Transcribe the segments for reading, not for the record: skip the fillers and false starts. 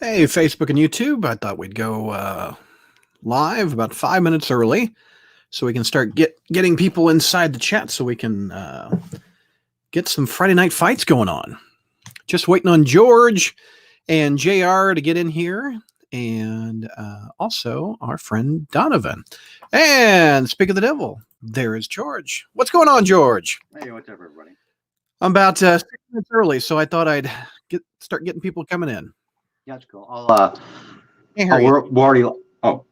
Hey, Facebook and YouTube. I thought we'd go live about 5 minutes early so we can start getting people inside the chat so we can get some Friday night fights going on. Just waiting on George and JR to get in here, and also our friend Donovan. And speak of the devil, there is George. What's going on, George? Hey, what's up, everybody? I'm about 6 minutes early, so I thought I'd start getting people coming in. Yeah, that's cool. Can't hear you. We're already. Oh,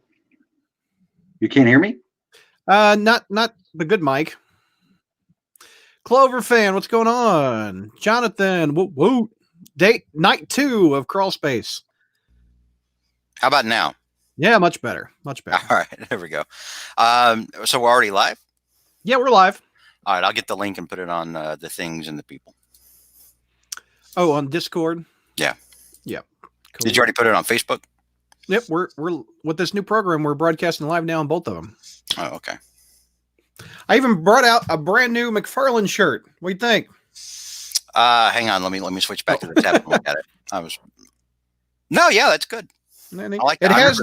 you can't hear me? Not the good mic. Clover fan, what's going on? Jonathan, woo. Night 2 of Crawl Space. How about now? Yeah, much better. Much better. All right, there we go. So we're already live? Yeah, we're live. All right, I'll get the link and put it on the things and the people. Oh, on Discord? Yeah. Yep. Cool. Did you already put it on Facebook? Yep, we're with this new program, we're broadcasting live now on both of them. Oh, okay. I even brought out a brand new McFarlane shirt. What do you think? Hang on, let me switch back to the tab and look at it. No, yeah, that's good. I like that. It has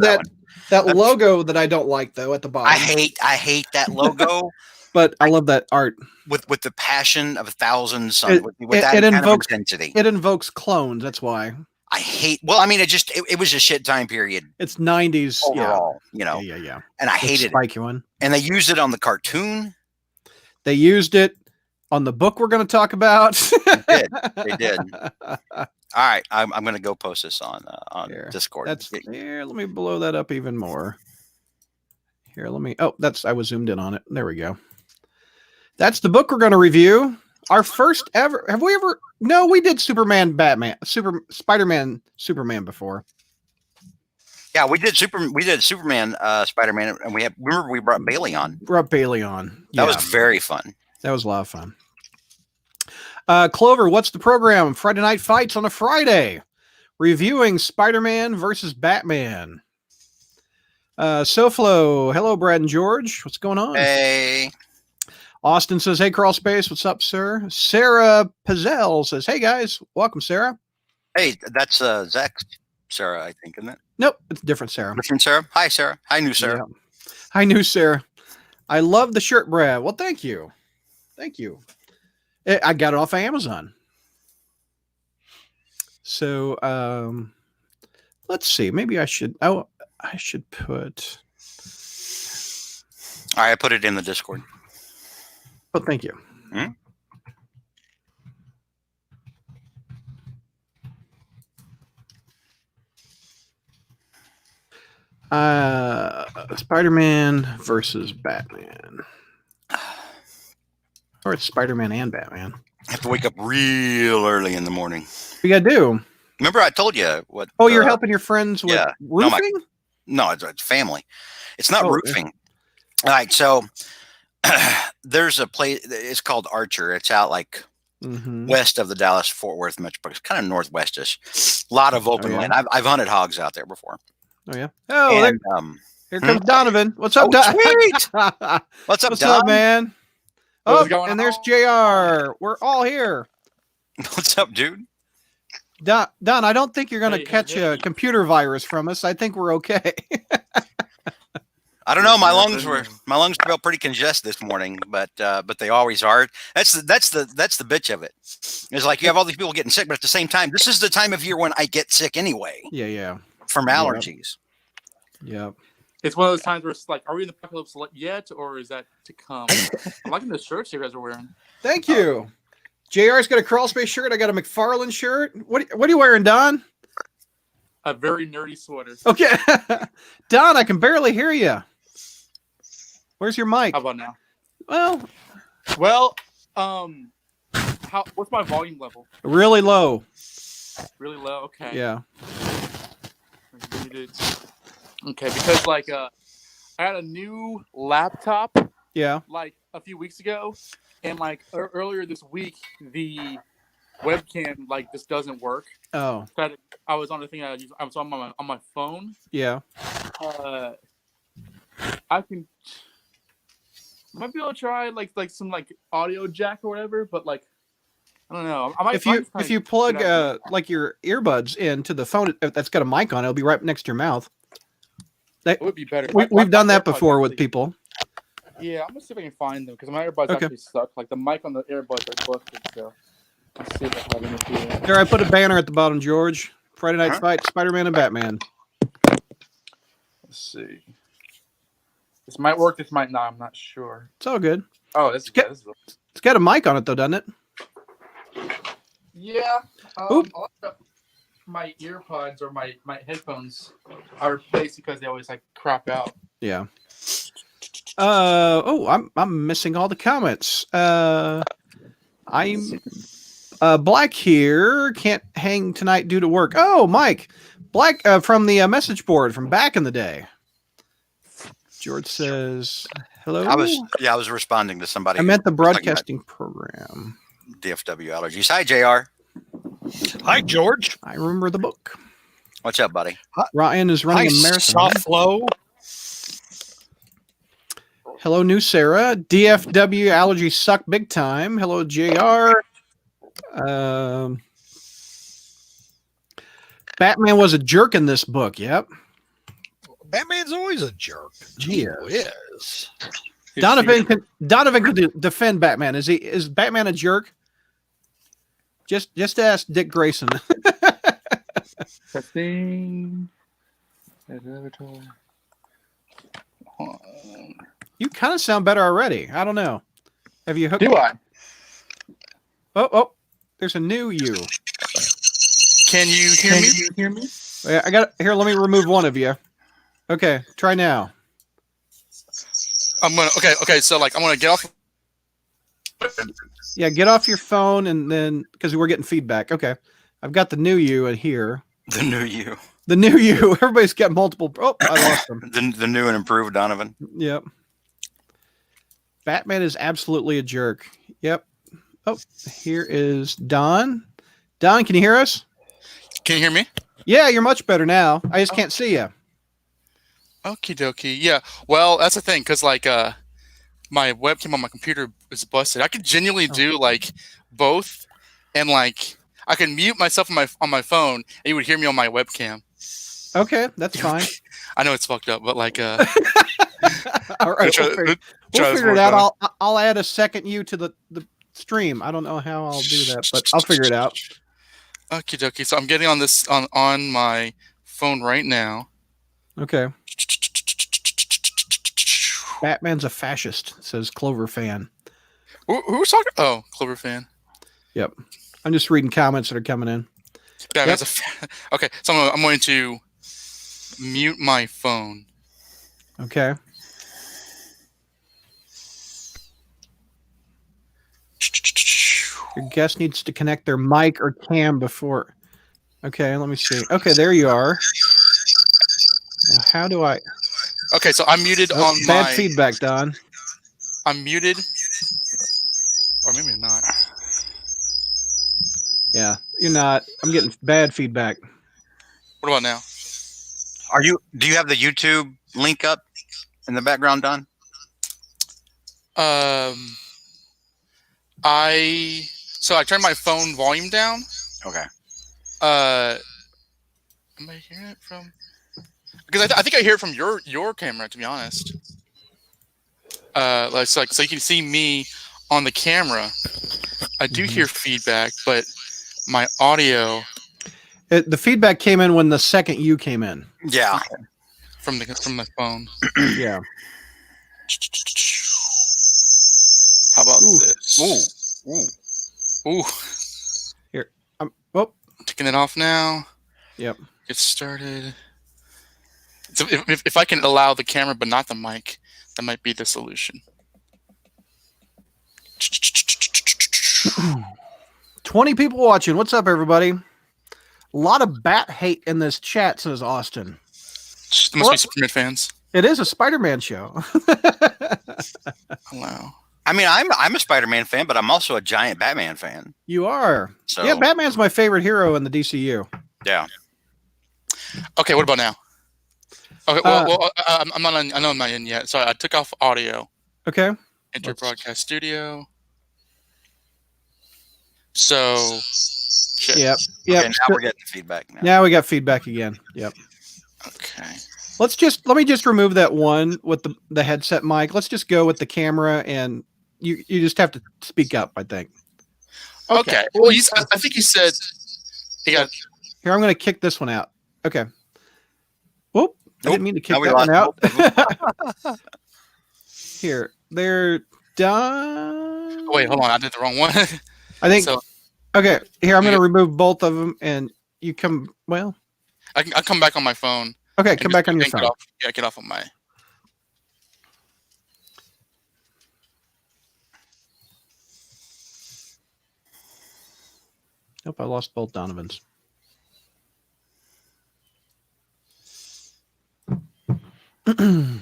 that logo that I don't like though at the bottom. I hate that logo. But I love that art with the passion of 1,000 suns. With that kind of intensity, it invokes clones. That's why I hate. Well, I mean, it was a shit time period. It's 90s overall, you know. Yeah. And I hated it. One. And they used it on the cartoon. They used it on the book we're going to talk about. They did. All right, I'm going to go post this on Discord. Here, let me blow that up even more. Here, let me. Oh, I was zoomed in on it. There we go. That's the book we're going to review. Our first ever. Have we ever? No, we did Spider-Man, Superman before. Yeah, we did Superman, Spider-Man, and remember we brought Bailey on. That was very fun. That was a lot of fun. Clover, what's the program? Friday Night Fights on a Friday. Reviewing Spider-Man versus Batman. SoFlo, hello, Brad and George. What's going on? Hey. Austin says, hey, Crawl Space. What's up, sir? Sarah Pizzell says, hey, guys. Welcome, Sarah. Hey, that's Zach's Sarah, I think, isn't it? Nope, it's a different Sarah. Different Sarah? Hi, Sarah. Hi, new Sarah. Yeah. Hi, new Sarah. I love the shirt, Brad. Well, thank you. Thank you. I got it off of Amazon. So, let's see. Maybe I should put. All right, I put it in the Discord. Oh, thank you. Hmm? Spider-Man versus Batman. Or it's Spider-Man and Batman. I have to wake up real early in the morning. What you gotta do? Remember I told you what... Oh, you're helping your friends with roofing? No, it's family. It's not roofing. All right, so there's a place, it's called Archer. It's out like west of the Dallas-Fort Worth Metroplex. It's kind of northwestish. A lot of open land. I've hunted hogs out there before. Oh, yeah? Oh, and, here comes Donovan. What's up, Don? Sweet! What's up, man? Oh, and there's JR. We're all here. What's up, dude? Don, I don't think you're going to catch a computer virus from us. I think we're okay. I don't know. My lungs felt pretty congested this morning, but they always are. That's the bitch of it. It's like you have all these people getting sick, but at the same time, this is the time of year when I get sick anyway. Yeah. From allergies. Yep. It's one of those times where it's like, are we in the apocalypse yet, or is that to come? I'm liking the shirts you guys are wearing. Thank you. JR's got a Crawl Space shirt. I got a McFarlane shirt. What are you wearing, Don? A very nerdy sweater. Okay. Don, I can barely hear you. Where's your mic? How about now? Well, what's my volume level? Really low. Really low? Okay. Yeah. Okay, because like I had a new laptop. Yeah. Like a few weeks ago, and like earlier this week, the webcam like this doesn't work. Oh. I was on the thing I was on my phone. Yeah. I might be able to try like some like audio jack or whatever, but like I don't know. I might If you find plug good idea. like your earbuds into the phone that's got a mic on, it'll be right next to your mouth. It would be better. We've done that AirPods before with actually- people. Yeah, I'm gonna see if I can find them because my earbuds Okay. actually suck. Like the mic on the earbuds are busted. So let's see if I have them here. There, I put a banner at the bottom, George. Friday Night Huh? Fight, Spider-Man and Batman. Let's see. This might work. This might not. I'm not sure. It's all good. Oh, this is Get- good. This is It's got a mic on it though, doesn't it? Yeah. Oop. A lot of my earpods or my headphones are replaced because they always like crap out. Yeah. I'm missing all the comments. I'm Black here. Can't hang tonight due to work. Oh, Mike. Black from the message board from back in the day. George says, hello. I was responding to somebody. I meant the who was talking about broadcasting program. DFW allergies. Hi, JR. Hi, George. I remember the book. What's up, buddy? Ryan is running Hi, a marathon. Soft Flow. Hello, new Sarah. DFW allergies suck big time. Hello, JR. Batman was a jerk in this book. Yep. Batman's always a jerk. He is. Donovan could defend Batman. Is Batman a jerk? Just ask Dick Grayson. Testing. You kind of sound better already. I don't know. Have you hooked? Do I? Oh, there's a new you. Can you hear Can me? you hear me? Yeah, I got here. Let me remove one of you. Okay, try now. I'm gonna. Okay. So like, I'm gonna get off. Yeah, get off your phone and then because we're getting feedback. Okay, I've got the new you in here. The new you. The new you. Everybody's got multiple. Oh, I lost them. The new and improved Donovan. Yep. Batman is absolutely a jerk. Yep. Oh, here is Don. Don, can you hear us? Can you hear me? Yeah, you're much better now. I just can't see you. Okie dokie. Yeah. Well, that's the thing, because like my webcam on my computer is busted. I could genuinely do like both, and like I can mute myself on my phone, and you would hear me on my webcam. Okay, that's fine. I know it's fucked up, but like All right, we'll figure it out. I'll add a second you to the stream. I don't know how I'll do that, but I'll figure it out. Okie dokie. So I'm getting on this on my phone right now. Okay. Batman's a fascist, says Clover fan. Who's talking? Oh, Clover fan. Yep. I'm just reading comments that are coming in. Batman's okay, so I'm going to mute my phone. Okay. Your guest needs to connect their mic or cam before. Okay, let me see. Okay, there you are. Now, how do I? Okay, so I'm muted on bad my. feedback, Don. I'm muted, or maybe I'm not. Yeah, you're not. I'm getting bad feedback. What about now? Do you have the YouTube link up in the background, Don? I turned my phone volume down. Okay. Am I hearing it from? Because I think I hear it from your camera, to be honest. So you can see me on the camera. I do hear feedback, but my audio The feedback came in when the second you came in. Yeah. from the phone. Yeah. How about Ooh. this? Ooh. Here. Taking it off now. Yep. Get started. So if I can allow the camera but not the mic, that might be the solution. 20 people watching. What's up, everybody? A lot of bat hate in this chat, says Austin. There must be Superman fans. It is a Spider-Man show. Wow. I mean, I'm a Spider-Man fan, but I'm also a giant Batman fan. You are. So Yeah, Batman's my favorite hero in the DCU. yeah. Okay, what about now? Okay, I'm not on. I know I'm not in yet. So I took off audio. Okay. Enter broadcast studio. So, shit. Yep. Okay, now we're getting feedback now. Now we got feedback again. Yep. Okay. Let me just remove that one with the headset mic. Let's just go with the camera, and you just have to speak up, I think. Okay. Well, I think he said he got. Here, I'm going to kick this one out. Okay. Whoop. I didn't mean to kick Now we that one out. lost both Here. They're done. Oh, wait, hold on. I did the wrong one. I think. So, Okay. Here, I'm going to remove both of them, and you come. Well. I'll come back on my phone. Okay, come back on your phone. Get off of my. Nope, I lost both Donovans. I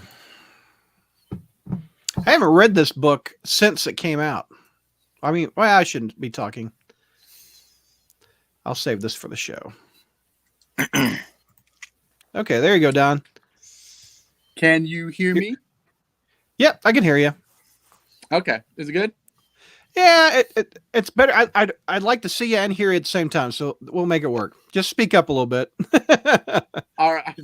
haven't read this book since it came out. I mean, well, I shouldn't be talking. I'll save this for the show. Okay, there you go, Don. Can you hear me? Yep, I can hear you. Okay. Is it good? Yeah, it's better. I'd like to see you and hear you at the same time, so we'll make it work. Just speak up a little bit. All right.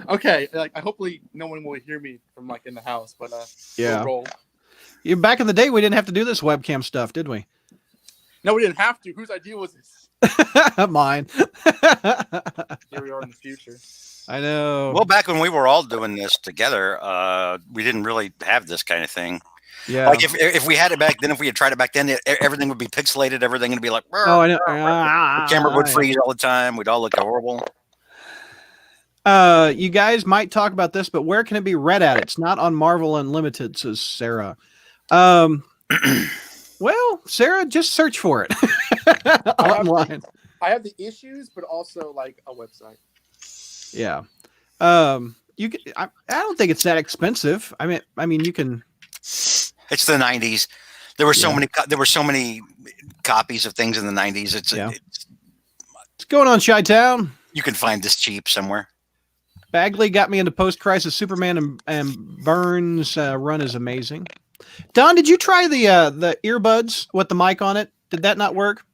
Okay. Like, hopefully no one will hear me from like in the house, but yeah. we'll roll. Back in the day, we didn't have to do this webcam stuff, did we? No, we didn't have to. Whose idea was this? Mine. Here we are in the future. I know. Well, back when we were all doing this together, we didn't really have this kind of thing. Yeah. Like if we had it back then, if we had tried it back then, everything would be pixelated. Everything would be like, oh, I know. The camera would freeze all the time. We'd all look horrible. You guys might talk about this, but where can it be read at? It's not on Marvel Unlimited, says Sarah. Well, Sarah, just search for it online. I have the issues, but also like a website. Yeah. You can, I don't think it's that expensive. I mean, you can. It's the 90s. There were so many copies of things in the 90s. It's going on, Chi-Town. You can find this cheap somewhere. Bagley got me into post-crisis Superman, and Burns' run is amazing. Don, did you try the earbuds with the mic on it? Did that not work?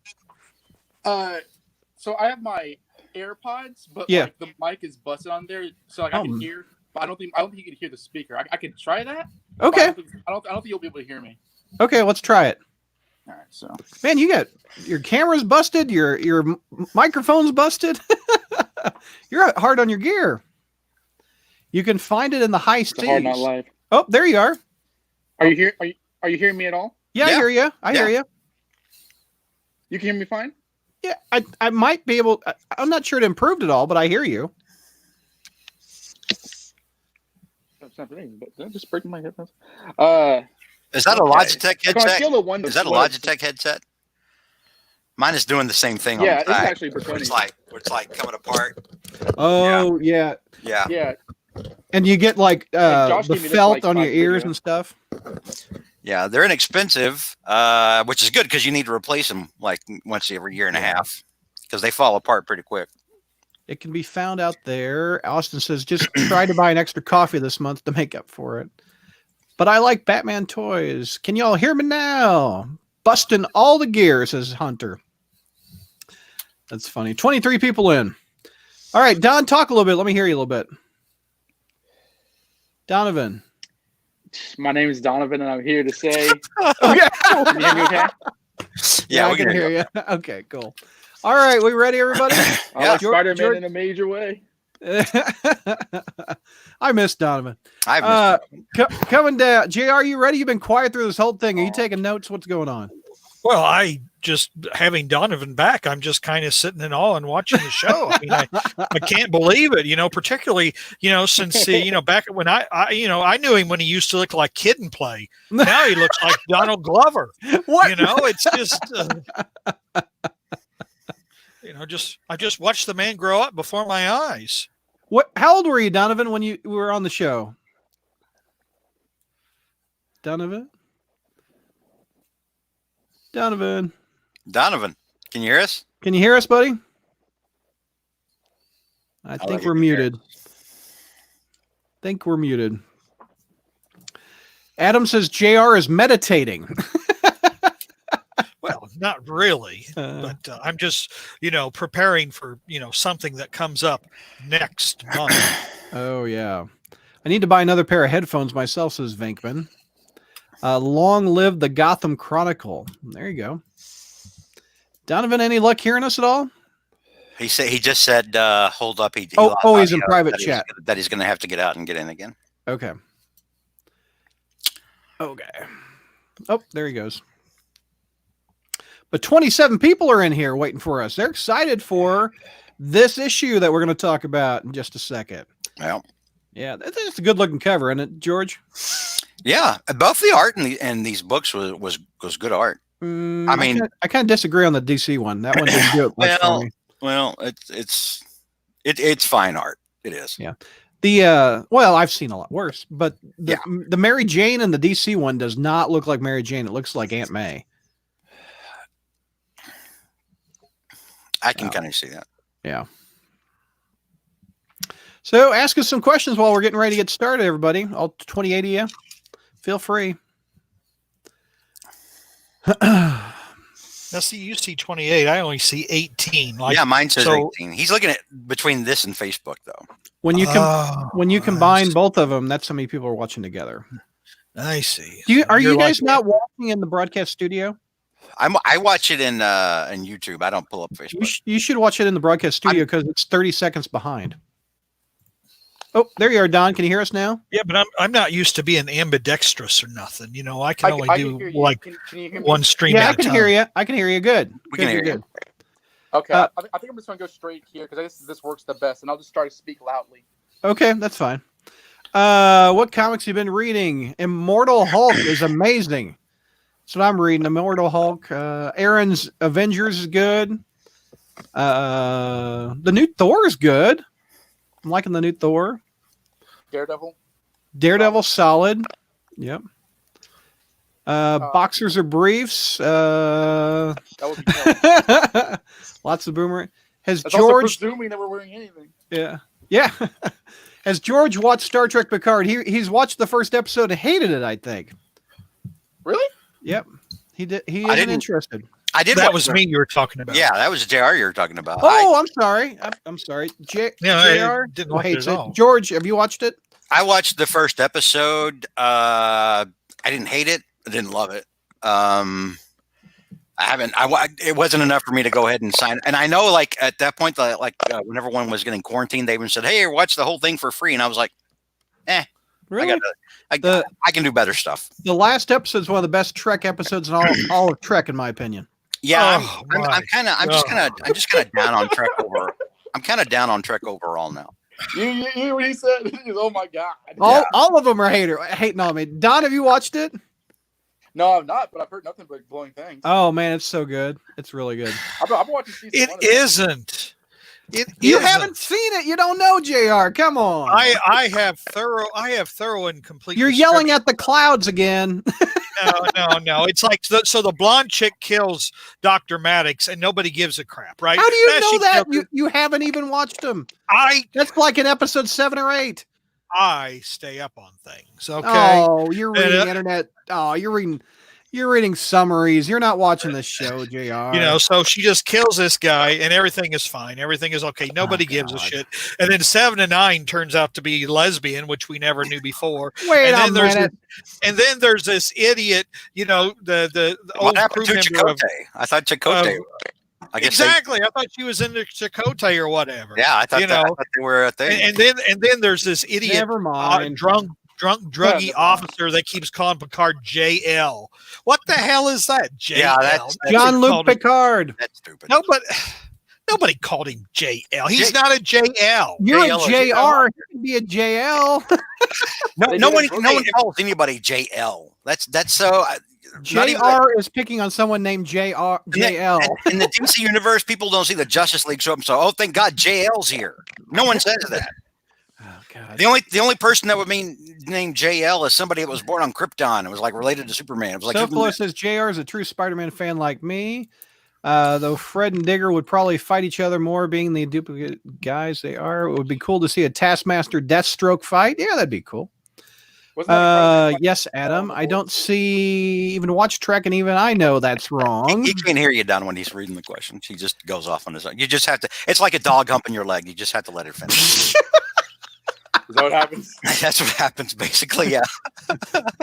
So I have my AirPods, but like, the mic is busted on there, so like I can hear. But I don't think you can hear the speaker. I can try that. Okay. I don't think you'll be able to hear me. Okay, let's try it. All right. So, man, you got your camera's busted. Your microphone's busted. You're hard on your gear. You can find it in the high seas. Hard Not Live. Oh, there you are. Are you here? Are you hearing me at all? Yeah, I hear you. I hear you. You can hear me fine? Yeah, I might be able. I'm not sure it improved at all, but I hear you. That's not me, but did I just break my headphones? Is that a Logitech headset? Is that a Logitech headset? Mine is doing the same thing. Yeah, on it's the side, actually it's like coming apart. Oh yeah. And you get like the felt on your ears and stuff. Yeah, they're inexpensive, which is good because you need to replace them like once every year and a half because they fall apart pretty quick. It can be found out there. Austin says, just try to buy an extra coffee this month to make up for it. But I like Batman toys. Can y'all hear me now? Busting all the gear, says Hunter. That's funny. 23 people in. All right, Don, talk a little bit. Let me hear you a little bit. Donovan. My name is Donovan, and I'm here to say. Okay. Can you hear me okay? Yeah, I can hear you. Okay, cool. All right, we ready, everybody? I like Spider-Man in a major way. I miss Donovan. I coming down. JR, you ready? You've been quiet through this whole thing. Are you taking notes? What's going on? Well, having Donovan back, I'm just kind of sitting in awe and watching the show. I mean, I can't believe it, particularly, since, back when I knew him when he used to look like Kid and Play. Now he looks like Donald Glover. What? It's just, I just watched the man grow up before my eyes. How old were you, Donovan, when you were on the show? Donovan, can you hear us? Can you hear us, buddy? I think we're muted. Adam says JR is meditating. Well, not really, but I'm just, preparing for, something that comes up next month. Oh, yeah. I need to buy another pair of headphones myself, says Venkman. Long live the Gotham Chronicle. There you go. Donovan, any luck hearing us at all? He just said, hold up. He's in private chat. That he's going to have to get out and get in again. Okay. Oh, there he goes. But 27 people are in here waiting for us. They're excited for this issue that we're going to talk about in just a second. Well, yeah, that's a good looking cover, isn't it, George? Yeah, both the art and these books was good art. I mean, I kind of disagree on the DC one. That one didn't do it much for me. Well, it's fine art. It is. Yeah. I've seen a lot worse, but the Mary Jane and the DC one does not look like Mary Jane. It looks like Aunt May. I can kind of see that. Yeah. So ask us some questions while we're getting ready to get started, everybody. All 28 of you. Feel free. Now, see, you see 28. I only see 18. Yeah, mine says 18. He's looking at between this and Facebook, though. When you combine both of them, that's how many people are watching together. I see. Are you guys not watching in the broadcast studio? I watch it in YouTube. I don't pull up Facebook. You should watch it in the broadcast studio because it's 30 seconds behind. Oh, there you are, Don. Can you hear us now? Yeah, but I'm not used to being ambidextrous or nothing. I can only do like one stream. Yeah, I can hear you. I can hear you good. We can hear you. Okay, I think I'm just going to go straight here because this works the best, and I'll just try to speak loudly. Okay, that's fine. What comics have you been reading? Immortal Hulk is amazing. That's what I'm reading. Immortal Hulk. Aaron's Avengers is good. The new Thor is good. I'm liking the new Thor. Daredevil solid. Yep. Boxers or briefs. That would be lots of boomerang. That's George presuming that we're wearing anything? Yeah. Has George watched Star Trek Picard? He's watched the first episode and hated it, I think. Really? Yep. He did. He isn't interested. I did. That was me you were talking about. Yeah, that was JR you were talking about. Oh, I'm sorry. I'm sorry. JR didn't hates it. George, have you watched it? I watched the first episode. I didn't hate it. I didn't love it. I haven't. It wasn't enough for me to go ahead and sign. And I know, like at that point, when everyone was getting quarantined, they even said, "Hey, watch the whole thing for free." And I was like, Really? I can do better stuff. The last episode is one of the best Trek episodes in all of Trek, in my opinion. Yeah, I'm just kind of down on Trek over. I'm kind of down on Trek overall now. You hear what he said? Oh my god! All of them are hating on me. Don, have you watched it? No, I'm not. But I've heard nothing but glowing things. Oh man, it's so good. It's really good. I'm watching season It 1 isn't. You haven't seen it. You don't know, JR. Come on. I have thorough and complete. You're yelling at the clouds again. No. It's like so the blonde chick kills Dr. Maddox and nobody gives a crap, right? How do you know that? You haven't even watched them. That's like in episode 7 or 8. I stay up on things. Okay. Oh, you're reading internet. Oh, you're reading summaries. You're not watching this show, JR. So she just kills this guy and everything is fine. Everything is okay. Nobody gives a shit. And then 7 and 9 turns out to be lesbian, which we never knew before. Wait a minute. And then there's this idiot, the old crew member Chakotay? I thought Chakotay. I thought she was in the Chakotay or whatever. Yeah, I thought they were a thing. And then there's this idiot Never mind. drunk druggy officer that keeps calling Picard JL. What the hell is that? JL. Yeah, that's Jean-Luc Picard. That's stupid. No, but nobody called him JL. He's not a JL. You're a JR. He can be a JL. no one calls anybody JL. That's so. JR is picking on someone named JL. In the DC universe, people don't see the Justice League show up and say, "Oh, thank God, JL's here." No one says that. Oh God. The only person that would mean named JL is somebody that was born on Krypton and was like related to Superman. It was like Sofalo says JR is a true Spider-Man fan like me. Though Fred and Digger would probably fight each other more, being the duplicate guys they are. It would be cool to see a Taskmaster Deathstroke fight. Yeah, that'd be cool. Yes, Adam. I don't see even watch Trek, and even I know that's wrong. He can't hear you, Don, when he's reading the questions. He just goes off on his own. You just have to. It's like a dog humping your leg. You just have to let it finish. Is that what happens? That's what happens, basically. Yeah.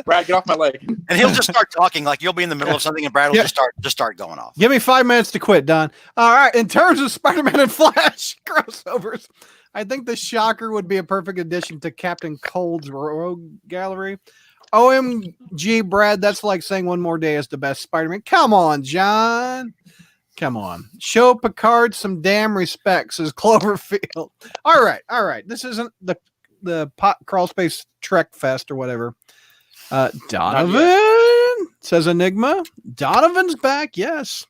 Brad, get off my leg. And he'll just start talking. Like you'll be in the middle of something, and Brad will just start going off. Give me 5 minutes to quit, Don. All right. In terms of Spider-Man and Flash crossovers, I think the Shocker would be a perfect addition to Captain Cold's Rogue Gallery. OMG, Brad, that's like saying One More Day is the best Spider-Man. Come on, John. Come on. Show Picard some damn respect, says Cloverfield. All right. This isn't the Crawl Space Trek Fest or whatever. Donovan, says Enigma. Donovan's back, yes.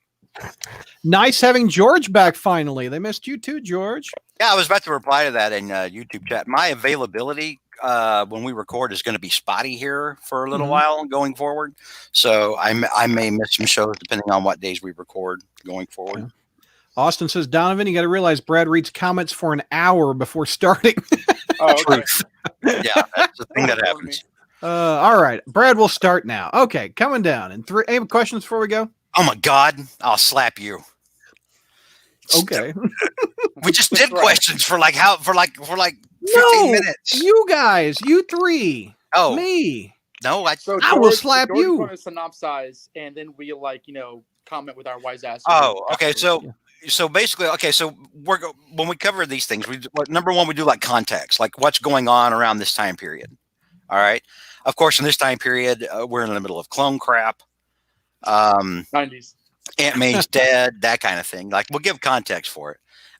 Nice having George back finally. They missed you too, George. Yeah, I was about to reply to that in YouTube chat. My availability when we record is going to be spotty here for a little while going forward. So I may miss some shows depending on what days we record going forward. Okay. Austin says, Donovan, you got to realize Brad reads comments for an hour before starting. Oh, okay. Yeah, that's the thing that happens. All right. Brad will start now. Okay, coming down. And any questions before we go? Oh my God, I'll slap you. Okay. We just did questions for like 15 minutes. You guys, you three. Oh, me. No, I will slap George you. Want to synopsize, and then we comment with our wise ass. Oh, okay. So basically, so when we cover these things, number one, we do like context, like what's going on around this time period. All right. Of course, in this time period, we're in the middle of clone crap. 90s. Aunt May's dead, that kind of thing. Like we'll give context for it.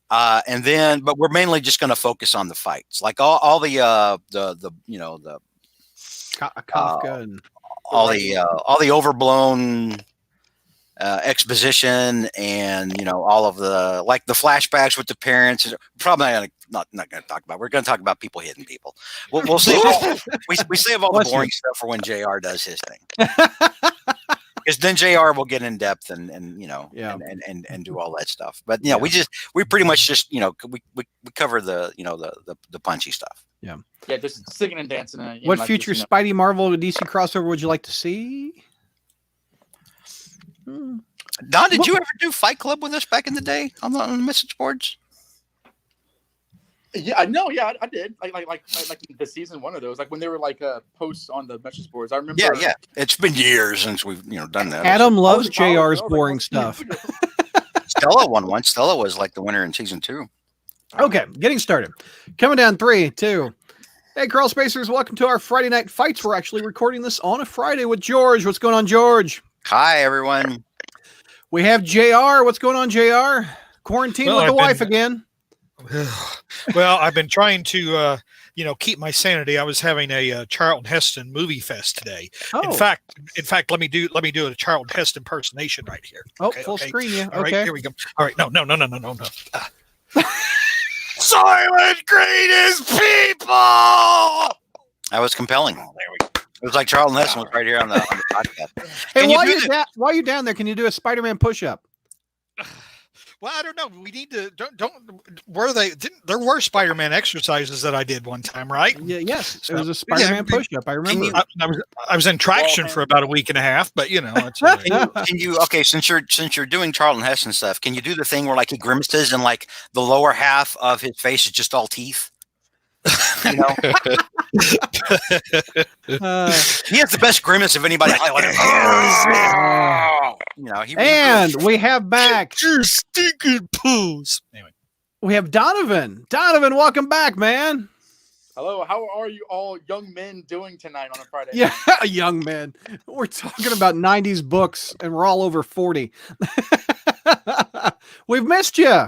But we're mainly just going to focus on the fights, like all the Kafka and all the overblown exposition, and all of the the flashbacks with the parents. Probably not going to talk about. We're going to talk about people hitting people. We'll save we save all the boring stuff for when JR does his thing. Because then JR will get in depth and do all that stuff. But we pretty much just we cover the the punchy stuff. Yeah, just singing and dancing. What future Spidey, Marvel, or DC crossover would you like to see? Don, did you ever do Fight Club with us back in the day on the message boards? Yeah, no, yeah, I did. Like the season one of those, like when they were posts on the message boards. I remember. Yeah. It's been years since we've done that. Adam loves JR's boring stuff. Stella won one. Stella was like the winner in season 2. Okay, getting started. Coming down 3, 2. Hey, Crawl Spacers, welcome to our Friday night fights. We're actually recording this on a Friday with George. What's going on, George? Hi, everyone. We have JR. What's going on, JR? Quarantine with the wife again. Well, I've been trying to, keep my sanity. I was having a Charlton Heston movie fest today. Oh. In fact, let me do a Charlton Heston impersonation right here. Okay, full screen, yeah. All right, okay, here we go. All right, no. Silent greatest people. That was compelling. Oh, there we go. It was like Charlton Heston was right here on the podcast. Hey, while you're down there, can you do a Spider-Man push-up? Well, I don't know. We need to there were Spider-Man exercises that I did one time, right? Yeah, yes. It was a Spider-Man push-up. I remember. I was in traction for about a week and a half, but it's can you since you're doing Charlton Heston stuff, can you do the thing where he grimaces and the lower half of his face is just all teeth? He has the best grimace of anybody. We have back your stinking poos. Anyway, we have Donovan. Donovan, welcome back, man. Hello, how are you all young men doing tonight on a Friday? Yeah, young men. We're talking about 90s books, and we're all over 40. We've missed you.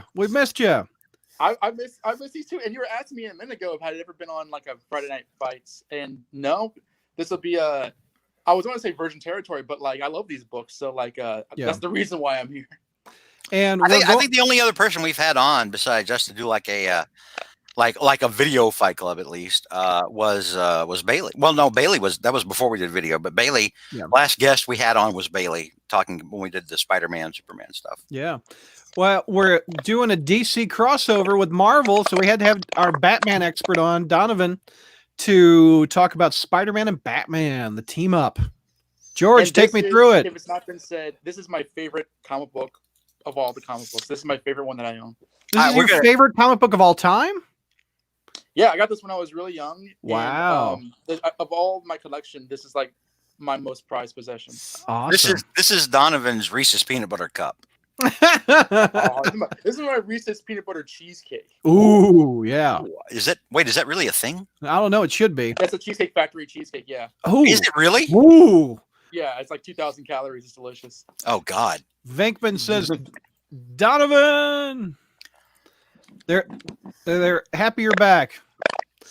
I miss these two, and you were asking me a minute ago if I had ever been on a Friday night fights, and no, this will be I was going to say virgin territory, but I love these books, so that's the reason why I'm here. And I think the only other person we've had on besides us to do a video fight club at least was Bailey. Well, no, that was before we did video, but Bailey, last guest we had on was Bailey talking when we did the Spider-Man, Superman stuff. Yeah. Well, we're doing a DC crossover with Marvel, so we had to have our Batman expert on, Donovan, to talk about Spider-Man and Batman, the team up. George, And take this me is, through it. If it's not been said, this is my favorite comic book of all the comic books. This is my favorite one that I own. This is your favorite comic book of all time? Yeah, I got this when I was really young. Wow. And, of all my collection, this is like my most prized possession. Awesome. This is Donovan's Reese's Peanut Butter Cup. This is my Reese's Peanut Butter Cheesecake. Ooh, yeah. Is that really a thing? I don't know. It should be. That's a Cheesecake Factory cheesecake, yeah. Oh, is it really? Ooh. Yeah, it's like 2,000 calories. It's delicious. Oh, God. Venkman says, Donovan. They're happy you're back.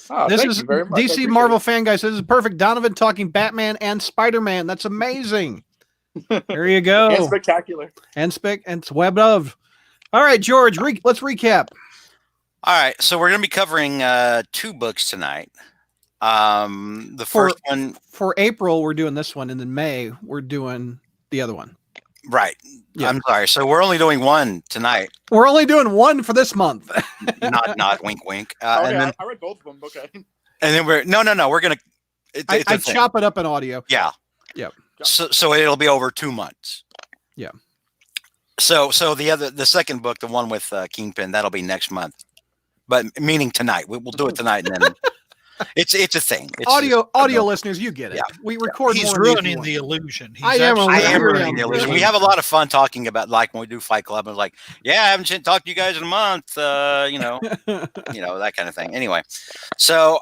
Oh, This thank is you very much. I DC appreciate Marvel it. fan guy says, this is perfect. Donovan talking Batman and Spider-Man. That's amazing. There you go. And spectacular. And it's web of. All right, George, let's recap. All right, so we're going to be covering 2 books tonight. The first one for April, we're doing this one, and in May, we're doing the other one. Right. Yeah. I'm sorry. So we're only doing one tonight. We're only doing one for this month. not wink wink. I Then read both of them. Okay. and then we're no. We're gonna. I chop it up in audio. Yeah. Yep. So it'll be over 2 months. Yeah. So the second book, the one with Kingpin, that'll be next month. But meaning tonight, we'll do it tonight, and then it's a thing. Audio listeners, you get it. Yeah. We record. He's more than ruining the illusion. I am ruining the illusion. We have a lot of fun talking about, like when we do Fight Club, and like, yeah, I haven't talked to you guys in a month. That kind of thing. Anyway, so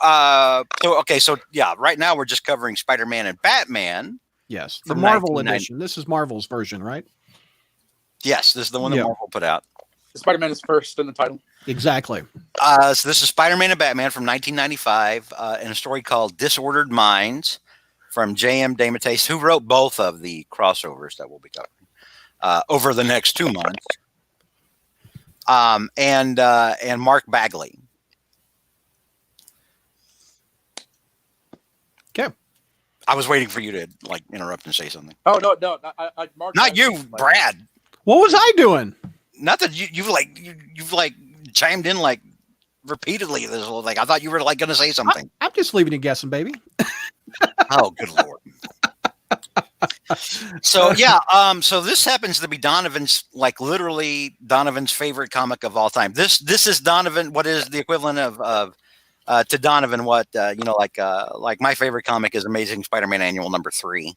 yeah, right now we're just covering Spider-Man and Batman. Yes, the From Marvel 1990. edition. This is Marvel's version, right? Yes, this is the one that Marvel put out. Spider-Man is first in the title. Exactly. So this is Spider-Man and Batman from 1995, and a story called Disordered Minds from J.M. DeMatteis, who wrote both of the crossovers that we'll be covering over the next 2 months, and Mark Bagley. Okay. I was waiting for you to like interrupt and say something. Oh no, Mark. Not you, Brad. What was I doing? Not that you've chimed in like repeatedly this whole thing. I thought you were like going to say something. I'm just leaving you guessing, baby. Oh, good Lord. So yeah, so this happens to be Donovan's, like literally Donovan's favorite comic of all time. This is Donovan. What is the equivalent of to Donovan? What like my favorite comic is Amazing Spider-Man Annual number 3.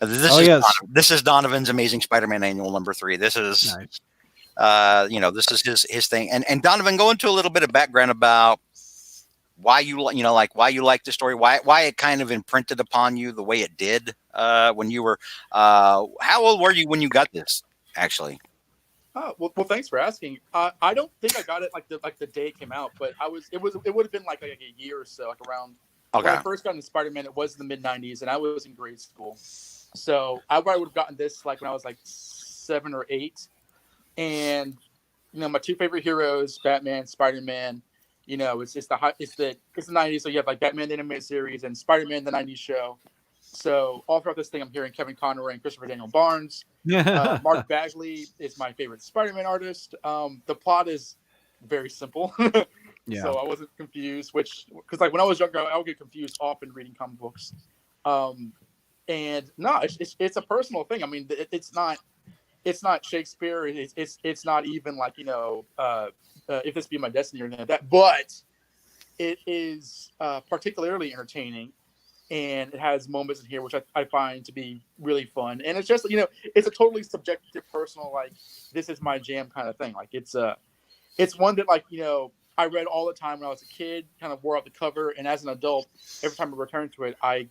This is Donovan's Amazing Spider-Man Annual number 3. This is nice. This is his thing. And Donovan, go into a little bit of background about why you like the story, why it kind of imprinted upon you the way it did when you were how old were you when you got this actually? Oh, well, thanks for asking. I don't think I got it like the day it came out, but it would have been like a year or so, like around when I first got into Spider-Man. It was in the mid-90s, and I was in grade school, so I probably would have gotten this like when I was like 7 or 8. And my 2 favorite heroes, Batman, Spider-Man. It's the 90s, so you have like Batman the animated series and Spider-Man the 90s show. So all throughout this thing, I'm hearing Kevin Conroy and Christopher Daniel Barnes. Mark Bagley is my favorite Spider-Man artist. The plot is very simple, so I wasn't confused. Because like when I was younger, I would get confused often reading comic books. And no, it's a personal thing. I mean, it's not Shakespeare. It's not even like If This Be My Destiny or anything like that. But it is particularly entertaining, and it has moments in here which I find to be really fun. And it's just it's a totally subjective, personal, like this is my jam kind of thing. Like it's one that like I read all the time when I was a kid, kind of wore out the cover, and as an adult, every time I return to it, I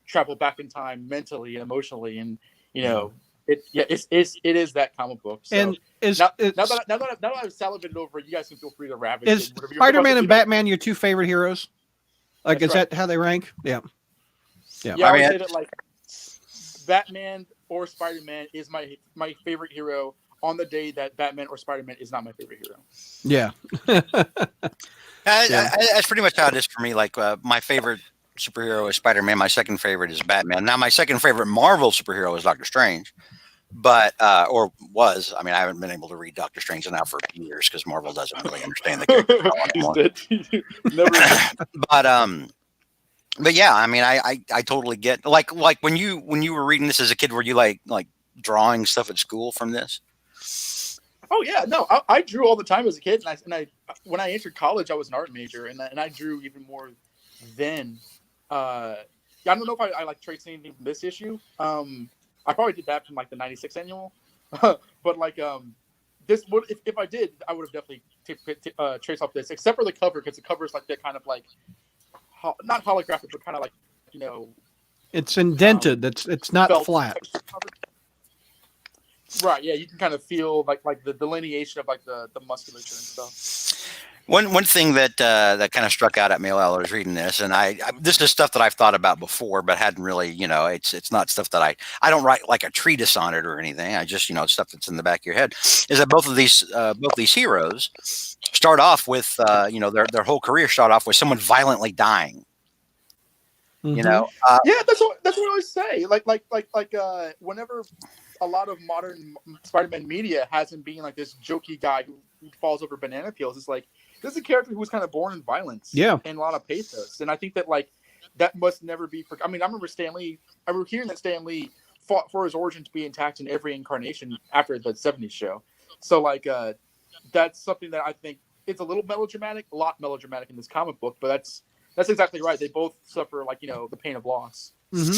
travel back in time mentally and emotionally, and it is that comic book. So And now that I've salivated over it, you guys can feel free to ravage. Is Spider-Man and Batman your 2 favorite heroes? Like, That's is that how they rank? Yeah. Yeah, I would say that like Batman or Spider-Man is my favorite hero on the day that Batman or Spider-Man is not my favorite hero. Yeah. That's pretty much how it is for me. Like my favorite superhero is Spider-Man. My second favorite is Batman. Now my second favorite Marvel superhero is Doctor Strange. But or was, I mean, I haven't been able to read Doctor Strange now for years because Marvel doesn't really understand the character anymore. Never. But But yeah, I mean, I totally get like when you were reading this as a kid, were you like drawing stuff at school from this? Oh yeah, no, I drew all the time as a kid, and I when I entered college, I was an art major, and I drew even more then. I don't know if I like traced anything from this issue. I probably did that from like the '96 annual, but like this would if I did, I would have definitely traced off this, except for the cover, because the cover is like that kind of like not holographic, but kind of like it's indented. It's not flat. Right, yeah, you can kind of feel like the delineation of like the musculature and stuff. One thing that that kind of struck out at me while I was reading this, and this is stuff that I've thought about before, but hadn't really, it's not stuff that I don't write like a treatise on it or anything. I just, stuff that's in the back of your head. Is that both these heroes start off with, their whole career start off with someone violently dying. Mm-hmm. Yeah, that's what I always say. Like whenever a lot of modern Spider-Man media has him being like this jokey guy who falls over banana peels, it's like this is a character who was kind of born in violence, and a lot of pathos. And I think that like that must never be. I mean, I remember hearing that Stan Lee fought for his origin to be intact in every incarnation after the '70s show. So like that's something that I think it's a little melodramatic, a lot melodramatic in this comic book, but that's exactly right. They both suffer like the pain of loss. Mm-hmm.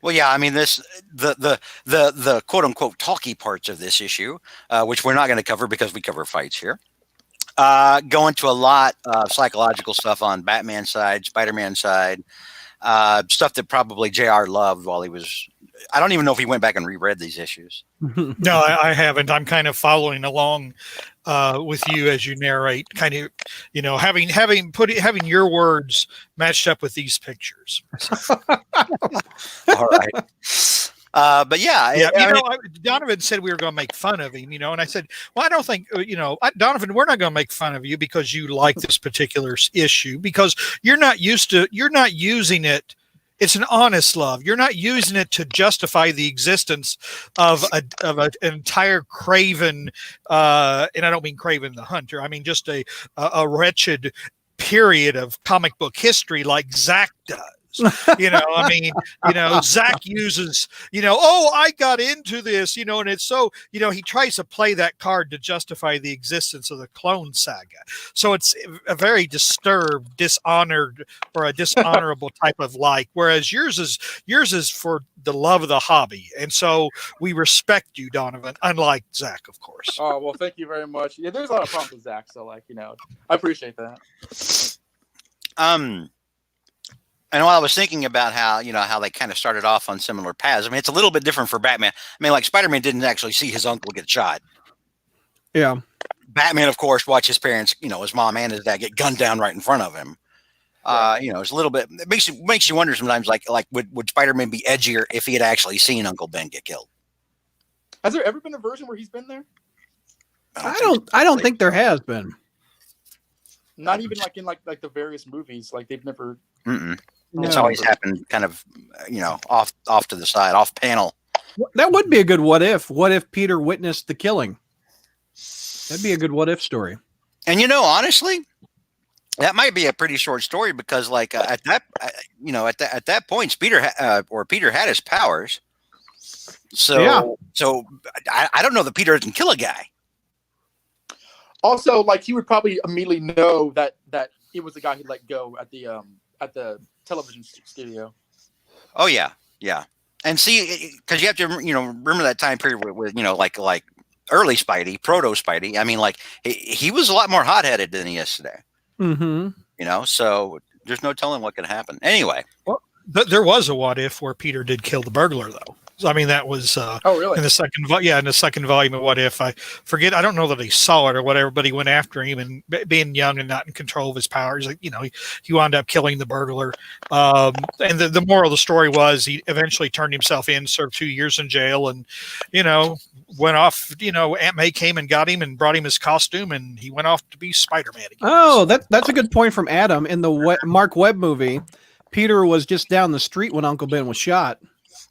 Well, yeah, I mean the quote unquote talky parts of this issue, which we're not going to cover because we cover fights here, go into a lot of psychological stuff on Batman's side, Spider-Man's side, stuff that probably JR loved while he was. I don't even know if he went back and reread these issues. No, I haven't. I'm kind of following along with you as you narrate, kind of, having your words matched up with these pictures. All right. But yeah, Donovan said we were going to make fun of him, and I said, well, I don't think, Donovan, we're not going to make fun of you because you like this particular issue, because you're not using it. It's an honest love. You're not using it to justify the existence of an entire Craven, and I don't mean Craven the Hunter. I mean just a wretched period of comic book history like Zach does. Zach uses, I got into this, and it's so, he tries to play that card to justify the existence of the Clone Saga. So it's a very disturbed, dishonored, or a dishonorable type of like, whereas yours is for the love of the hobby. And so we respect you, Donovan, unlike Zach, of course. Oh, well, thank you very much. Yeah, there's a lot of problems with Zach, so I appreciate that. And while I was thinking about how they kind of started off on similar paths, I mean, it's a little bit different for Batman. I mean, like Spider-Man didn't actually see his uncle get shot. Yeah. Batman, of course, watched his parents, his mom and his dad get gunned down right in front of him. It's a little bit, it makes you wonder sometimes, like would Spider-Man be edgier if he had actually seen Uncle Ben get killed? Has there ever been a version where he's been there? I don't think there has been. Not even like in like the various movies, like they've never. Mm-mm. No. It's always happened kind of, off to the side, off panel. That would be a good what if. What if Peter witnessed the killing? That'd be a good what if story. And honestly, that might be a pretty short story because, like, at that point, Peter had his powers. So I don't know that Peter doesn't kill a guy. Also, like he would probably immediately know that it was the guy he let go at the television studio. Oh yeah, and see, because you have to remember that time period with like early Spidey, proto Spidey. I mean, like he was a lot more hot-headed than he is today. Mm-hmm. So there's no telling what could happen. Anyway, well, there was a what if where Peter did kill the burglar, though. I mean, that was really? in the second volume of What If. I forget. I don't know that he saw it or whatever, but he went after him, and being young and not in control of his powers, like he wound up killing the burglar. And the moral of the story was he eventually turned himself in, served 2 years in jail, and went off. Aunt May came and got him and brought him his costume, and he went off to be Spider-Man again. Oh, that's a good point from Adam. In the Mark Webb movie, Peter was just down the street when Uncle Ben was shot.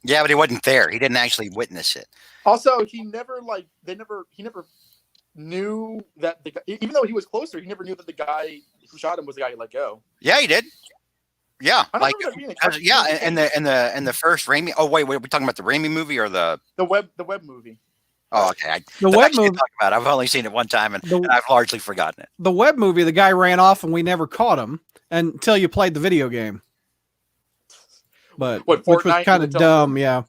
Yeah, but he wasn't there. He didn't actually witness it. Also, he never knew that even though he was closer, he never knew that the guy who shot him was the guy he let go. Yeah, he did. Yeah, I don't like remember that being a yeah, and the first Raimi. Oh wait, are we talking about the Raimi movie or the web movie. Oh, okay. The The web movie. movie. Talk about. I've only seen it one time, and I've largely forgotten it. The web movie, the guy ran off and we never caught him until you played the video game. But What, which was Fortnite kind with of the dumb, yeah.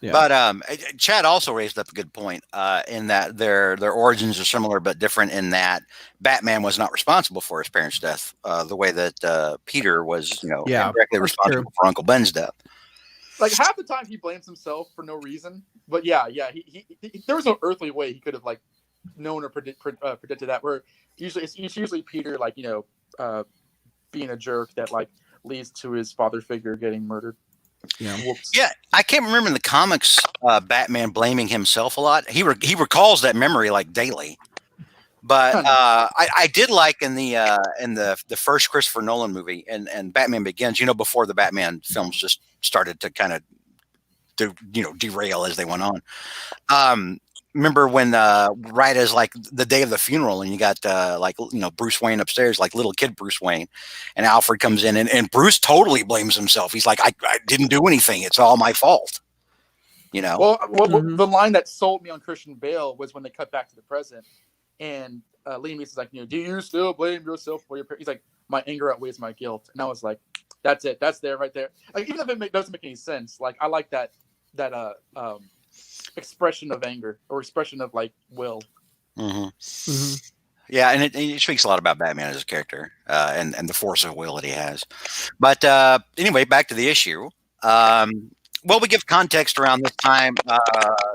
Yeah. But Chad also raised up a good point in that their origins are similar but different in that Batman was not responsible for his parents' death the way that Peter was, directly responsible for Uncle Ben's death. Like half the time he blames himself for no reason, but yeah, he there was no earthly way he could have like known or predicted that. Where it's usually Peter like being a jerk that like leads to his father figure getting murdered. Yeah. Whoops. Yeah, I can't remember in the comics Batman blaming himself a lot. He recalls that memory like daily. But I did like in the first Christopher Nolan movie and Batman Begins, before the Batman films just started to kind of derail as they went on. Remember when right as like the day of the funeral and you got Bruce Wayne upstairs, like little kid Bruce Wayne, and Alfred comes in and Bruce totally blames himself. He's like, I didn't do anything. It's all my fault. Well, the line that sold me on Christian Bale was when they cut back to the present and Liam Neeson's like, do you still blame yourself for your parents? He's like, my anger outweighs my guilt. And I was like, that's it. That's there right there. Like, even if it doesn't make any sense, like I like that expression of anger or expression of like will. Mm-hmm. Mm-hmm. Yeah, and it speaks a lot about Batman as a character and the force of will that he has. But anyway, back to the issue. Well, we give context around this time.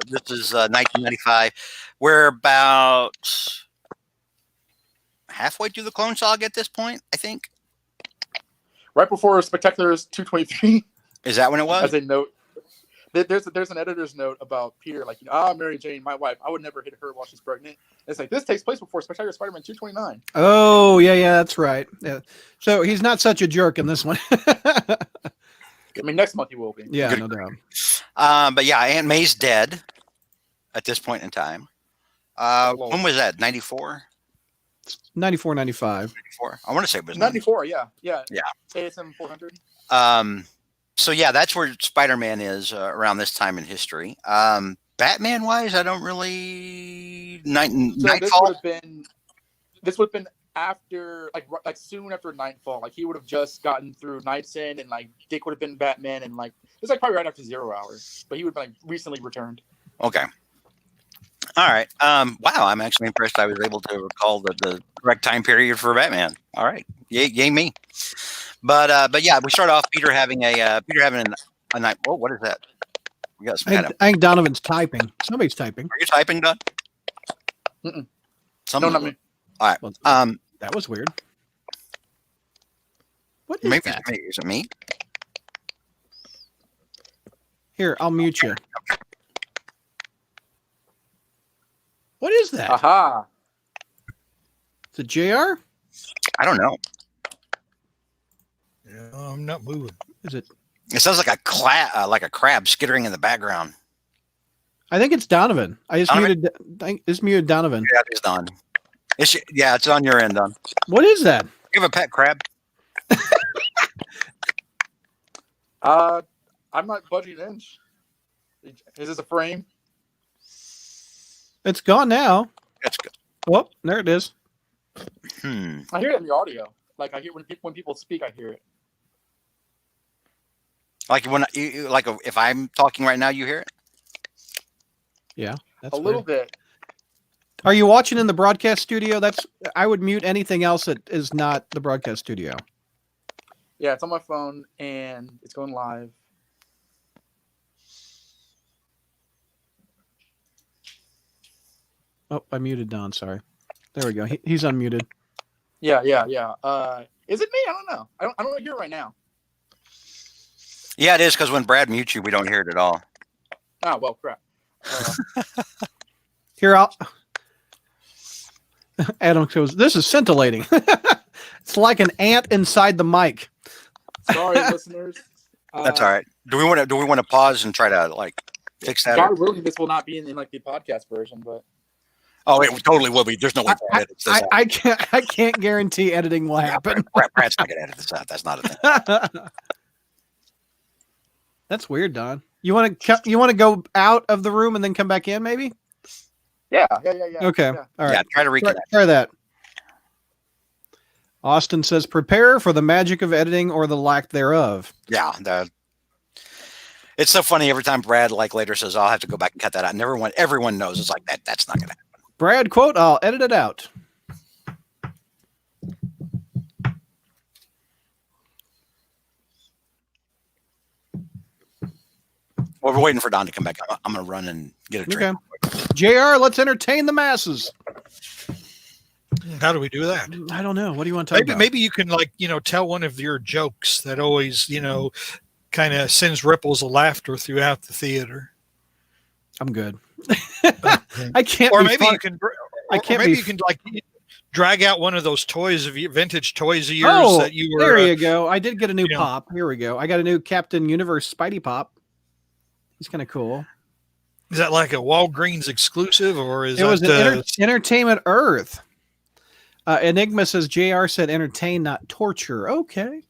This is 1995. We're about halfway through the Clone Saga at this point, I think. Right before Spectacular's 223. Is that when it was? As a note. There's an editor's note about Peter, like, Mary Jane, my wife, I would never hit her while she's pregnant. It's like, this takes place before Spectacular Spider-Man 229. Oh, yeah, that's right. Yeah. So he's not such a jerk in this one. I mean, next month he will be. Yeah, no doubt. But yeah, Aunt May's dead at this point in time. When was that? 94? 94, 95. 94. I want to say it was 94. Yeah. ASM 400. So yeah, that's where Spider-Man is around this time in history. Batman wise, I don't really. Nightfall. This would have been after, like soon after Nightfall. Like he would have just gotten through Night's End, and like Dick would have been Batman, and like it's like probably right after 0 Hour. But he would have been like recently returned. Okay. All right. Wow, I'm actually impressed. I was able to recall the correct time period for Batman. All right. Yay me. But yeah, we start off Peter having a night. Oh, what is that? We got some I think Donovan's typing. Somebody's typing. Are you typing, Don? No, not me. All right. Well, that was weird. What is maybe that? It's me. Is it me? Here, I'll mute you. What is that? Aha. Is it JR? I don't know. Yeah, I'm not moving. Is it? It sounds like a crab skittering in the background. I think it's Donovan. I just Donovan? muted Donovan. Yeah, it's Don. It's on your end, Don. What is that? You have a pet crab? I'm not budging an inch. Is this a frame? It's gone now. That's good. Oh, there it is. I hear it in the audio. Like I hear when people speak, I hear it. Like if I'm talking right now, you hear it? Yeah, that's a little bit. Are you watching in the broadcast studio? I would mute anything else that is not the broadcast studio. Yeah, it's on my phone and it's going live. Oh, I muted Don. Sorry. There we go. He's unmuted. Yeah. Is it me? I don't know. I don't hear it right now. Yeah, it is because when Brad mutes you, we don't hear it at all. Oh well, crap. Here, Adam goes, this is scintillating. It's like an ant inside the mic. Sorry, listeners. That's all right. Do we want to pause and try to fix that? God willing, this will not be in like the podcast version, but Oh, it totally will be. There's no way Brad edits this out. I can't guarantee editing will happen. Brad's not going to edit this out. That's not a thing. That's weird, Don. You want to go out of the room and then come back in, maybe? Yeah. Okay. Yeah. All right. Yeah, try to reconnect. Try that. Austin says, prepare for the magic of editing or the lack thereof. Yeah. It's so funny every time Brad later says, I'll have to go back and cut that out. And everyone knows it's like that. That's not going to happen. Brad, quote, I'll edit it out. Well, we're waiting for Don to come back. I'm going to run and get a drink. Okay. JR, let's entertain the masses. How do we do that? I don't know. What do you want to talk about? Maybe you can tell one of your jokes that always, kind of sends ripples of laughter throughout the theater. I'm good. Okay. I can't. Or be maybe fun- you can. I can't. Maybe be you can drag out one of those vintage toys of yours that you were. There you go. I did get a new you know. pop. Here we go. I got a new Captain Universe Spidey pop. He's kind of cool. Is that like a Walgreens exclusive, or is It was that, Entertainment Earth. Enigma says JR said entertain, not torture. Okay.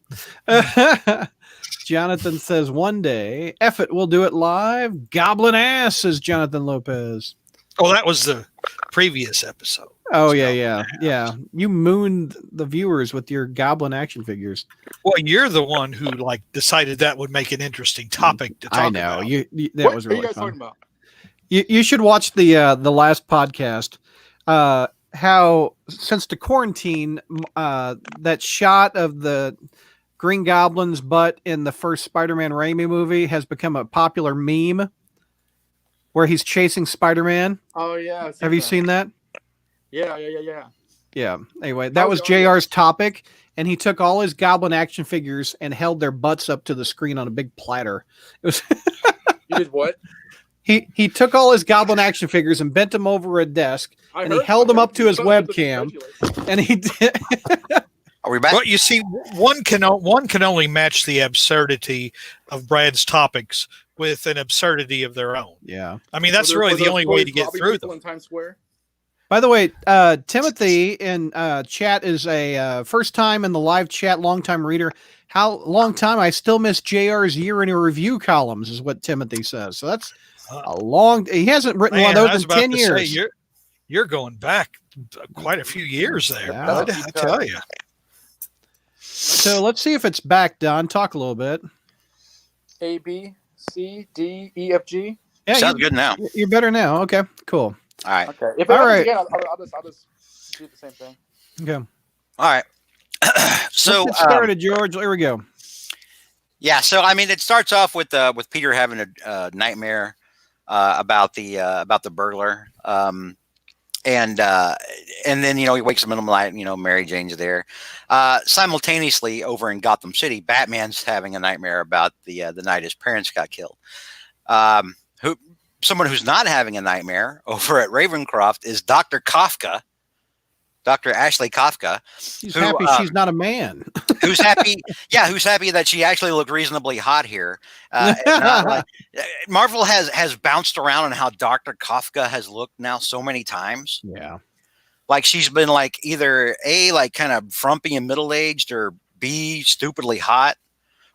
Jonathan says one day, F it, we'll do it live. Goblin ass, says Jonathan Lopez. Oh, that was the previous episode. Oh, yeah. You mooned the viewers with your goblin action figures. Well, you're the one who decided that would make an interesting topic to talk I know. about. You that What was are you really guys fun. talking about? You should watch the last podcast. How since the quarantine, that shot of the Green Goblin's butt in the first Spider-Man Raimi movie has become a popular meme, where he's chasing Spider-Man. Oh yeah. Have you seen that? Yeah. Yeah. Anyway, that was JR's topic, and he took all his Goblin action figures and held their butts up to the screen on a big platter. It was. You did what? He took all his Goblin action figures and bent them over a desk, and he held them up to his webcam, and he did. Are we back? But you see, one can only match the absurdity of Brad's topics with an absurdity of their own. Yeah. I mean, that's really the only way to get through them. In Times Square. By the way, Timothy in chat is a first time in the live chat, long time reader. How long time? I still miss JR's year in a review columns, is what Timothy says. So that's a long. He hasn't written one of those in 10 years. Say, you're going back quite a few years there, Yeah. bud, I tell you. So let's see if it's back, Don. Talk a little bit. A, B, C, D, E, F, G. Yeah, Sounds good now. You're better now. Okay, cool. All right. Okay. If it All happens right. again, I'll just do the same thing. Okay. All right. So let's get started, George. Here we go. yeah, so I mean, it starts off with Peter having a nightmare about the burglar, and then he wakes up in the middle of the night. Mary Jane's there. Simultaneously, over in Gotham City, Batman's having a nightmare about the night his parents got killed. Someone who's not having a nightmare over at Ravencroft is Dr. Kafka, Dr. Ashley Kafka. He's happy she's not a man. Who's happy? Yeah, who's happy that she actually looked reasonably hot here. And not Marvel has bounced around on how Dr. Kafka has looked now so many times. Yeah. Like she's been either A, kind of frumpy and middle-aged, or B, stupidly hot,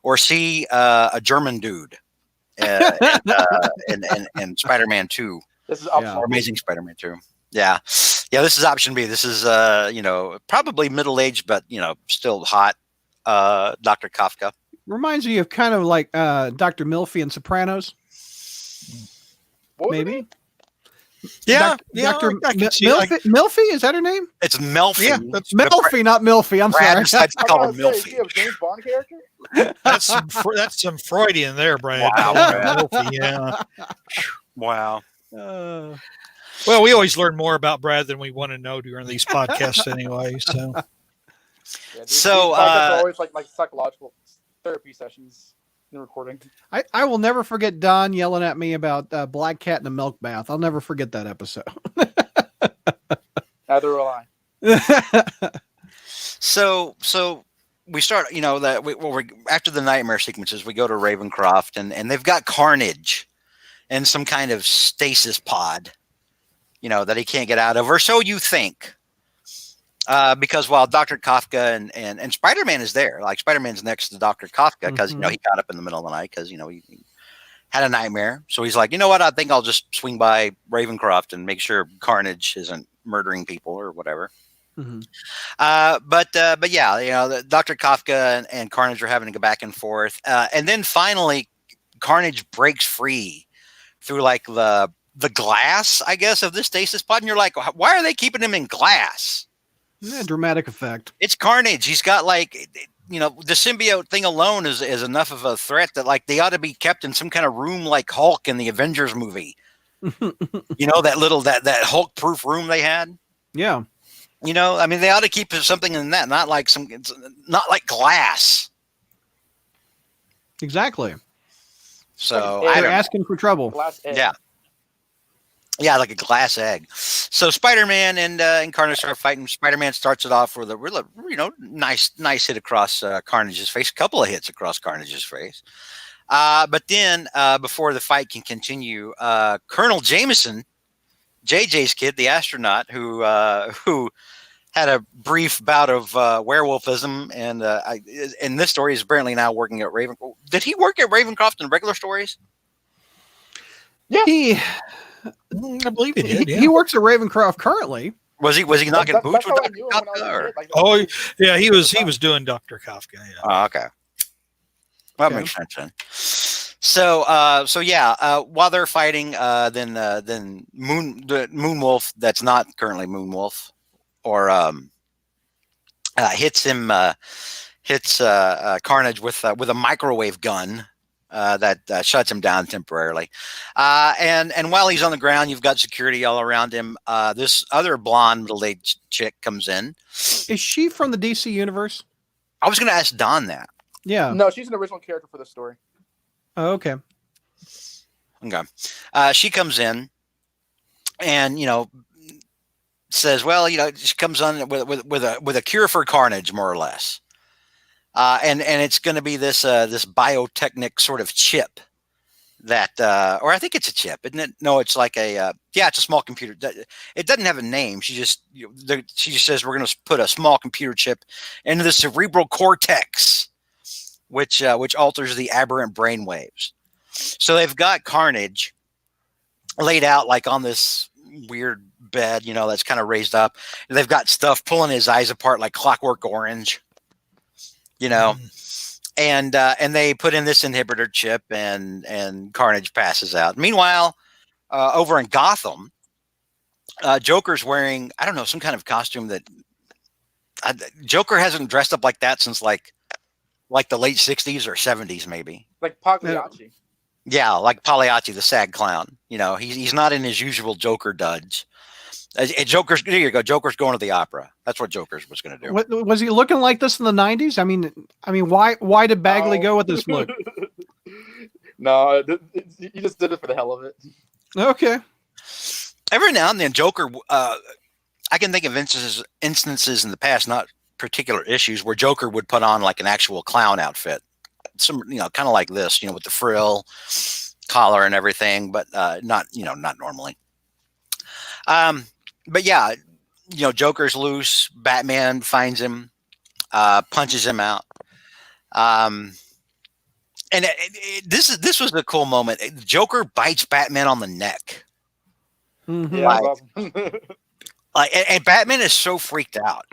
or C, a German dude. And Spider-Man 2. This is option Or Amazing Spider-Man 2. Yeah. This is option B. This is probably middle-aged, but still hot. Dr. Kafka Reminds me of kind of like Dr. Milfy in Sopranos. What was her Maybe. name? Yeah, Dr. I can see, like- Milfy, is that her name? It's Melfi. Yeah, Melfi, not Milfy. I'm Brad sorry. decides to I call her was gonna say, Milfi. is she a James Bond character? that's some Freudian there, Brad. Wow, Milfy, yeah. Wow. Well, we always learn more about Brad than we want to know during these podcasts anyway. So Yeah, So, podcasts are always like psychological therapy sessions in recording. I will never forget Don yelling at me about Black Cat in a milk bath. I'll never forget that episode. Neither will I. So we start, we after the nightmare sequences, we go to Ravencroft, and they've got Carnage and some kind of stasis pod that he can't get out of, or so you think. Because while Dr. Kafka and Spider-Man is there, like Spider-Man's next to Dr. Kafka because he got up in the middle of the night because he had a nightmare. So he's like, you know what? I think I'll just swing by Ravencroft and make sure Carnage isn't murdering people or whatever. But yeah, Dr. Kafka and Carnage are having to go back and forth, and then finally Carnage breaks free through like the glass, I guess, of this stasis pod, and you're like, why are they keeping him in glass? Yeah, dramatic effect. It's Carnage. He's got like, the symbiote thing alone is enough of a threat that like they ought to be kept in some kind of room like Hulk in the Avengers movie. that Hulk proof room they had. Yeah. They ought to keep something in that, not like glass. Exactly. So they're asking for trouble. Glass egg. Yeah, like a glass egg. So Spider-Man and Carnage start fighting. Spider-Man starts it off with a nice hit across Carnage's face, a couple of hits across Carnage's face. But then before the fight can continue, Colonel Jameson, JJ's kid, the astronaut who had a brief bout of werewolfism, and in this story is apparently now working at Ravencroft. Did he work at Ravencroft in regular stories? Yeah, I believe he did. He works at Ravencroft currently. Was he knocking boots with Dr. Kafka? Oh, yeah, he was doing Dr. Kafka. Yeah. Oh, okay. Well, that makes sense then. So while they're fighting, then the Moonwolf that's not currently Moonwolf, or hits Carnage with a microwave gun that shuts him down temporarily. And while he's on the ground, you've got security all around him. This other blonde middle-aged chick comes in. Is she from the DC universe? I was going to ask Don that. Yeah. No, she's an original character for the story. Oh, okay. Okay. She comes in and, says, well, she comes on with a cure for Carnage, more or less. And it's going to be this biotechnic sort of chip that, or I think it's a chip, isn't it? No, it's like it's a small computer. It doesn't have a name. She just says we're going to put a small computer chip into the cerebral cortex, which alters the aberrant brain waves. So they've got Carnage laid out like on this weird bed, that's kind of raised up. And they've got stuff pulling his eyes apart like Clockwork Orange. And they put in this inhibitor chip, and Carnage passes out. Meanwhile, over in Gotham, Joker's wearing, I don't know, some kind of costume that Joker hasn't dressed up like that since like the late 60s or 70s, maybe. Like Pagliacci. Yeah, like Pagliacci, the sad clown. He's not in his usual Joker duds. There you go. Joker's going to the opera. That's what Joker's was going to do. What, was he looking like this in the 90s? I mean, why did Bagley go with this look? No, he just did it for the hell of it. Okay. Every now and then, Joker. I can think of instances in the past, not particular issues, where Joker would put on like an actual clown outfit, some kind of like this, with the frill, collar, and everything, but not normally. But yeah, Joker's loose. Batman finds him, punches him out. And this was a cool moment. Joker bites Batman on the neck. Mm-hmm. Yeah, and Batman is so freaked out,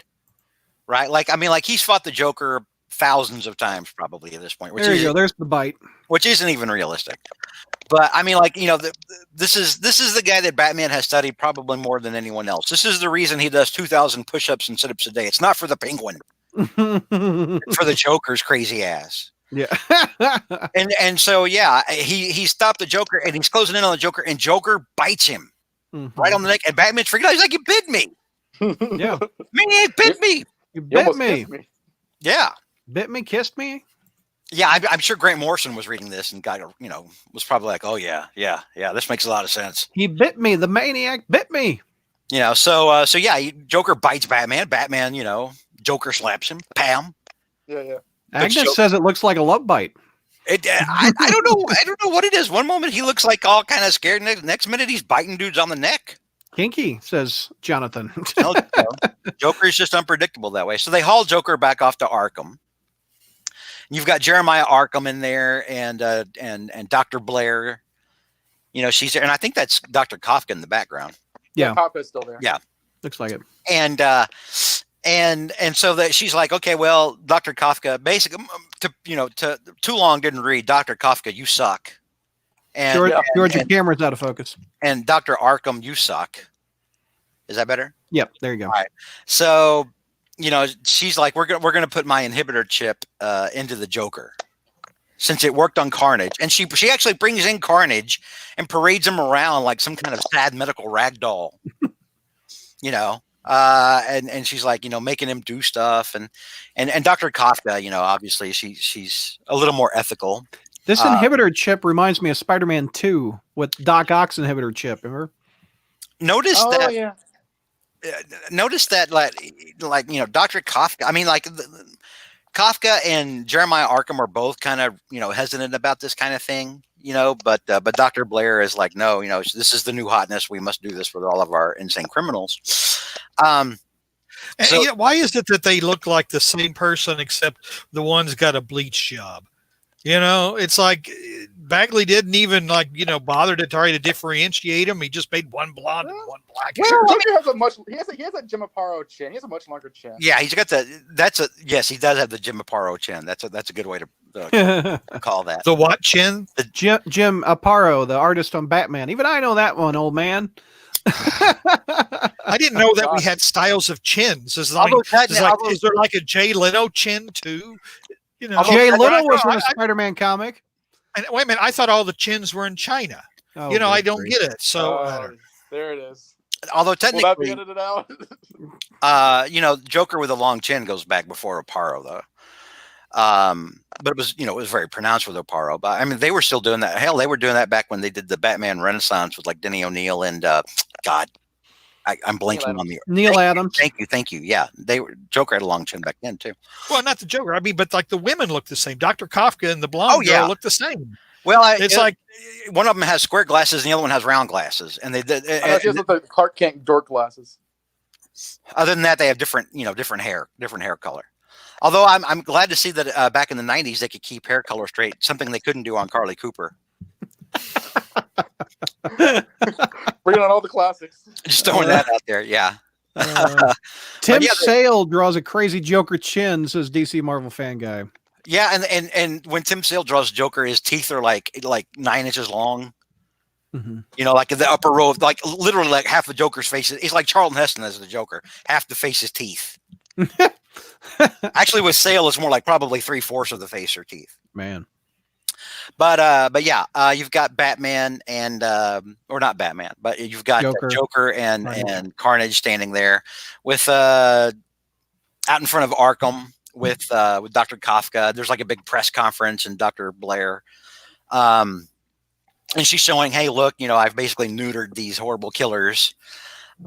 right? Like he's fought the Joker thousands of times probably at this point. There you go. There's the bite. Which isn't even realistic. But I mean, this is the guy that Batman has studied probably more than anyone else. This is the reason he does 2,000 push-ups and sit-ups a day. It's not for the Penguin. It's for the Joker's crazy ass. Yeah. and so he stopped the Joker, and he's closing in on the Joker, and Joker bites him right on the neck, and Batman's freaking out. He's like, "You bit me." Yeah. Me bit me. You bit me. Yeah. Bit me, kissed me. Yeah, I'm sure Grant Morrison was reading this and got, was probably like, oh yeah, this makes a lot of sense. He bit me. The maniac bit me. So Joker bites Batman. Batman, Joker slaps him. Pam. Yeah. Agnes says it looks like a love bite. I don't know. I don't know what it is. One moment he looks like all kind of scared. Next minute he's biting dudes on the neck. Kinky, says Jonathan. No, Joker is just unpredictable that way. So they haul Joker back off to Arkham. You've got Jeremiah Arkham in there, and Dr. Blair. You know, she's there, and I think that's Dr. Kafka in the background. Yeah, Kafka's still there. Yeah, looks like it. and so that she's like, okay, well, Dr. Kafka, basically, to too long didn't read. Dr. Kafka, you suck. And George, your camera's out of focus. And Dr. Arkham, you suck. Is that better? Yep, there you go. All right. So, she's like, we're gonna put my inhibitor chip into the Joker, since it worked on Carnage. And she actually brings in Carnage and parades him around like some kind of sad medical rag doll. And she's like, making him do stuff, and Dr. Kafka, obviously she's a little more ethical. This inhibitor chip reminds me of Spider-Man 2 with Doc Ock's inhibitor chip. Remember? Notice that, Dr. Kafka. I mean, Kafka and Jeremiah Arkham are both kind of, hesitant about this kind of thing, but Dr. Blair is like, no, this is the new hotness. We must do this for all of our insane criminals. Why is it that they look like the same person except the one's got a bleach job? It's like Bagley didn't even bother to try to differentiate him. He just made one blonde and one black. Well, he has a Jim Aparo chin. He has a much longer chin. Yeah, he's got yes, he does have the Jim Aparo chin. That's a good way to call that. The what chin? The Jim Aparo, the artist on Batman. Even I know that one, old man. I didn't know that we had styles of chins. Is there like a Jay Leno chin too? Jay Leno was in a Spider-Man comic. And wait a minute, I thought all the chins were in China. Oh, I don't get it. So there it is. Although technically, will that be edited out? Joker with a long chin goes back before Aparo, though. But it was very pronounced with Aparo. But I mean, they were still doing that. Hell, they were doing that back when they did the Batman Renaissance with like Denny O'Neil and I'm blanking on the Neil Adams. Thank you. Yeah, Joker had a long chin back then too. Well, not the Joker. I mean, but like the women look the same. Dr. Kafka and the blonde girl look the same. Well, like one of them has square glasses and the other one has round glasses, and they did. She has the Clark Kent dork glasses. Other than that, they have different hair color. Although I'm glad to see that back in the 90s they could keep hair color straight, something they couldn't do on Carly Cooper. Bringing on all the classics. Just throwing that out there, yeah. Tim Sale draws a crazy Joker chin, says DC Marvel fan guy. Yeah, and when Tim Sale draws Joker, his teeth are like 9 inches long. Mm-hmm. Like in the upper row, like literally like half the Joker's face. It's like Charlton Heston as the Joker. Half the face is teeth. Actually, with Sale, it's more like probably 3/4 of the face are teeth. Man. But yeah, you've got Batman and or not Batman, but you've got Joker and Carnage standing there with out in front of Arkham with Dr. Kafka. There's like a big press conference and Dr. Blair, and she's showing, hey, look, I've basically neutered these horrible killers,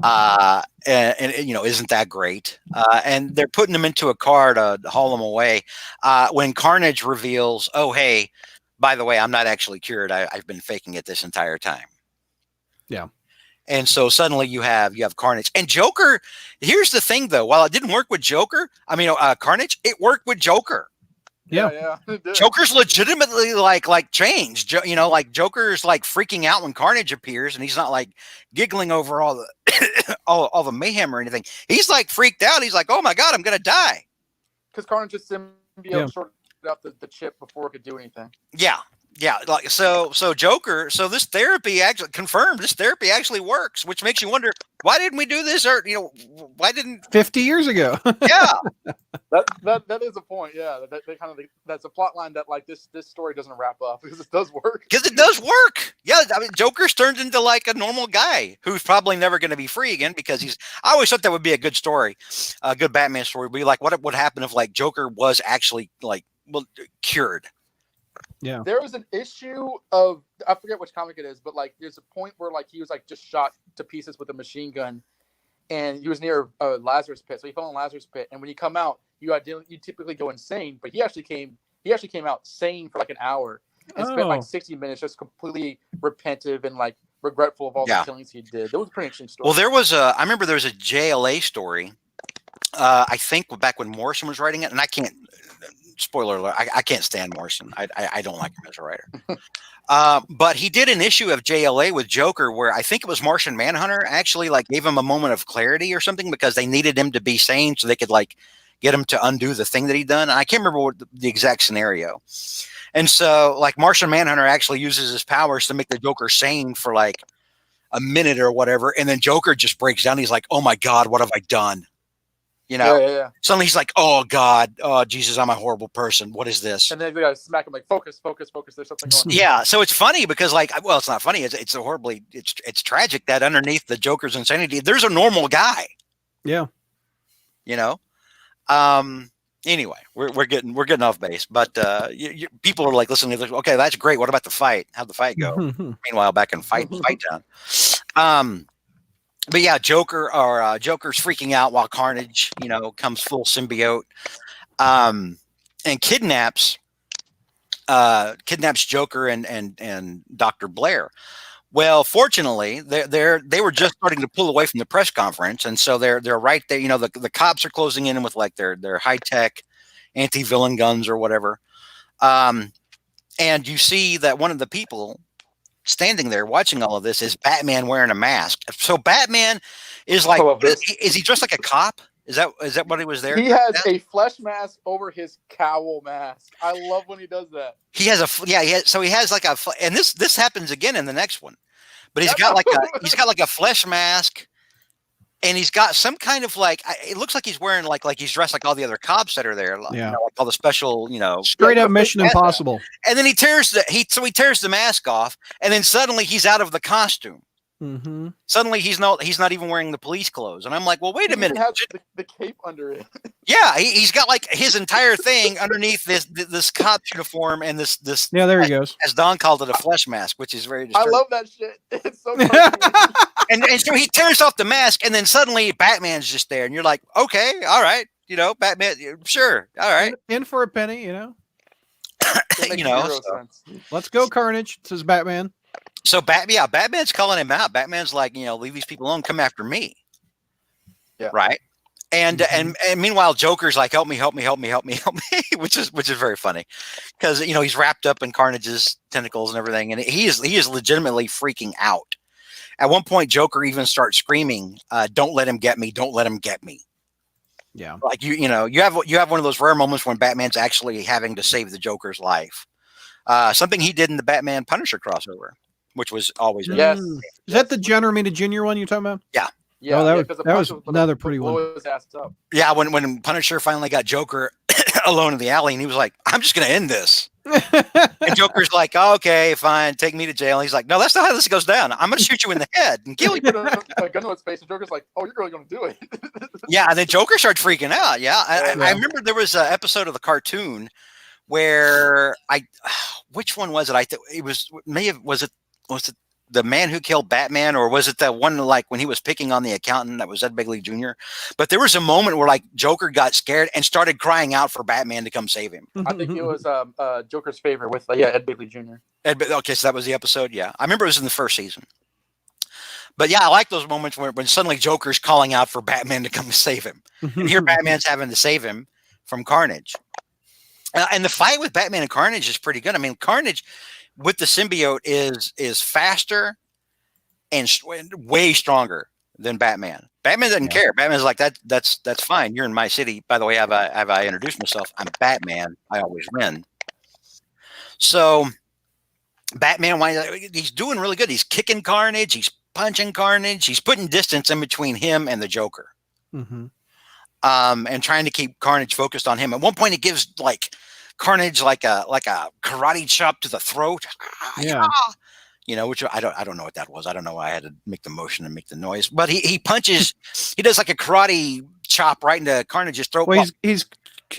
and isn't that great? And they're putting them into a car to haul them away. When Carnage reveals, oh, hey, by the way, I'm not actually cured. I've been faking it this entire time. Yeah. And so suddenly you have Carnage and Joker. Here's the thing, though. While it didn't work with Carnage, it worked with Joker. Yeah. Joker's legitimately like changed. Like Joker's like freaking out when Carnage appears, and he's not like giggling over all the all the mayhem or anything. He's like freaked out. He's like, oh my God, I'm gonna die. Because Carnage just sorted out the chip before it could do anything. Yeah. Like so Joker. So this therapy actually confirmed. This therapy actually works, which makes you wonder, why didn't we do this? Or why didn't 50 years ago? Yeah. That is a point. Yeah, that's a plot line that like this story doesn't wrap up because it does work. Because it does work. Yeah, I mean, Joker's turned into like a normal guy who's probably never going to be free again because I always thought that would be a good story, a good Batman story. Be like, what would happen if like Joker was actually cured? Yeah. There was an issue of, I forget which comic it is, but like there's a point where like he was like just shot to pieces with a machine gun, and he was near a Lazarus pit. So he fell in Lazarus pit, and when you come out, you typically go insane, but he actually came out sane for like an hour and spent like 60 minutes just completely repentive and like regretful of all Yeah. the killings he did. That was a pretty interesting story. Well, I remember there was a JLA story. I think back when Morrison was writing it, and I can't. Spoiler alert! I can't stand Morrison. I don't like him as a writer. But he did an issue of JLA with Joker where I think it was Martian Manhunter actually like gave him a moment of clarity or something because they needed him to be sane so they could like get him to undo the thing that he'd done. And I can't remember what the exact scenario. And so like Martian Manhunter actually uses his powers to make the Joker sane for like a minute or whatever. And then Joker just breaks down. He's like, oh my God, what have I done? You know, yeah. Suddenly he's like, oh God, oh Jesus, I'm a horrible person. What is this? And then we gotta smack him like, focus. There's something going on. Yeah. So it's funny because like, well, it's not funny. It's a horribly, it's tragic that underneath the Joker's insanity, there's a normal guy, Yeah. you know? Anyway, we're getting off base, but people are like listening to this. Okay, that's great. What about the fight? How'd the fight go? Meanwhile, back in Fight Town. But yeah, Joker's freaking out while Carnage, comes full symbiote, and kidnaps Joker and Dr. Blair. Well, fortunately, they were just starting to pull away from the press conference, and so they're right there. The cops are closing in with like their high tech anti-villain guns or whatever, and you see that one of the people standing there watching all of this is Batman wearing a mask. So Batman is like, is he dressed like a cop? Is that what he was there? He has a flesh mask over his cowl mask. I love when he does that. He has and this happens again in the next one, but he's got like a flesh mask, and he's got some kind of like, it looks like he's wearing like he's dressed like all the other cops that are there, like all the special, straight up Mission Impossible. And then he tears the mask off, and then suddenly he's out of the costume. Mm-hmm. Suddenly he's not even wearing the police clothes, and I'm like, well, wait a minute. He has the cape under it. Yeah, he's got like his entire thing underneath this cop's uniform and this. Yeah, there he goes. As Don called it, a flesh mask, which is very disturbing. I love that shit. It's so funny. and so he tears off the mask, and then suddenly Batman's just there, and you're like, okay, all right, Batman, sure, all right, in for a penny, Sense. Let's go, Carnage, says Batman. So Batman's calling him out. Batman's like, leave these people alone, come after me. Yeah. Right. And meanwhile, Joker's like, help me, which is very funny because he's wrapped up in Carnage's tentacles and everything, and he is legitimately freaking out. At one point, Joker even starts screaming, "Don't let him get me! Don't let him get me!" Yeah, like you have one of those rare moments when Batman's actually having to save the Joker's life. Something he did in the Batman Punisher crossover, which was always yes. Is that the John Romita Jr. one you're talking about? Yeah. Yeah, that was another pretty one. Yeah, when Punisher finally got Joker alone in the alley, and he was like, "I'm just going to end this." And Joker's like, oh, "Okay, fine, take me to jail." And he's like, "No, that's not how this goes down. I'm going to shoot you in the head and kill you." A gun to his face, and Joker's like, "Oh, you're really going to do it?" Yeah, and then Joker starts freaking out. Yeah, I remember there was an episode of the cartoon where which one was it? Was it the Man Who Killed Batman, or was it that one like when he was picking on the accountant that was Ed Begley Jr.? But there was a moment where like Joker got scared and started crying out for Batman to come save him. I think it was Joker's favorite with Ed Begley Jr. Okay, so that was the episode. Yeah, I remember it was in the first season. But yeah, I like those moments when suddenly Joker's calling out for Batman to come save him, and here Batman's having to save him from Carnage. And the fight with Batman and Carnage is pretty good. I mean, Carnage with the symbiote is faster and way stronger than Batman. Batman doesn't care. Batman's like, that's fine. You're in my city. By the way, have I introduced myself? I'm Batman. I always win. So Batman, he's doing really good. He's kicking Carnage. He's punching Carnage. He's putting distance in between him and the Joker. Mm-hmm. And trying to keep Carnage focused on him. At one point, he gives like Carnage like a karate chop to the throat. Yeah. Which I don't know what that was. I don't know why I had to make the motion and make the noise. But he punches. He does like a karate chop right into Carnage's throat. Well, he's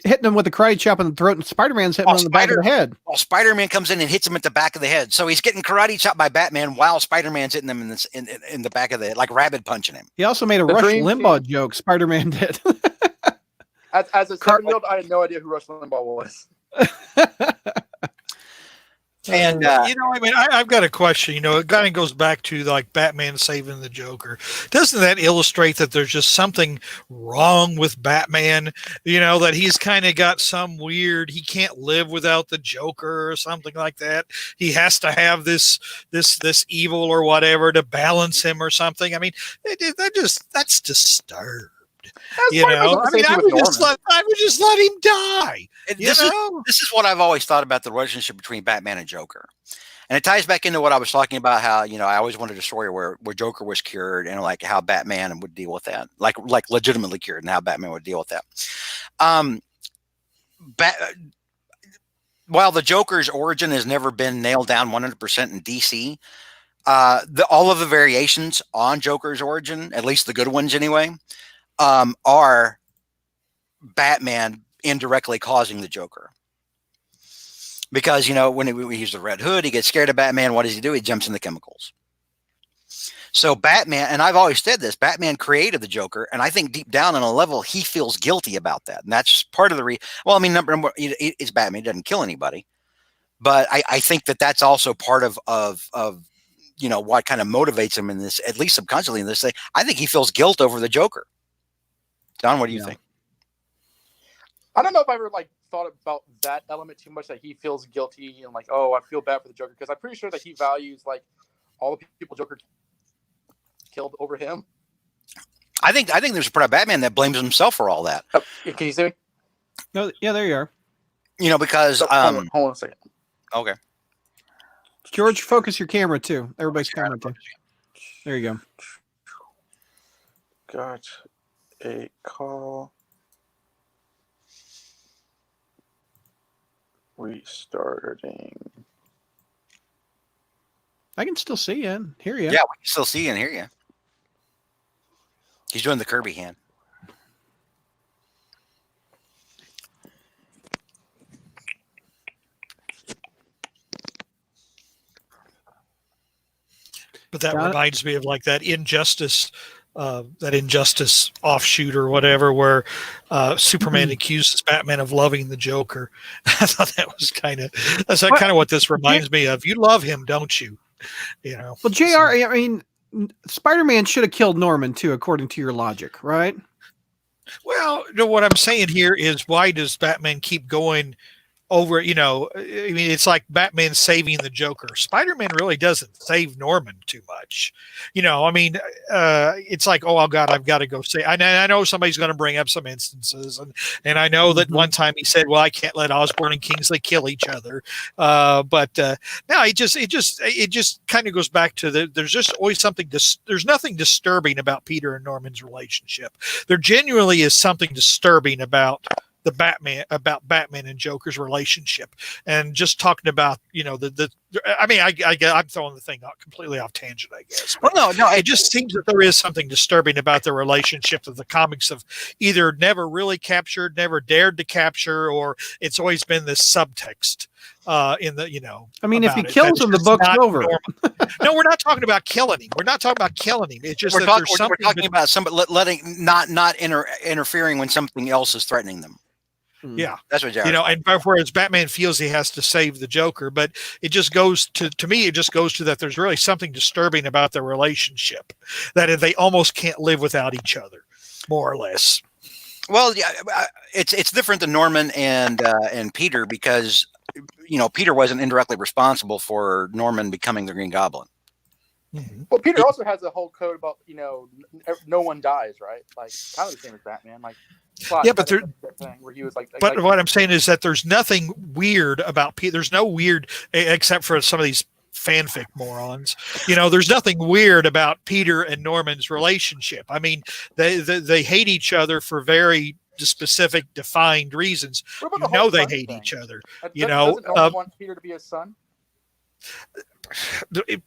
hitting him with a karate chop in the throat, and Spider-Man's hitting him on the back of the head. Well, Spider-Man comes in and hits him at the back of the head. So he's getting karate chopped by Batman while Spider-Man's hitting him in the back of the head, like rabbit punching him. He also made a Rush Limbaugh joke. Spider-Man did. As a 7-year-old, I had no idea who Rush Limbaugh was. And I mean, I've got a question. It kind of goes back to like Batman saving the Joker. Doesn't that illustrate that there's just something wrong with Batman? That he's kind of got some weird. He can't live without the Joker or something like that. He has to have this evil or whatever to balance him or something. I mean, that's disturbed. I would just let him die. This is what I've always thought about the relationship between Batman and Joker. And it ties back into what I was talking about, how, I always wanted a story where Joker was cured and like how Batman would deal with that, like legitimately cured, and how Batman would deal with that. While the Joker's origin has never been nailed down 100% in DC, all of the variations on Joker's origin, at least the good ones anyway, are Batman indirectly causing the Joker. Because, when he's the Red Hood, he gets scared of Batman. What does he do? He jumps in the chemicals. So Batman, and I've always said this, Batman created the Joker, and I think deep down on a level, he feels guilty about that. And that's part of the number one, it's Batman. He doesn't kill anybody. But I think that's also part of what kind of motivates him in this, at least subconsciously in this thing. I think he feels guilt over the Joker. Don, what do you think? I don't know if I ever thought about that element too much, that he feels guilty and I feel bad for the Joker, because I'm pretty sure that he values all the people Joker killed over him. I think there's a part of Batman that blames himself for all that. Oh, can you see me? No, yeah, there you are. Because hold on a second. Okay. George, focus your camera too. Everybody's camera too. There you go. Got a call. Restarting. I can still see you and hear you. Yeah, we can still see you and hear you. He's doing the Kirby hand. But that reminds me of that Injustice offshoot or whatever, where Superman accuses Batman of loving the Joker. I thought that's kind of what this reminds me of. You love him, don't you? Well, JR, I mean, Spider-Man should have killed Norman too, according to your logic, right? Well, what I'm saying here is, why does Batman keep going over? I mean, it's like Batman saving the Joker. Spider-Man really doesn't save Norman too much. I mean, it's like, oh God, I've got to go say. I know somebody's going to bring up some instances, and I know that one time he said, well, I can't let Osborn and Kingsley kill each other. But no, it just kind of goes back to there's just always something. There's nothing disturbing about Peter and Norman's relationship. There genuinely is something disturbing about Batman and Joker's relationship. And just talking about, I mean, I'm throwing the thing out completely off tangent, I guess. But well, no, it just seems that there is something disturbing about the relationship that the comics have either never really captured, never dared to capture, or it's always been this subtext in the, I mean, if he kills him, the book's over. No, we're not talking about killing him. We're not talking about killing him. It's just we're talking about somebody letting not interfering when something else is threatening them. Yeah, that's what and whereas Batman feels he has to save the Joker, but it just goes to me. It just goes to that there's really something disturbing about their relationship, that they almost can't live without each other, more or less. Well, yeah, it's different than Norman and Peter, because Peter wasn't indirectly responsible for Norman becoming the Green Goblin. Mm-hmm. Well, Peter also has a whole code about no one dies, right? Like kind of the same as Batman, like. Yeah, but where he was but what I'm saying is that there's nothing weird about Peter. There's no weird, except for some of these fanfic morons. There's nothing weird about Peter and Norman's relationship. I mean, they hate each other for very specific, defined reasons. They hate each other. Doesn't Norman want Peter to be his son?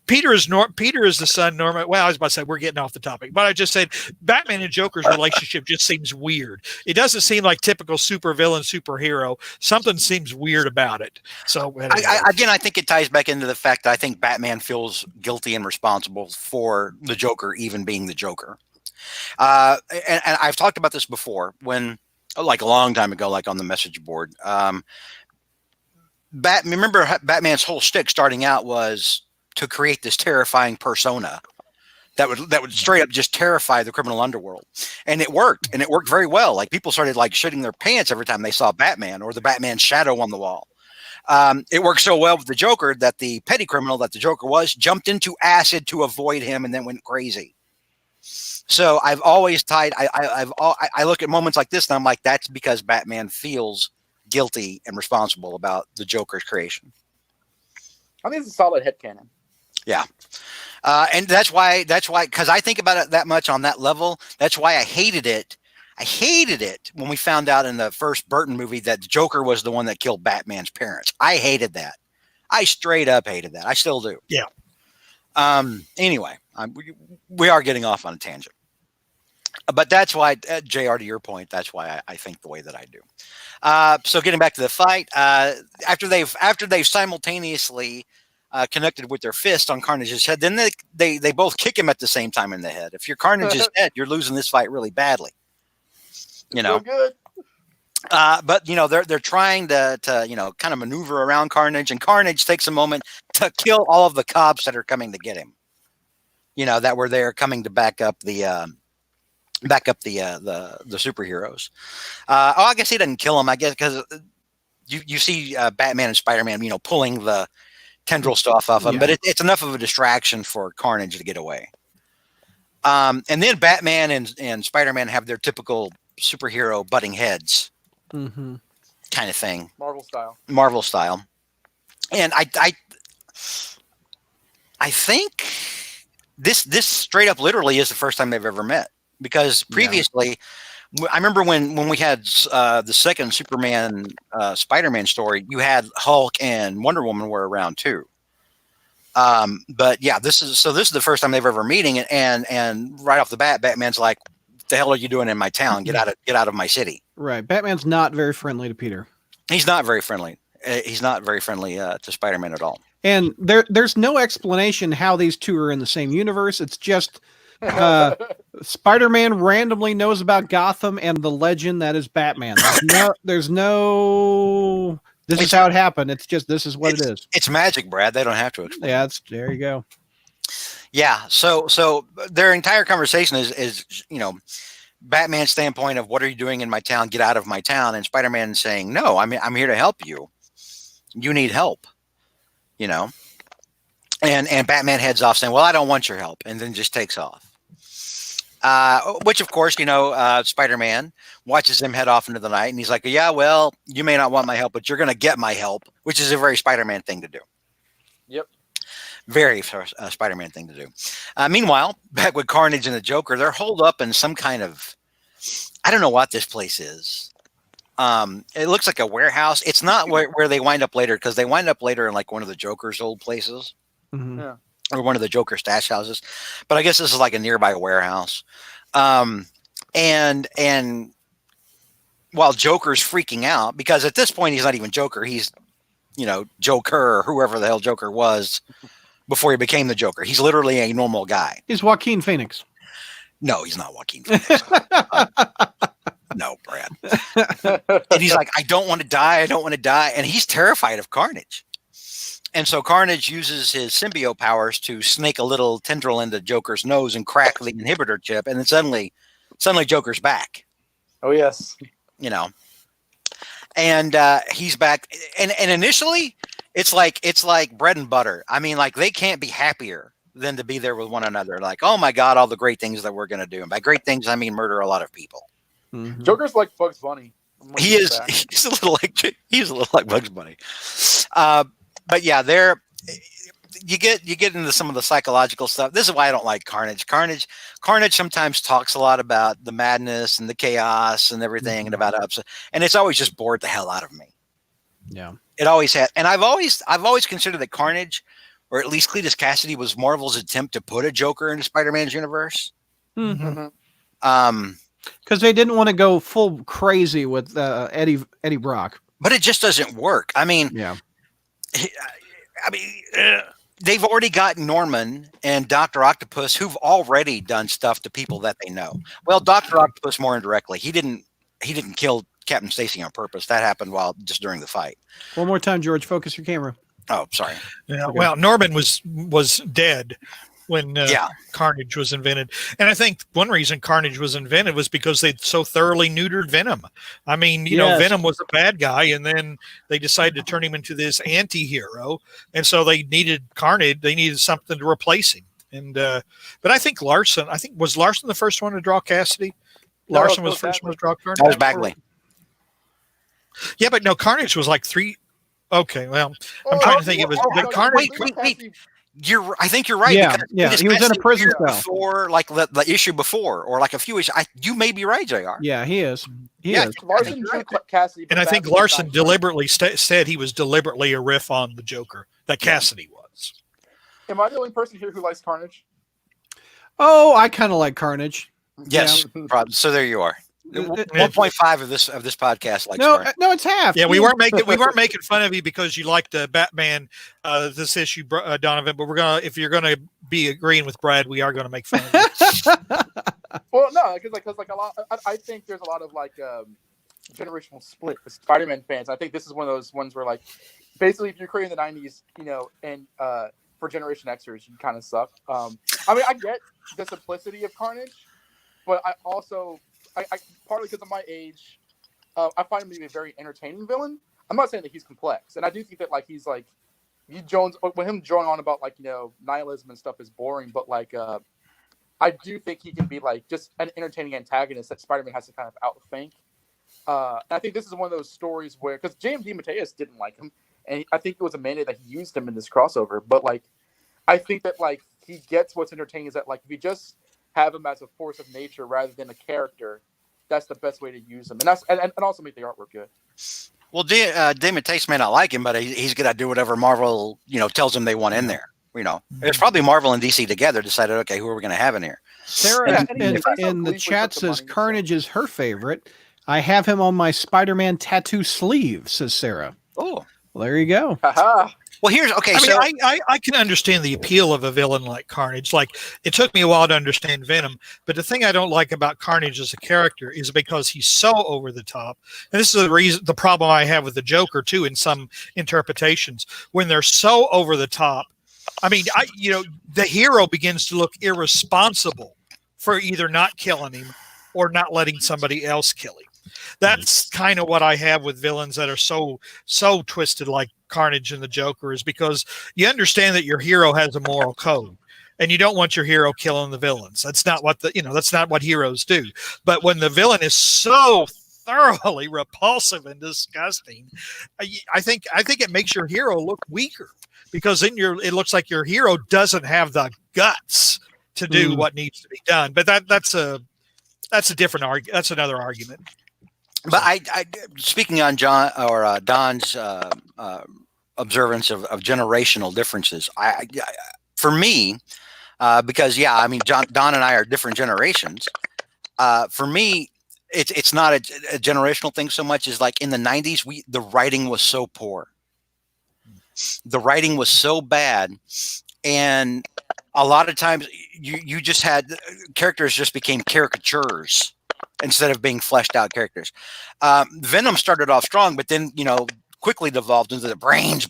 Peter is the son. Norman. Well, I was about to say we're getting off the topic, but I just said Batman and Joker's relationship just seems weird. It doesn't seem like typical supervillain superhero. Something seems weird about it. So I think it ties back into the fact that I think Batman feels guilty and responsible for the Joker even being the Joker. And I've talked about this before when, a long time ago, on the message board. Remember, Batman's whole shtick starting out was to create this terrifying persona that would straight up just terrify the criminal underworld, and it worked very well. Like people started like shitting their pants every time they saw Batman or the Batman shadow on the wall. It worked so well with the Joker that the petty criminal that the Joker was jumped into acid to avoid him and then went crazy. So I've always tied. I look at moments like this and I'm like, that's because Batman feels guilty and responsible about the Joker's creation. I think it's a solid headcanon. Yeah. And that's why, because I think about it that much on that level. That's why I hated it. I hated it when we found out in the first Burton movie that the Joker was the one that killed Batman's parents. I hated that. I straight up hated that. I still do. Yeah. Anyway, we are getting off on a tangent. But that's why, JR, to your point, that's why I think the way that I do. So getting back to the fight, after they've simultaneously connected with their fist on Carnage's head, then they both kick him at the same time in the head. If your Carnage is dead, you're losing this fight really badly. You know, good. But you know they're trying to kind of maneuver around Carnage, and Carnage takes a moment to kill all of the cops that are coming to get him. You know, that were there coming to back up the superheroes. I guess he doesn't kill him. I guess because you see Batman and Spider-Man, pulling the tendril stuff off of him, but it's enough of a distraction for Carnage to get away. And then Batman and Spider-Man have their typical superhero butting heads kind of thing. Marvel style. And I think this straight up literally is the first time they've ever met, because previously I remember when we had the second Superman Spider-Man story, you had Hulk and Wonder Woman were around too. But yeah, this is the first time they've ever meeting, and right off the bat, Batman's like, "What the hell are you doing in my town? Get out of my city." Right. Batman's not very friendly to Peter. He's not very friendly. He's not very friendly to Spider-Man at all. And there's no explanation how these two are in the same universe. It's just Spider-Man randomly knows about Gotham and the legend that is Batman. There's no this is how it happened. It's just this is what it is. It's magic, Brad. They don't have to explain. Yeah, there you go. Yeah. So their entire conversation is Batman's standpoint of, what are you doing in my town? Get out of my town. And Spider-Man saying, no, I'm here to help you. You need help. And Batman heads off saying, well, I don't want your help. And then just takes off. Which of course, Spider-Man watches him head off into the night, and he's like, yeah, well, you may not want my help, but you're going to get my help, which is a very Spider-Man thing to do. Yep. Very Spider-Man thing to do. Meanwhile, back with Carnage and the Joker, they're holed up in some kind of, I don't know what this place is. It looks like a warehouse. It's not where they wind up later, because they wind up later in like one of the Joker's old places. Mm-hmm. Yeah. Or one of the Joker stash houses. But I guess this is like a nearby warehouse. And while Joker's freaking out, because at this point he's not even Joker, he's Joker, or whoever the hell Joker was before he became the Joker. He's literally a normal guy. He's Joaquin Phoenix. No, he's not Joaquin Phoenix. No, Brad. And he's like, I don't want to die. And he's terrified of Carnage. And so Carnage uses his symbiote powers to snake a little tendril into Joker's nose and crack the inhibitor chip. And then suddenly Joker's back. Oh, yes. And he's back. And initially it's like bread and butter. I mean, like, they can't be happier than to be there with one another. Like, oh my God, all the great things that we're going to do. And by great things, I mean murder a lot of people. Mm-hmm. Joker's like Bugs Bunny. He's a little like Bugs Bunny. But yeah, you get into some of the psychological stuff. This is why I don't like Carnage. Carnage sometimes talks a lot about the madness and the chaos and everything, and about upset, and it's always just bored the hell out of me. Yeah, it always had. And I've always considered that Carnage, or at least Cletus Cassidy, was Marvel's attempt to put a Joker into Spider-Man's universe. Mm-hmm. Because they didn't want to go full crazy with Eddie Brock, but it just doesn't work. I mean, they've already got Norman and Dr. Octopus, who've already done stuff to people that they know. Well, Dr. Octopus more indirectly. He didn't kill Captain Stacy on purpose. That happened just during the fight. One more time, George. Focus your camera. Oh, sorry. Yeah, well, Norman was dead when Carnage was invented. And I think one reason Carnage was invented was because they'd so thoroughly neutered Venom. I mean, you know, Venom was a bad guy, and then they decided to turn him into this anti-hero. And so they needed Carnage. They needed something to replace him. And but I think was Larson the first one to draw Cassidy? Larson was the first one to draw Carnage? That was Bagley. Yeah, but no, Carnage was like 3. Okay, well, I'm trying to think. It was Carnage. Wait. I think you're right. Yeah, he was in a prison cell before, like the issue before, or like a few issues. You may be right, Jr. Yeah, he is. Larson drew Cassidy, and I think Larson deliberately said he was deliberately a riff on the Joker that Cassidy was. Am I the only person here who likes Carnage? Oh, I kind of like Carnage. Yes, so there you are. 1.5 of this podcast likes Carnage. No, it's half. Yeah, we weren't making fun of you because you liked Batman this issue, Donovan. But if you're gonna be agreeing with Brad, we are gonna make fun of you. Well, no, because a lot. I think there's a lot of generational split with Spider-Man fans. I think this is one of those ones where basically if you're creating the '90s, and for Generation Xers, you kind of suck. I mean, I get the simplicity of Carnage, but I also. I partly because of my age, I find him to be a very entertaining villain. I'm not saying that he's complex, and I do think that he's when him drawing on about nihilism and stuff is boring, but I do think he can be just an entertaining antagonist that Spider-Man has to kind of outthink. I think this is one of those stories where because James DeMatteis didn't like him, and I think it was a mandate that he used him in this crossover. But I think that he gets what's entertaining is that if you just have him as a force of nature rather than a character, that's the best way to use him, and also make the artwork good. Well, DeMatteis may not like him, but he's gonna do whatever Marvel tells him they want in there. It's probably Marvel and DC together decided, okay, who are we gonna have in here? Sarah in the chat says Carnage is her favorite. I have him on my Spider-Man tattoo sleeve, says Sarah. Oh, well, there you go. Well, I can understand the appeal of a villain like Carnage. It took me a while to understand Venom, but the thing I don't like about Carnage as a character is because he's so over the top. And this is the problem I have with the Joker too, in some interpretations, when they're so over the top. I mean, the hero begins to look irresponsible for either not killing him or not letting somebody else kill him. That's kind of what I have with villains that are so twisted like Carnage and the Joker, is because you understand that your hero has a moral code and you don't want your hero killing the villains. That's not what that's not what heroes do. But when the villain is so thoroughly repulsive and disgusting, I think it makes your hero look weaker, because then it looks like your hero doesn't have the guts to do what needs to be done. But that's a different argument. That's another argument. But I speaking on Don's observance of generational differences, for me, because Don and I are different generations. For me, it's not a generational thing so much as in the '90s, the writing was so poor, the writing was so bad, and a lot of times you just had characters just became caricatures instead of being fleshed out characters. Venom started off strong, but then quickly devolved into the brains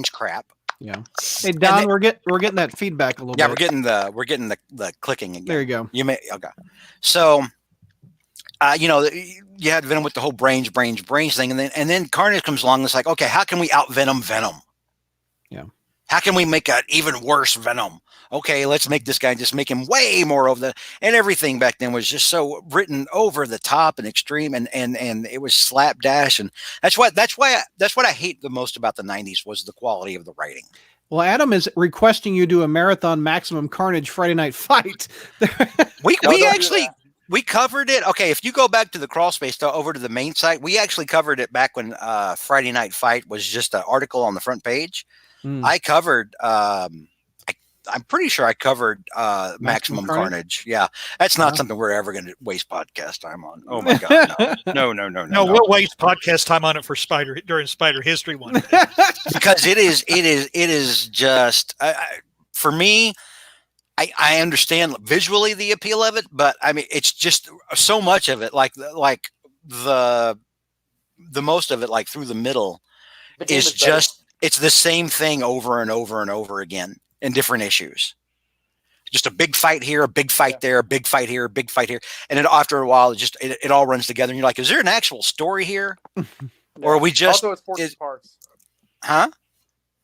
crap. Yeah. Hey Don, we're getting that feedback a little bit. Yeah, we're getting the clicking again. There you go. Okay. So you had Venom with the whole brains thing, and then Carnage comes along and it's like, okay, how can we out Venom? Yeah. How can we make an even worse Venom? Okay, let's make this guy, just make him way more over and everything back then was just so written over the top and extreme, and it was slapdash, and that's what I hate the most about the '90s was the quality of the writing. Well, Adam is requesting you do a marathon Maximum Carnage Friday Night Fight. We covered it. Okay, if you go back to the crawl space over to the main site, we actually covered it back when Friday Night Fight was just an article on the front page. I covered. I'm pretty sure I covered Maximum Carnage. Yeah, that's not something we're ever going to waste podcast time on. Oh my god, no. No, we'll waste podcast time on it for during Spider History one day. Because it is just for me. I understand visually the appeal of it, but I mean it's just so much of it, like the the most of it, like through the middle, The game is better. just it's the same thing over and over and over again in different issues. Just a big fight here, a big fight there, a big fight here, a big fight here, and then after a while, it all runs together, and you're like, is there an actual story here, or are we just? Also, it's 14 parts. Huh?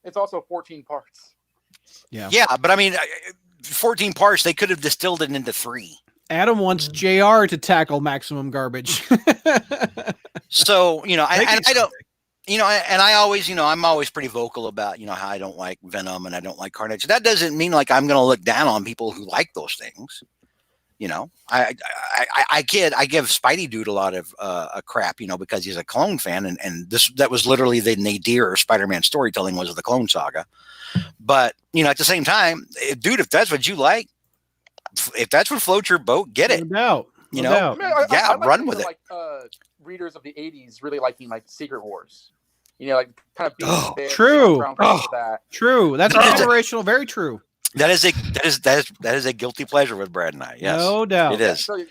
It's also 14 parts. Yeah, but I mean, 14 parts. They could have distilled it into 3. Adam wants JR to tackle Maximum Garbage. So I don't. And I always, I'm always pretty vocal about, how I don't like Venom and I don't like Carnage. That doesn't mean like I'm going to look down on people who like those things. I give Spidey Dude a lot of crap, because he's a clone fan, and that was literally the nadir of Spider-Man storytelling was the Clone Saga. But at the same time, dude, if that's what you like, if that's what floats your boat, get it. No doubt. I like run with it. Like readers of the '80s really liking like Secret Wars. Like kind of being true. That. True. That's generational. Very true. That is a guilty pleasure with Brad and I. Yes, no doubt. It is. So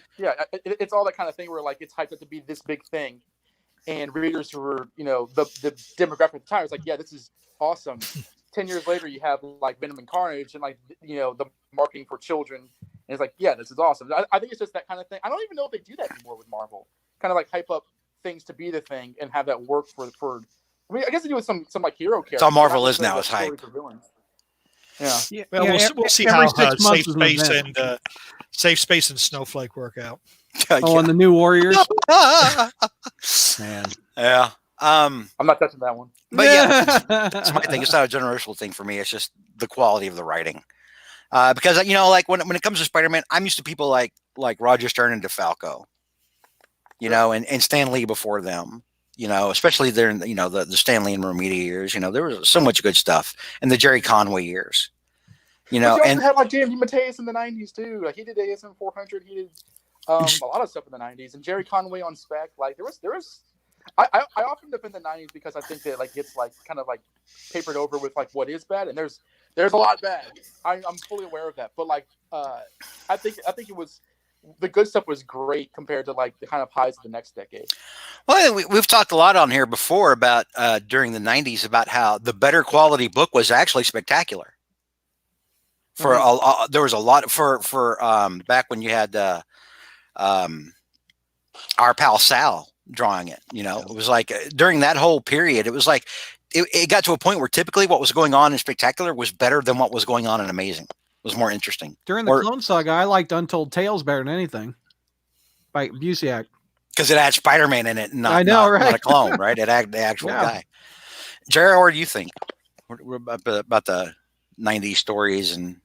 it's all that kind of thing where like it's hyped up to be this big thing, and readers who were the demographic at the time was like, yeah, this is awesome. 10 years later, you have like Venom and Carnage, and like the marketing for children, and it's like, yeah, this is awesome. I think it's just that kind of thing. I don't even know if they do that anymore with Marvel. Kind of like hype up things to be the thing and have that work for. I mean, I guess they do with some like hero characters. That's all Marvel is now. Is hype. Yeah. Well, we'll see every how 6 months Safe Space and Snowflake work out. On the New Warriors. Man. Yeah. I'm not touching that one. But yeah, it's my thing. It's not a generational thing for me. It's just the quality of the writing. Because like when it comes to Spider-Man, I'm used to people like Roger Stern and DeFalco, and Stan Lee before them, especially during the Stan Lee and Romita years. There was so much good stuff, and the Jerry Conway years. And had like JMD Mateus in the '90s too. Like he did ASM 400. He did a lot of stuff in the '90s, and Jerry Conway on Spec. Like there was. I often defend the '90s because I think that like gets like kind of like papered over with like what is bad, and there's a lot bad. I'm fully aware of that, but like I think it was the good stuff was great compared to like the kind of highs of the next decade. Well, we've talked a lot on here before about during the '90s about how the better quality book was actually Spectacular. For there was a lot for back when you had our pal Sal drawing it, it was like during that whole period, it was like it got to a point where typically what was going on in Spectacular was better than what was going on in Amazing. It was more interesting. During the Clone Saga, I liked Untold Tales better than anything by Busiek. Because it had Spider-Man in it, I know, right? Not a clone, right? It had the actual guy. Jerry, what do you think about the '90s stories and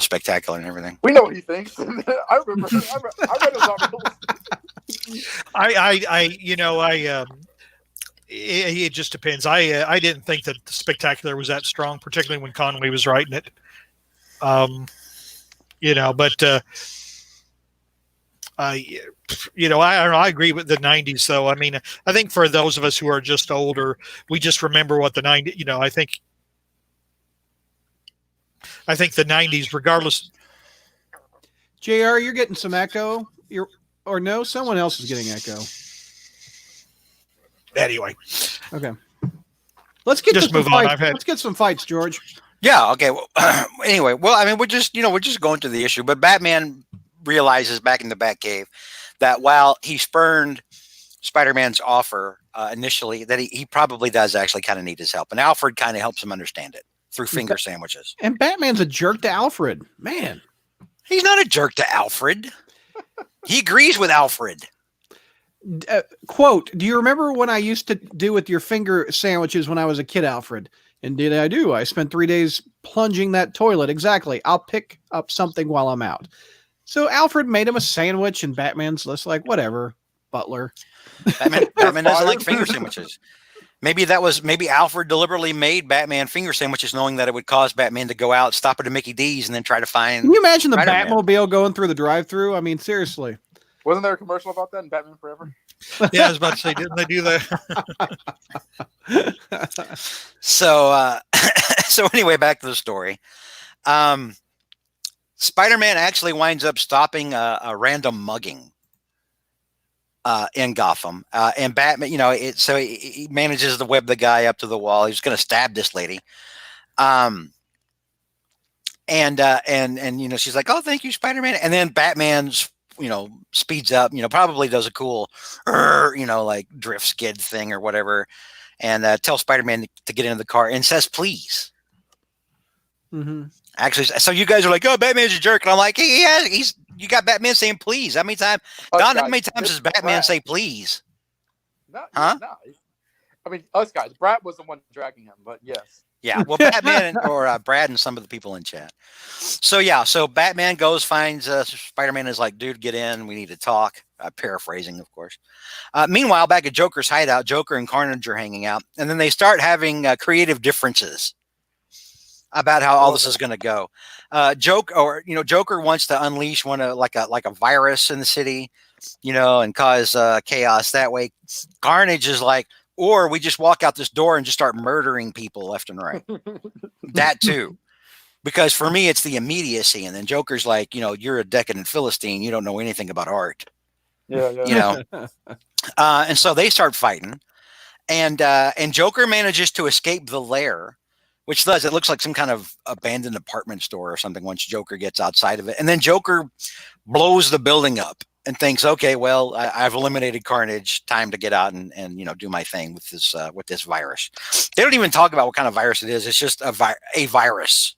Spectacular and everything? We know what he thinks. I remember. I read his articles. It just depends. I didn't think that the Spectacular was that strong, particularly when Conway was writing it. I agree with the '90s though. I mean, I think for those of us who are just older, we just remember what the '90s. I think the '90s, regardless. JR, you're getting some echo. No, someone else is getting echo. Anyway, okay. Let's get just move on. Let's get some fights, George. Yeah. Okay. Well, anyway, I mean, we're just going to the issue, but Batman realizes back in the Batcave that while he spurned Spider-Man's offer initially, that he probably does actually kind of need his help, and Alfred kind of helps him understand it through finger sandwiches. And Batman's a jerk to Alfred. Man, he's not a jerk to Alfred. He agrees with Alfred. Quote, do you remember when I used to do with your finger sandwiches when I was a kid, Alfred? Indeed, I do. I spent 3 days plunging that toilet. Exactly. I'll pick up something while I'm out. So Alfred made him a sandwich, and Batman's just like, whatever, butler. Batman doesn't like finger sandwiches. Maybe Alfred deliberately made Batman finger sandwiches knowing that it would cause Batman to go out, stop at a Mickey D's, and then try to find. Can you imagine the Spider-Man. Batmobile going through the drive-thru? I mean, seriously. Wasn't there a commercial about that in Batman Forever? Yeah, I was about to say, didn't they do that? So anyway, back to the story. Spider-Man actually winds up stopping a random mugging. in Gotham, and Batman, so he manages to web the guy up to the wall. He's going to stab this lady. And she's like, "Oh, thank you, Spider-Man." And then Batman's, speeds up, probably does a cool, like drift skid thing or whatever, and tells Spider-Man to get into the car and says, "Please." Mm-hmm. Actually, so you guys are like, "Oh, Batman's a jerk," and I'm like, you got Batman saying please. How many times, Don? How many times does Batman say please? No, huh? No. I mean, us guys. Brad was the one dragging him, but yes. Yeah, well, Batman or Brad and some of the people in chat. So Batman goes, finds Spider-Man, is like, "Dude, get in. We need to talk." Paraphrasing, of course. Meanwhile, back at Joker's hideout, Joker and Carnage are hanging out, and then they start having creative differences about how all this is going to go. Joker wants to unleash like a virus in the city, and cause chaos that way. Carnage is like, or we just walk out this door and just start murdering people left and right. That too. Because for me, it's the immediacy. And then Joker's like, "You're a decadent Philistine. You don't know anything about art." Yeah. And so they start fighting. And Joker manages to escape the lair, which it looks like some kind of abandoned apartment store or something once Joker gets outside of it. And then Joker blows the building up and thinks, "Okay, well, I've eliminated Carnage. Time to get out and do my thing with this virus." They don't even talk about what kind of virus it is. It's just a virus,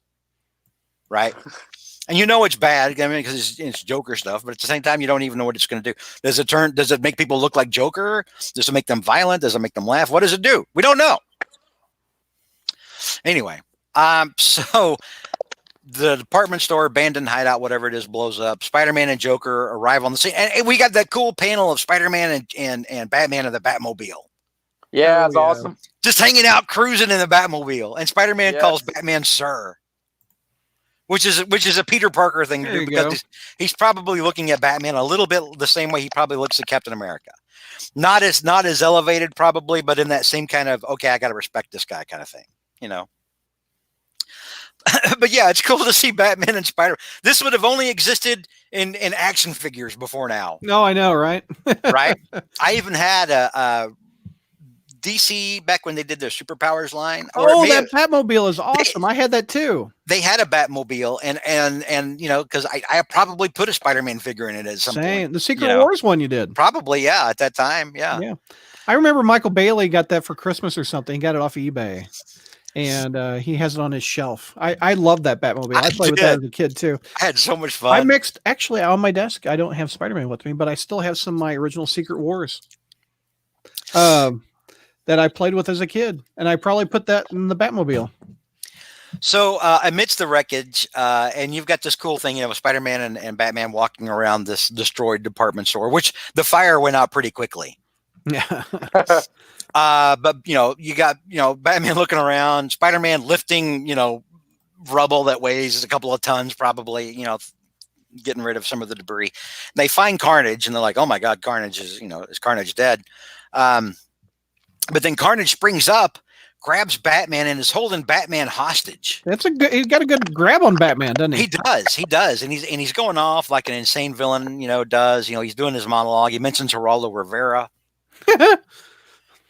right? And it's bad. I mean, because it's Joker stuff. But at the same time, you don't even know what it's going to do. Does it make people look like Joker? Does it make them violent? Does it make them laugh? What does it do? We don't know. Anyway, so the department store, abandoned hideout, whatever it is, blows up. Spider-Man and Joker arrive on the scene, and we got that cool panel of Spider-Man and Batman in the Batmobile. Yeah, it's awesome. Just hanging out, cruising in the Batmobile, and Spider-Man calls Batman "Sir," which is a Peter Parker thing to do, because he's probably looking at Batman a little bit the same way he probably looks at Captain America. Not as elevated, probably, but in that same kind of, okay, I got to respect this guy kind of thing. But yeah, it's cool to see Batman and Spider. This would have only existed in action figures before now. No, I know, right? Right. I even had a DC back when they did their superpowers line. That Batmobile is awesome. I had that too. They had a Batmobile, and because I probably put a Spider-Man figure in it at some point. The Secret Wars one you did. Probably, yeah, at that time, yeah. Yeah. I remember Michael Bailey got that for Christmas or something. He got it off of eBay. And he has it on his shelf. I love that Batmobile. I played with that as a kid too. I had so much fun. I mixed, actually, on my desk. I don't have Spider-Man with me, but I still have some of my original Secret Wars that I played with as a kid, and I probably put that in the Batmobile. So amidst the wreckage, and you've got this cool thing, Spider-Man and Batman walking around this destroyed department store, which the fire went out pretty quickly. Yeah. But you got Batman looking around, Spider-Man lifting rubble that weighs a couple of tons, probably getting rid of some of the debris. They find Carnage, and they're like, "Oh my God, Carnage is Carnage dead?" But then Carnage springs up, grabs Batman, and is holding Batman hostage. He's got a good grab on Batman, doesn't he? He does, and he's going off like an insane villain, does. He's doing his monologue. He mentions Geraldo Rivera.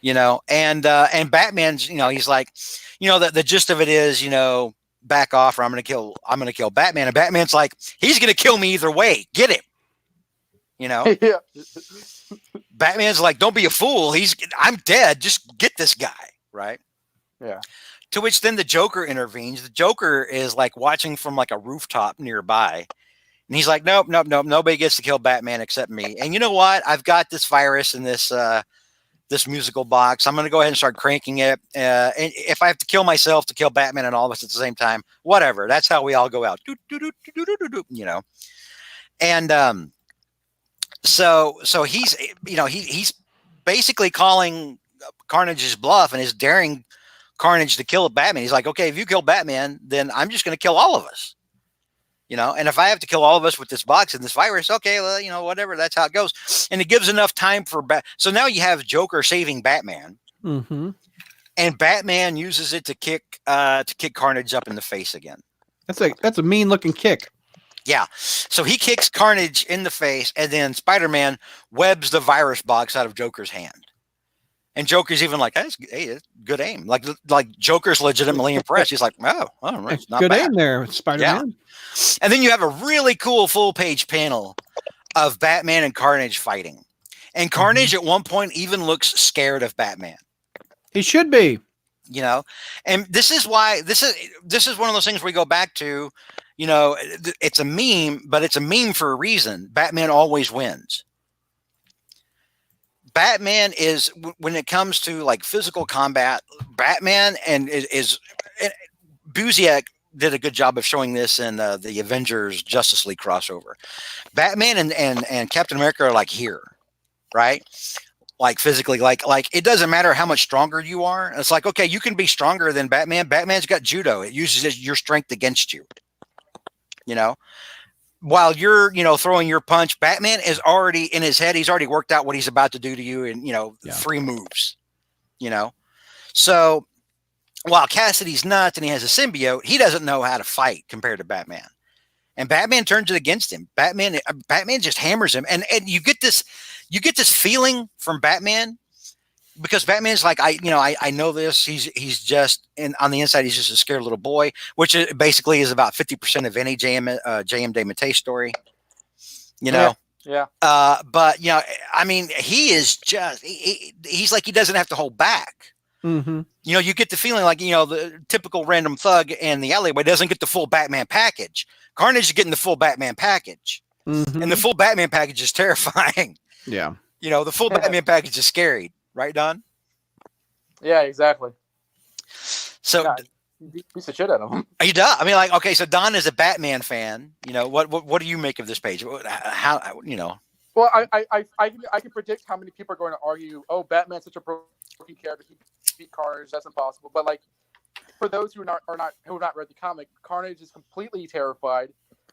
And Batman's, he's like, the gist of it is, back off, or I'm going to kill Batman. And Batman's like, he's going to kill me either way. Get him. Yeah. Batman's like, don't be a fool. I'm dead. Just get this guy. Right. Yeah. To which then the Joker intervenes. The Joker is like watching from like a rooftop nearby. And he's like, nope. Nobody gets to kill Batman except me. And you know what? I've got this virus in this musical box. I'm going to go ahead and start cranking it. And if I have to kill myself to kill Batman and all of us at the same time, whatever. That's how we all go out. And so he's he's basically calling Carnage's bluff and is daring Carnage to kill Batman. He's like, okay, if you kill Batman, then I'm just going to kill all of us. And if I have to kill all of us with this box and this virus, okay, well, whatever, that's how it goes. And it gives enough time for so now you have Joker saving Batman, and Batman uses it to kick Carnage up in the face again. That's a mean looking kick. Yeah. So he kicks Carnage in the face, and then Spider-Man webs the virus box out of Joker's hand. And Joker's even like, hey, that's good aim. Like Joker's legitimately impressed. He's like, oh, it's not good bad. aim there, Spider-Man. Yeah. And then you have a really cool full-page panel of Batman and Carnage fighting. And Carnage at one point even looks scared of Batman. He should be. You know, and this is why this is one of those things we go back to, you know, it's a meme, but it's a meme for a reason. Batman always wins. Batman is, when it comes to like physical combat, Batman and Busiek did a good job of showing this in the Avengers Justice League crossover. Batman and Captain America are like here, right? Like physically, like it doesn't matter how much stronger you are. It's like, okay, you can be stronger than Batman. Batman's got judo. It uses your strength against you. You know, while you're, you know, throwing your punch, Batman is already in his head. He's already worked out what he's about to do to you in, you know, 3 moves, you know? So while Cassidy's nuts and he has a symbiote, he doesn't know how to fight compared to Batman. And Batman turns it against him. Batman just hammers him. And you get this feeling from Batman, because Batman's like, I know this. He's just, and on the inside, he's just a scared little boy, which basically is about 50% of any J.M. de Matei story, you know? Yeah. But, you know, I mean, he is just, he's like, he doesn't have to hold back. Mm-hmm. You know, you get the feeling like, you know, the typical random thug in the alleyway doesn't get the full Batman package. Carnage is getting the full Batman package. Mm-hmm. And the full Batman package is terrifying. Yeah. You know, the full Batman package is scary. Right, Don? Yeah, exactly. So, you piece of shit out of him. He does. I mean, like, okay, so Don is a Batman fan. You know, what do you make of this page? How, you know? Well, I can predict how many people are going to argue, oh, Batman's such a broken character, he beat Carnage, that's impossible. But like, for those who have not read the comic, Carnage is completely terrified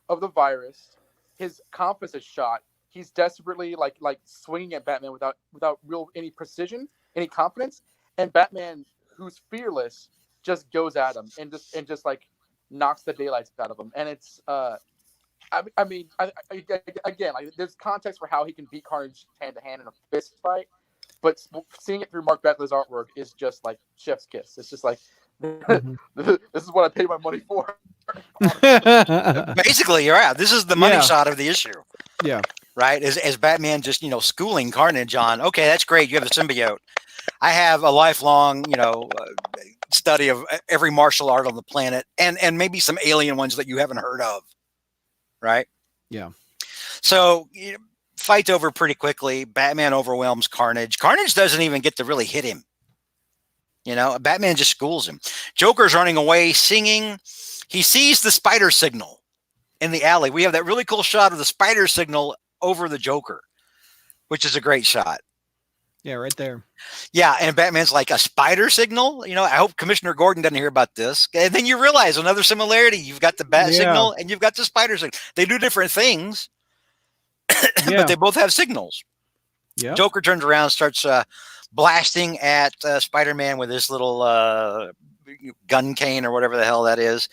of the virus. His compass is shot. He's desperately like swinging at Batman without real any precision, any confidence, and Batman, who's fearless, just goes at him and just like knocks the daylights out of him. And it's again, like, there's context for how he can beat Carnage hand to hand in a fist fight, but seeing it through Mark Bagley's artwork is just like chef's kiss. It's just like, this is what I paid my money for. Basically, you're right. This is the money shot of the issue. Yeah. Right? As Batman just, you know, schooling Carnage on, okay, that's great. You have a symbiote. I have a lifelong, you know, study of every martial art on the planet, and maybe some alien ones that you haven't heard of. Right? Yeah. So, you know, fight's over pretty quickly. Batman overwhelms Carnage. Carnage doesn't even get to really hit him. You know, Batman just schools him. Joker's running away, singing. He sees the spider signal in the alley. We have that really cool shot of the spider signal over the Joker, which is a great shot. Yeah, right there. Yeah, and Batman's like, a spider signal? You know, I hope Commissioner Gordon doesn't hear about this. And then you realize another similarity. You've got the bat signal and you've got the spider signal. They do different things, but they both have signals. Yeah. Joker turns around, starts blasting at Spider-Man with his little gun cane or whatever the hell that is,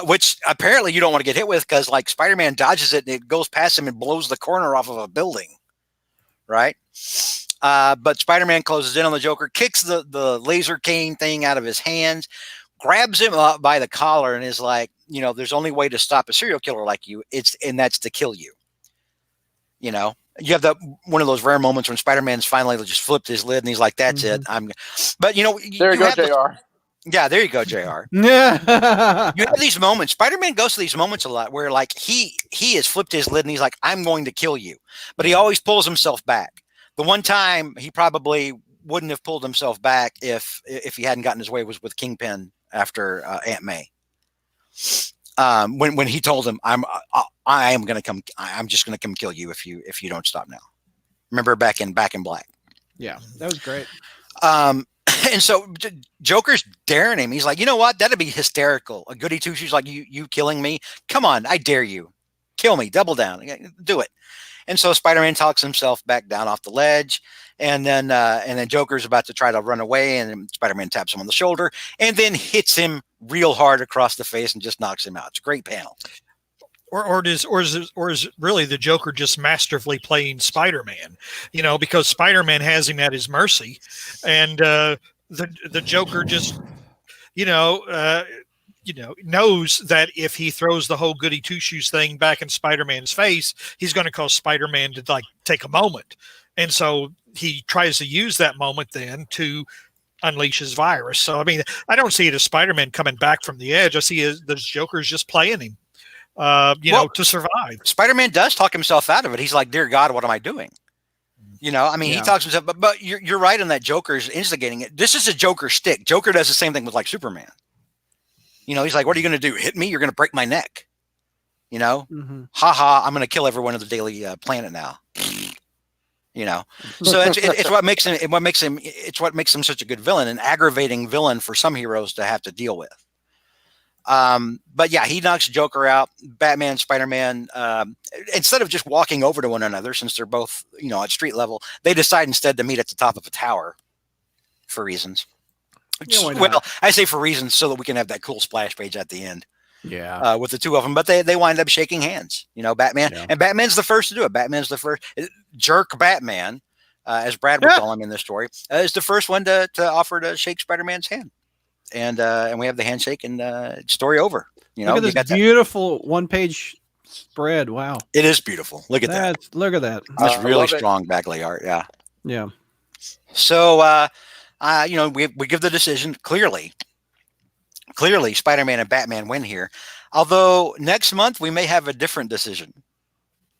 which apparently you don't want to get hit with, because like Spider-Man dodges it and it goes past him and blows the corner off of a building, right? But Spider-Man closes in on the Joker, kicks the laser cane thing out of his hands, grabs him up by the collar, and is like, you know, there's only way to stop a serial killer like you, and that's to kill you. You know, you have one of those rare moments when Spider-Man's finally just flipped his lid and he's like, that's it. But you know, there you go, JR. Yeah, there you go, JR. Yeah. You have these moments. Spider-Man goes to these moments a lot where like he has flipped his lid and he's like, I'm going to kill you. But he always pulls himself back. The one time he probably wouldn't have pulled himself back if he hadn't gotten his way was with Kingpin after Aunt May. When he told him, I'm just gonna come kill you if you don't stop now. Remember back in Black. Yeah, that was great. And so Joker's daring him. He's like, you know what? That'd be hysterical. A goody two shoes like you killing me. Come on, I dare you. Kill me. Double down. Do it. And so Spider-Man talks himself back down off the ledge, and then Joker's about to try to run away, and Spider-Man taps him on the shoulder, and then hits him real hard across the face and just knocks him out. It's a great panel. is it really the Joker just masterfully playing Spider-Man? Because Spider-Man has him at his mercy, and the Joker just knows that if he throws the whole goody two shoes thing back in Spider-Man's face, he's going to cause Spider-Man to take a moment, and so he tries to use that moment then to unleash his virus. So I don't see it as Spider-Man coming back from the edge. I see it as Joker's just playing him. To survive. Spider-Man does talk himself out of it. He's like, "Dear God, what am I doing?" He talks himself. But you're right on that. Joker's instigating it. This is a Joker stick. Joker does the same thing with Superman. He's like, "What are you going to do? Hit me? You're going to break my neck." Ha ha! I'm going to kill everyone on the daily planet now. So it's what makes him. It's what makes him such a good villain, an aggravating villain for some heroes to have to deal with. But yeah, he knocks Joker out. Batman, Spider-Man, instead of just walking over to one another, since they're both, at street level, they decide instead to meet at the top of a tower for reasons. Well, I say for reasons so that we can have that cool splash page at the end. Yeah. With the two of them, but they wind up shaking hands, Batman, and Batman's the first to do it. Batman's the first jerk Batman, as Brad would call him in this story, is the first one to offer to shake Spider-Man's hand. And we have the handshake and story over. Look at this beautiful one-page spread. Wow, it is beautiful. Look at that. Look at that. That's really strong backlit art. Yeah. Yeah. So, we give the decision clearly. Clearly, Spider-Man and Batman win here. Although next month we may have a different decision.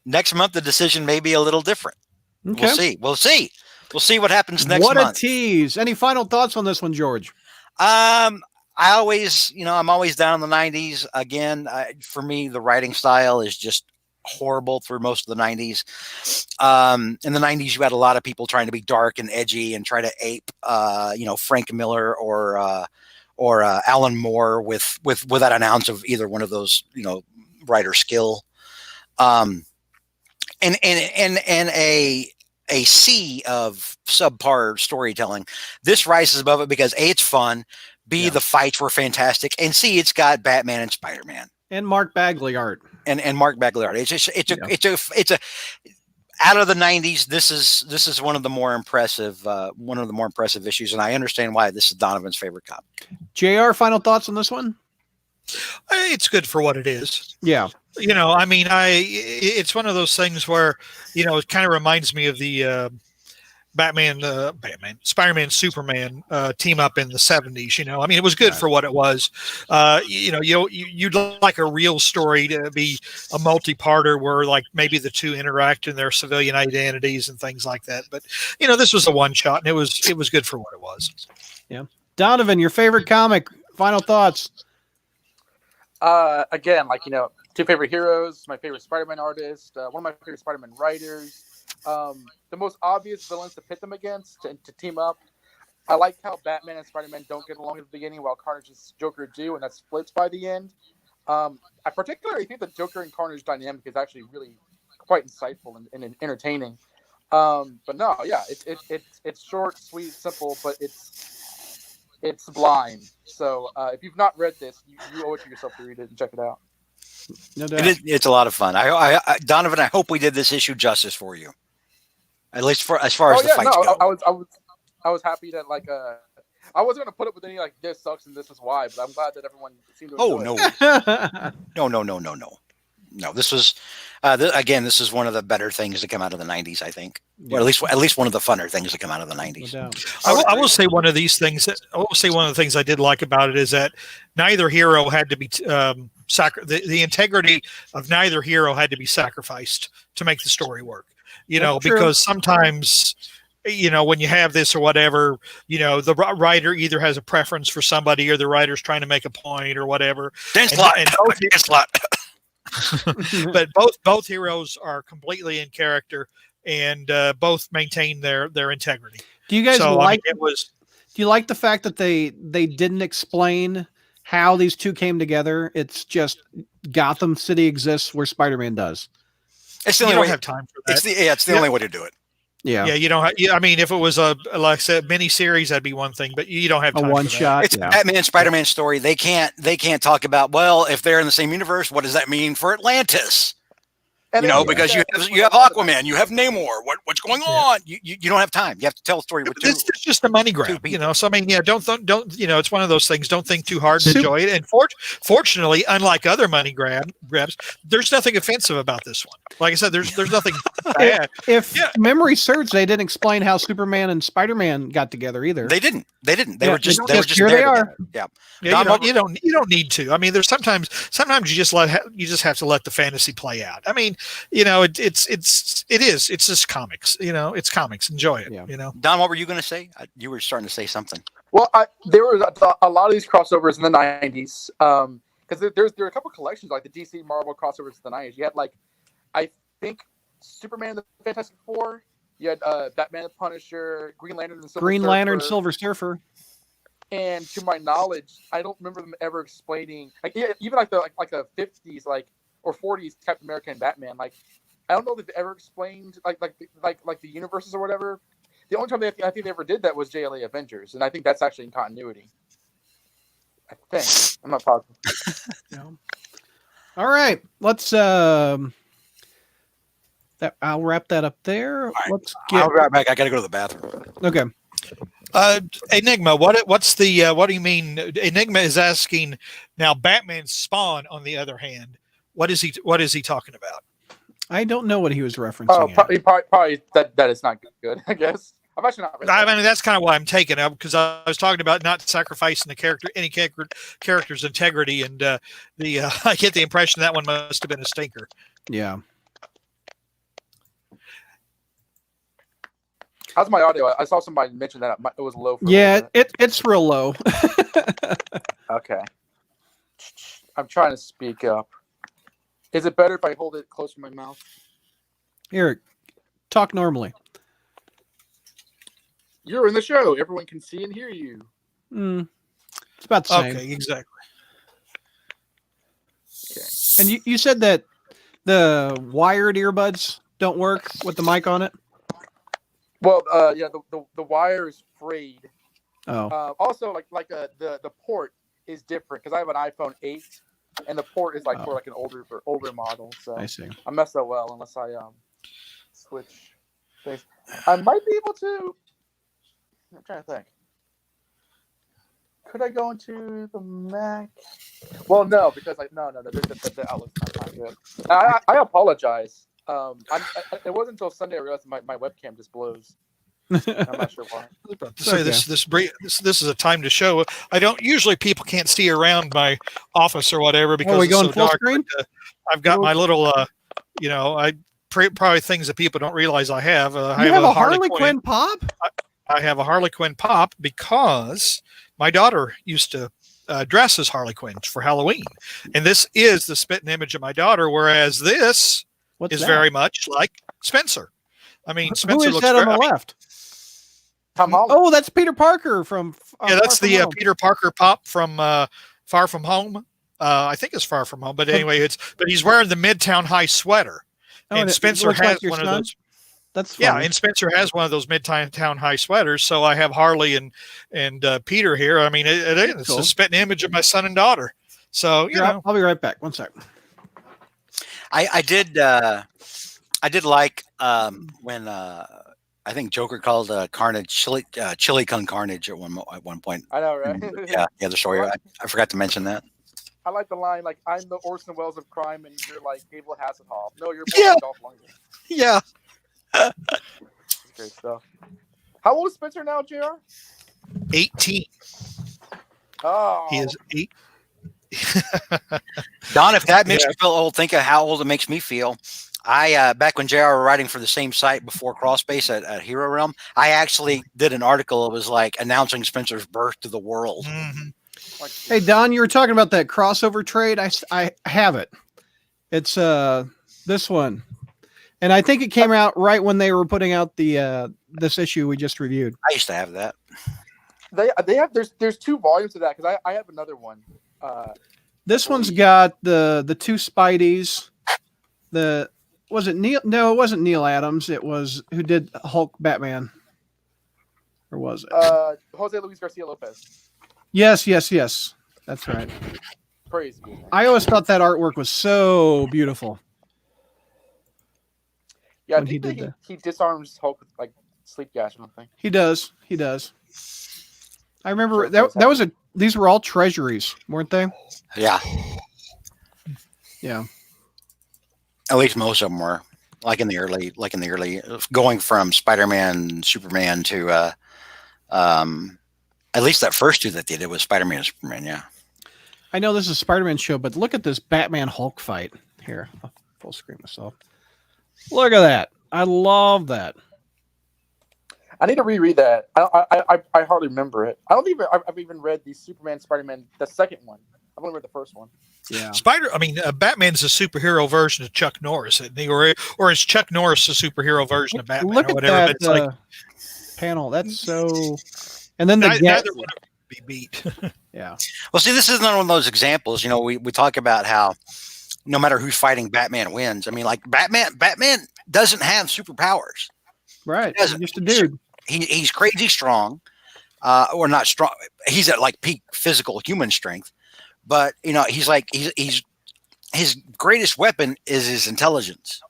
Next month the decision may be a little different. Okay. We'll see. We'll see what happens next month. What a tease! Any final thoughts on this one, George? I'm always down in the 90s. Again, for me, the writing style is just horrible through most of the 90s. In the 90s, you had a lot of people trying to be dark and edgy and try to ape, Frank Miller or Alan Moore without an ounce of either one of those, writer skill. And a sea of subpar storytelling. This rises above it because A, it's fun, B, the fights were fantastic, and C, it's got Batman and Spider-Man and Mark Bagley art and Mark Bagley art. It's a out of the 90s. This is one of the more impressive issues, and I understand why this is Donovan's favorite comic. JR, final thoughts on this one? It's good for what it is. Yeah. It's one of those things where, it kind of reminds me of the Spider-Man, Superman team up in the 70s. It was good for what it was. You'd like a real story to be a multi-parter where maybe the two interact in their civilian identities and things like that. But, this was a one shot and it was good for what it was. Yeah. Donovan, your favorite comic, final thoughts. Again, two favorite heroes, my favorite Spider-Man artist, one of my favorite Spider-Man writers, the most obvious villains to pit them against and to team up. I like how Batman and Spider-Man don't get along at the beginning while Carnage and Joker do, and that splits by the end. I particularly think the Joker and Carnage dynamic is actually really quite insightful and entertaining. But no, yeah, it's short, sweet, simple, but it's sublime. So if you've not read this, you owe it to yourself to read it and check it out. No doubt. It's a lot of fun. I Donovan, I hope we did this issue justice for you. At least as far as the fights go. I was happy that I wasn't gonna put up with any this sucks and this is why, but I'm glad that everyone seemed to enjoy it. No. This was again. This is one of the better things to come out of the 90s. I think, or at least one of the funner things to come out of the 90s. No I will say one of these things. I will say one of the things I did like about it is that neither hero had to be the integrity of neither hero had to be sacrificed to make the story work. Because sometimes, when you have this or whatever, the writer either has a preference for somebody or the writer's trying to make a point or whatever. But both heroes are completely in character and both maintain their integrity. Do you guys do you like the fact that they didn't explain how these two came together? It's just Gotham City exists where Spider-Man does. It's the only way. Have time for that. It's the only way to do it. Yeah. Yeah, you don't. I mean, if it was like I said, mini series, that'd be one thing. But you don't have A time one for that. shot. It's Yeah. a Batman Spider-Man story. They can't talk about, well, if they're in the same universe, what does that mean for Atlantis? And Because you have Aquaman, you have Namor. What's going on? You don't have time. You have to tell a story with two. It's just a money grab, people. So I mean, don't it's one of those things. Don't think too hard to enjoy it. And fortunately, unlike other money grabs, there's nothing offensive about this one. Like I said, there's nothing bad. If memory serves, they didn't explain how Superman and Spider-Man got together either. They didn't. They Yeah, were just here there they are. together. Yeah. Yeah, you don't need to. I mean, there's sometimes you just have to let the fantasy play out. I mean, it's just comics. It's comics. Enjoy it. Yeah. Don, what were you going to say? You were starting to say something. Well, there were a lot of these crossovers in the 90s. Because there were a couple collections like the DC Marvel crossovers in the 90s. You had I think Superman the Fantastic Four. You had Batman the Punisher, Green Lantern, and Silver Surfer. And to my knowledge, I don't remember them ever explaining even like the 50s or 40s Captain America and Batman. I don't know if they've ever explained like the universes or whatever. The only time I think they ever did that was JLA Avengers, and I think that's actually in continuity. I think I'm not positive. Yeah. All right, let's. I'll wrap that up there. Right. Let's I'll be right back. I got to go to the bathroom. Okay. Enigma, what do you mean? Enigma is asking now. Batman's Spawn, on the other hand, what is he talking about? I don't know what he was referencing. Oh, probably that is not good. I guess I've actually not read that. I mean, that's kind of why I'm taking it, because I was talking about not sacrificing any character's integrity, and I get the impression that one must have been a stinker. Yeah. How's my audio? I saw somebody mention that it was low. It's real low. Okay. I'm trying to speak up. Is it better if I hold it close to my mouth? Eric, talk normally. You're in the show. Everyone can see and hear you. It's about the same. Okay, exactly. Okay. And you said that the wired earbuds don't work with the mic on it? Well, the wire is frayed. Oh. Also, the port is different because I have an iPhone 8, and the port is for an older model. So I see. I messed up well unless I switch things. I might be able to. I'm trying to think. Could I go into the Mac? Well, no, because no, the outlook's not good. I apologize. It wasn't until Sunday I realized my webcam just blows. I'm not sure why. Say this is a time to show. I don't usually people can't see around my office or whatever because we it's going so full dark. screen? But, I've got my little probably things that people don't realize I have. I have a Harley Quinn pop? I have a Harley Quinn pop because my daughter used to dress as Harley Quinn for Halloween, and this is the spitting image of my daughter, whereas this is very much like Spencer. I mean, Spencer Who is looks that on the left? Tom Holland. Oh, that's Peter Parker from. That's the Peter Parker pop from Far From Home. I think it's Far From Home, but anyway, but he's wearing the Midtown High sweater, and Spencer has one of those. That's funny. Yeah, and Spencer has one of those Midtown High sweaters. So I have Harley and Peter here. I mean, it's a spitting image of my son and daughter. So I'll be right back. One sec. I did like when I think Joker called Carnage chili con carnage at one point. I know, right? yeah, the story. I forgot to mention that. I like the line I'm the Orson Welles of crime, and you're like Abel Hasselhoff. No, you're Dolph Lundgren. Yeah. That's great stuff. How old is Spencer now, JR? 18. Oh, he is 8. Don, if that makes you feel old, think of how old it makes me feel. I back when JR were writing for the same site before Crossbase at Hero Realm, I actually did an article. It was like announcing Spencer's birth to the world. Mm-hmm. Hey Don, you were talking about that crossover trade. I have it. It's this one, and I think it came out right when they were putting out the this issue we just reviewed. I used to have that. They have there's 2 volumes of that because I have another one. This one's got the 2 Spideys, the Was it Neil? No, it wasn't Neil Adams. It was who did Hulk Batman, or was it? Jose Luis Garcia Lopez. Yes. That's right. Praise be his name. I always thought that artwork was so beautiful. Yeah, I when he think did that. he disarms Hulk with like sleep gas or something. He does. I remember Sure, that was these were all treasuries, weren't they? Yeah, Yeah. at least most of them were. Like in the early, going from Spider-Man, Superman to, at least that first two that they did was Spider-Man and Superman. Yeah. I know this is a Spider-Man show, but look at this Batman Hulk fight here. I'll full screen myself. Look at that. I love that. I need to reread that. I hardly remember it. I don't even. I've even read the Superman, Spider-Man, the second one. I've only read the first one. Yeah. Batman's a superhero version of Chuck Norris, isn't he? Or is Chuck Norris a superhero version of Batman? Look or at whatever? that But it's like, panel. That's so. And then the neither one of them be beat. yeah. Well, see, this is not one of those examples. You know, we talk about how no matter who's fighting, Batman wins. I mean, like Batman doesn't have superpowers. Right. He doesn't. Just a dude. He's crazy strong, or not strong. He's at like peak physical human strength, but you know, he's his greatest weapon is his intelligence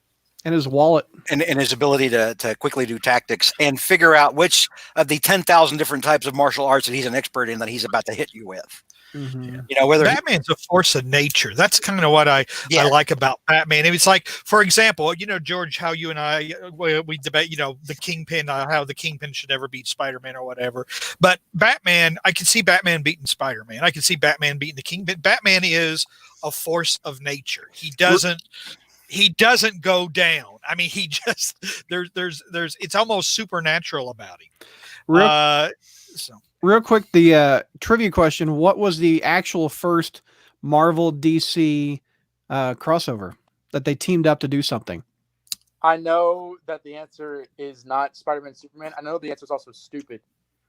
And his wallet. and his ability to quickly do tactics and figure out which of the 10,000 different types of martial arts that he's an expert in that he's about to hit you with. Mm-hmm. You know, whether Batman's a force of nature. That's kind of what I like about Batman. It's like, for example, you know, George, how you and I we debate, you know, the Kingpin, how the Kingpin should ever beat Spider-Man or whatever. But Batman, I can see Batman beating Spider-Man. I can see Batman beating the Kingpin. Batman is a force of nature. He doesn't go down. I mean, he just there's it's almost supernatural about him. Real quick, the trivia question: what was the actual first Marvel DC crossover that they teamed up to do something? I know that the answer is not Spider-Man, Superman. I know the answer is also stupid,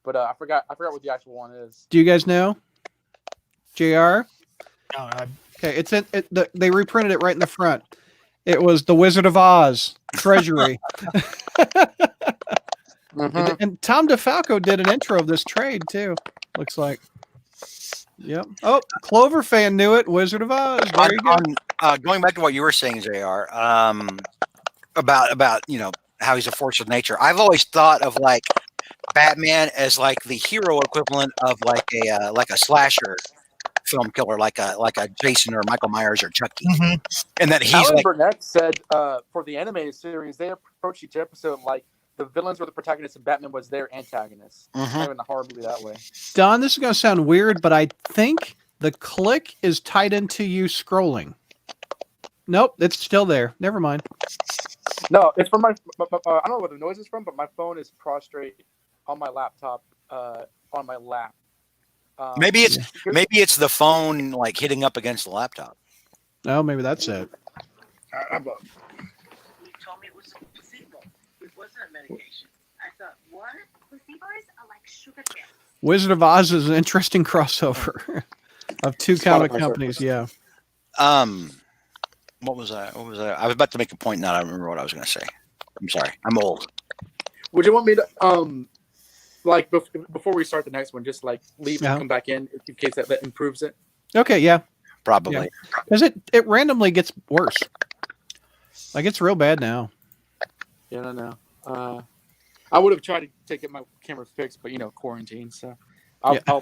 but I forgot what the actual one is. Do you guys know? JR? No, Okay, it's in they reprinted it right in the front. It was the Wizard of Oz Treasury. Mm-hmm. And Tom DeFalco did an intro of this trade too. Looks like. Yep. Oh, Clover fan knew it. Wizard of Oz. There you go. going back to what you were saying, JR, about you know how he's a force of nature. I've always thought of like Batman as like the hero equivalent of like a slasher film killer, like a Jason or Michael Myers or Chucky, and that he's Alan like Burnett said for the animated series they approach each episode like the villains were the protagonists and Batman was their antagonist. Not even a horror movie that way. Don, this is going to sound weird, but I think the click is tied into you scrolling. Nope, it's still there. Never mind. No, it's from my I don't know what the noise is from, but my phone is prostrate on my laptop on my lap. maybe it's the phone like hitting up against the laptop. Oh, maybe that's it. I'm You told me it was a placebo. It wasn't a medication. I thought, what? Placebos are like sugar chips. Wizard of Oz is an interesting crossover of two comic companies. Yeah. What was I? I was about to make a point. Now I don't remember what I was going to say. I'm sorry. I'm old. Would you want me to like before we start the next one, just like leave and come back in case that improves it? Okay. Yeah. Probably. Because it randomly gets worse. Like it's real bad now. Yeah, no. I would have tried to get my camera fixed, but quarantine. So I'll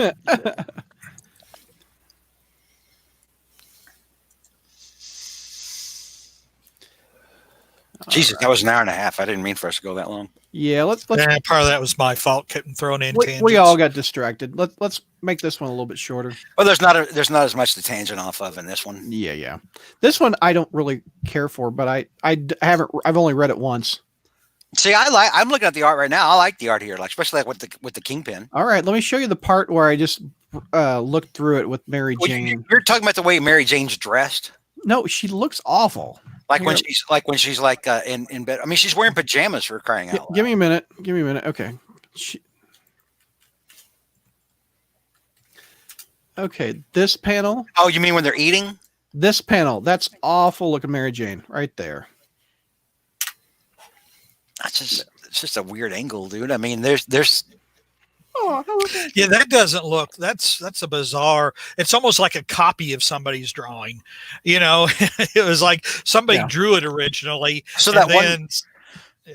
Jesus, that was an hour and a half. I didn't mean for us to go that long. Yeah, let's part of that was my fault. Kept throwing in tangents. we all got distracted. Let's make this one a little bit shorter. Well, there's not as much to tangent off of in this one. Yeah. This one I don't really care for, but I've only read it once. See, I'm looking at the art right now. I like the art here, like especially like with the Kingpin. All right, let me show you the part where I just looked through it with Mary Jane. You're talking about the way Mary Jane's dressed. No, she looks awful. When she's in bed. I mean, she's wearing pajamas for crying out loud. Give me a minute. Okay. Okay, this panel. Oh, you mean when they're eating? This panel. That's awful looking Mary Jane right there. it's just a weird angle, dude. I mean, there's Oh, how was that? Yeah, that doesn't look. That's a bizarre. It's almost like a copy of somebody's drawing. It was like somebody Yeah. drew it originally. so and that then, one.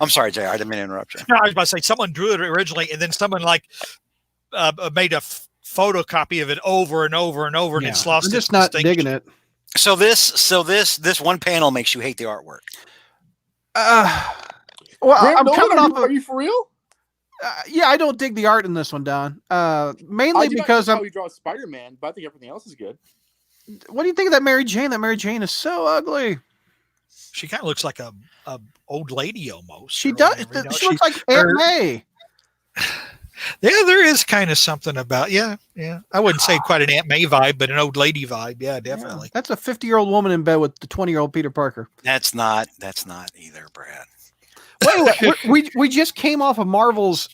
I'm sorry, Jay. I didn't mean to interrupt you. No, I was about to say someone drew it originally, and then someone made a photocopy of it over and over and over, and Yeah. it's lost. I'm just its not distinction. digging it. So this one panel makes you hate the artwork. Well, Graham I'm Nolan, coming off are of. you for real? Yeah, I don't dig the art in this one, Don. Mainly I do because not I'm. how he draws Spider-Man, but I think everything else is good. What do you think of that Mary Jane? That Mary Jane is so ugly. She kind of looks like a old lady almost. She or does. whatever, She looks like Aunt May. Yeah, there is kind of something about. Yeah. I wouldn't say quite an Aunt May vibe, but an old lady vibe. Yeah, definitely. Yeah, that's a 50-year-old woman in bed with the 20-year-old Peter Parker. That's not either, Brad. Wait, we just came off of Marvel's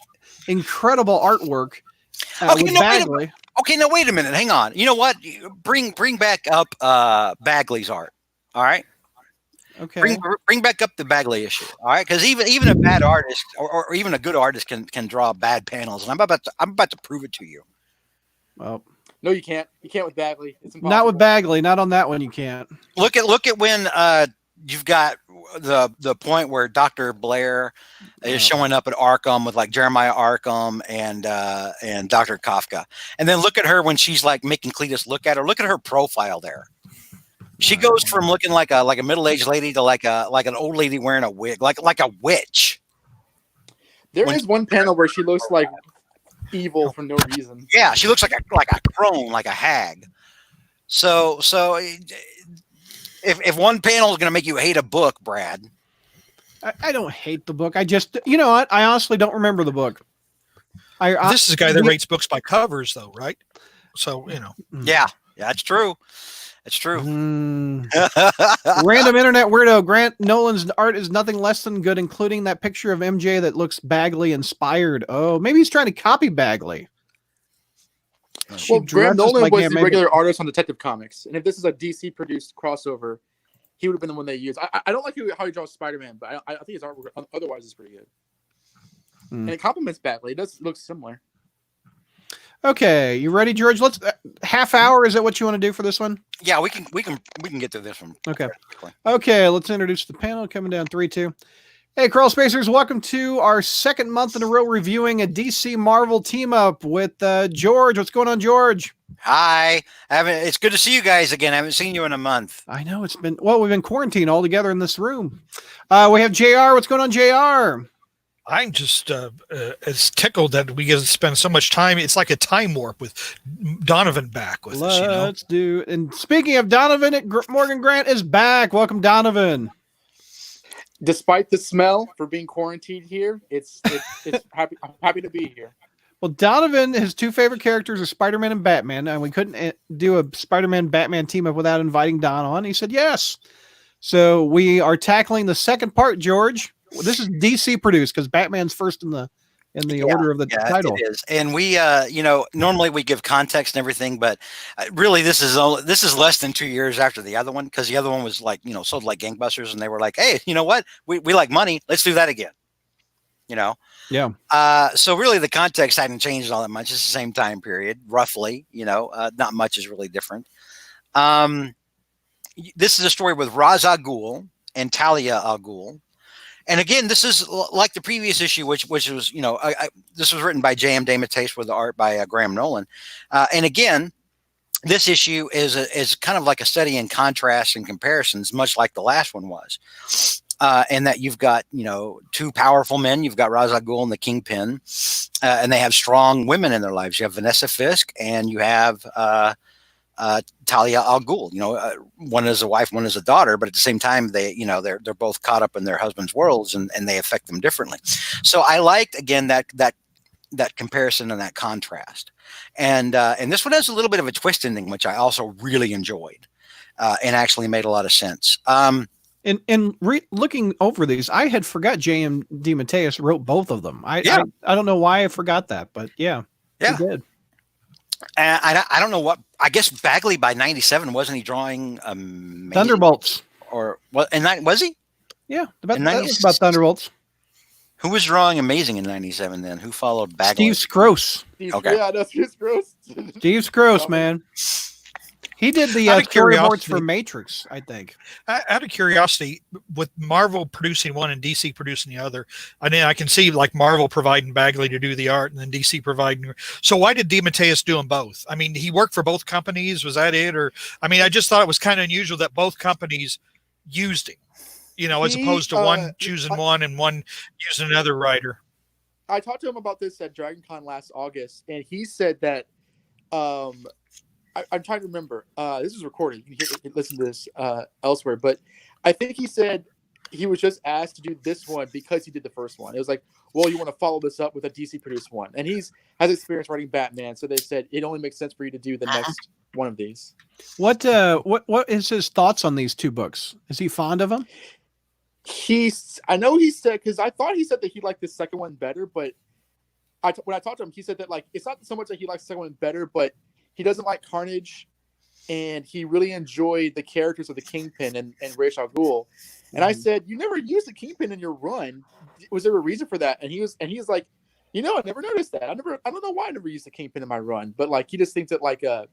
incredible artwork Okay, with no, Bagley. Okay, now wait a minute. Hang on. You know what? Bring back up Bagley's art. All right. Okay. Bring back up the Bagley issue. All right, because even a bad artist or even a good artist can draw bad panels, and I'm about to prove it to you. Well, No, you can't. You can't with Bagley. It's impossible. not with Bagley. Not on that one. You can't. Look at when you've got the point where Dr. Blair is showing up at Arkham with like Jeremiah Arkham and Dr. Kafka, and then look at her when she's like making Cletus look at her. Look at her profile there. She goes from looking like a middle-aged lady to like an old lady wearing a wig, like a witch. There is one panel where she looks like evil for no reason. Yeah, she looks like a crone, like a hag. So if one panel is going to make you hate a book, Brad. I don't hate the book. I just, you know what? I honestly don't remember the book. This is a guy that rates books by covers, though, right? So Yeah, that's true. It's true. Random internet weirdo. Grant Nolan's art is nothing less than good, including that picture of MJ that looks Bagley inspired. Oh, maybe he's trying to copy Bagley. Well, Graham Nolan was the regular artist on Detective Comics, and if this is a DC produced crossover, he would have been the one they used. I don't like how he draws Spider-Man, but I think his artwork otherwise is pretty good. And it complements Bagley. It does look similar. Okay, you ready, George? Let's half hour. Is that what you want to do for this one? Yeah, we can get through this one. Okay. Okay, let's introduce the panel. Coming down 3-2. Hey, Crawl Spacers, welcome to our second month in a row reviewing a DC Marvel team up with George. What's going on, George? Hi. It's good to see you guys again. I haven't seen you in a month. I know we've been quarantined all together in this room. We have JR. What's going on, JR? I'm just as tickled that we get to spend so much time. It's like a time warp with Donovan back with us. Let's do. And speaking of Donovan, Morgan Grant is back. Welcome, Donovan. Despite the smell for being quarantined here, it's happy. I'm happy to be here. Well, Donovan, his two favorite characters are Spider-Man and Batman, and we couldn't do a Spider-Man-Batman team up without inviting Don on. He said yes. So we are tackling the second part, George. This is DC produced because Batman's first in the order of the title. It is. And we, normally we give context and everything, but really this is less than 2 years after the other one, because the other one was like, sold like gangbusters, and they were like, hey, you know what? We like money. Let's do that again. Yeah. So really the context hadn't changed all that much. It's the same time period, roughly. Not much is really different. This is a story with Ra's al Ghul and Talia al Ghul. And again, this is like the previous issue, which was, this was written by J.M. DeMatteis with the art by Graham Nolan. And again, this issue is kind of like a study in contrast and comparisons, much like the last one was. And that you've got, two powerful men. You've got Ra's al Ghul and the Kingpin, and they have strong women in their lives. You have Vanessa Fisk, and you have Talia al Ghul. One is a wife, one is a daughter, but at the same time, they're both caught up in their husband's worlds, and they affect them differently. So I liked again that comparison and that contrast, and this one has a little bit of a twist ending, which I also really enjoyed, and actually made a lot of sense. Looking over these, I had forgot J.M. DeMatteis wrote both of them. I don't know why I forgot that, but yeah. He did. And I don't know what. I guess Bagley by '97 wasn't he drawing Thunderbolts or what? And that was he? Yeah, that was about Thunderbolts. Who was drawing Amazing in '97 then? Who followed Bagley? Steve Scrose. Okay. Yeah, that's Steve Gross. Steve Scrose, man. He did the Out of storyboards curiosity- for Matrix, I think. Out of curiosity, with Marvel producing one and DC producing the other, I mean, I can see like Marvel providing Bagley to do the art and then DC providing. So why did DeMatteis do them both? I mean, he worked for both companies. Was that it? Or, I mean, I just thought it was kind of unusual that both companies used him, as opposed to one choosing one and one using another writer. I talked to him about this at DragonCon last August, and he said that I'm trying to remember. This is recorded. You can listen to this elsewhere, but I think he said he was just asked to do this one because he did the first one. It was like, well, you want to follow this up with a DC produced one, and has experience writing Batman, so they said it only makes sense for you to do the next one of these. What is his thoughts on these two books? Is he fond of them? I know he said, because I thought he said that he liked the second one better, but when I talked to him, he said that like it's not so much that he likes the second one better, but he doesn't like Carnage, and he really enjoyed the characters of the Kingpin and Ra's al Ghul. And I said, you never used the Kingpin in your run. Was there a reason for that? And he was like, I never noticed that. I don't know why I never used the Kingpin in my run, but like he just thinks that like the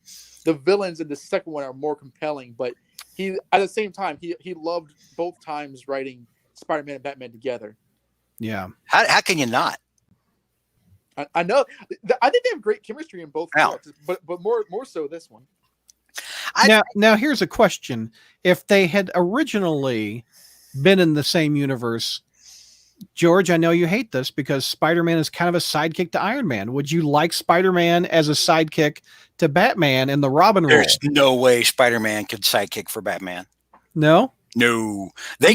villains in the second one are more compelling. But he at the same time he loved both times writing Spider-Man and Batman together. Yeah. How can you not? I know. I think they have great chemistry in both books, but more so this one. Now here's a question: if they had originally been in the same universe, George, I know you hate this because Spider-Man is kind of a sidekick to Iron Man. Would you like Spider-Man as a sidekick to Batman in the Robin role? There's no way Spider-Man could sidekick for Batman. No. No, they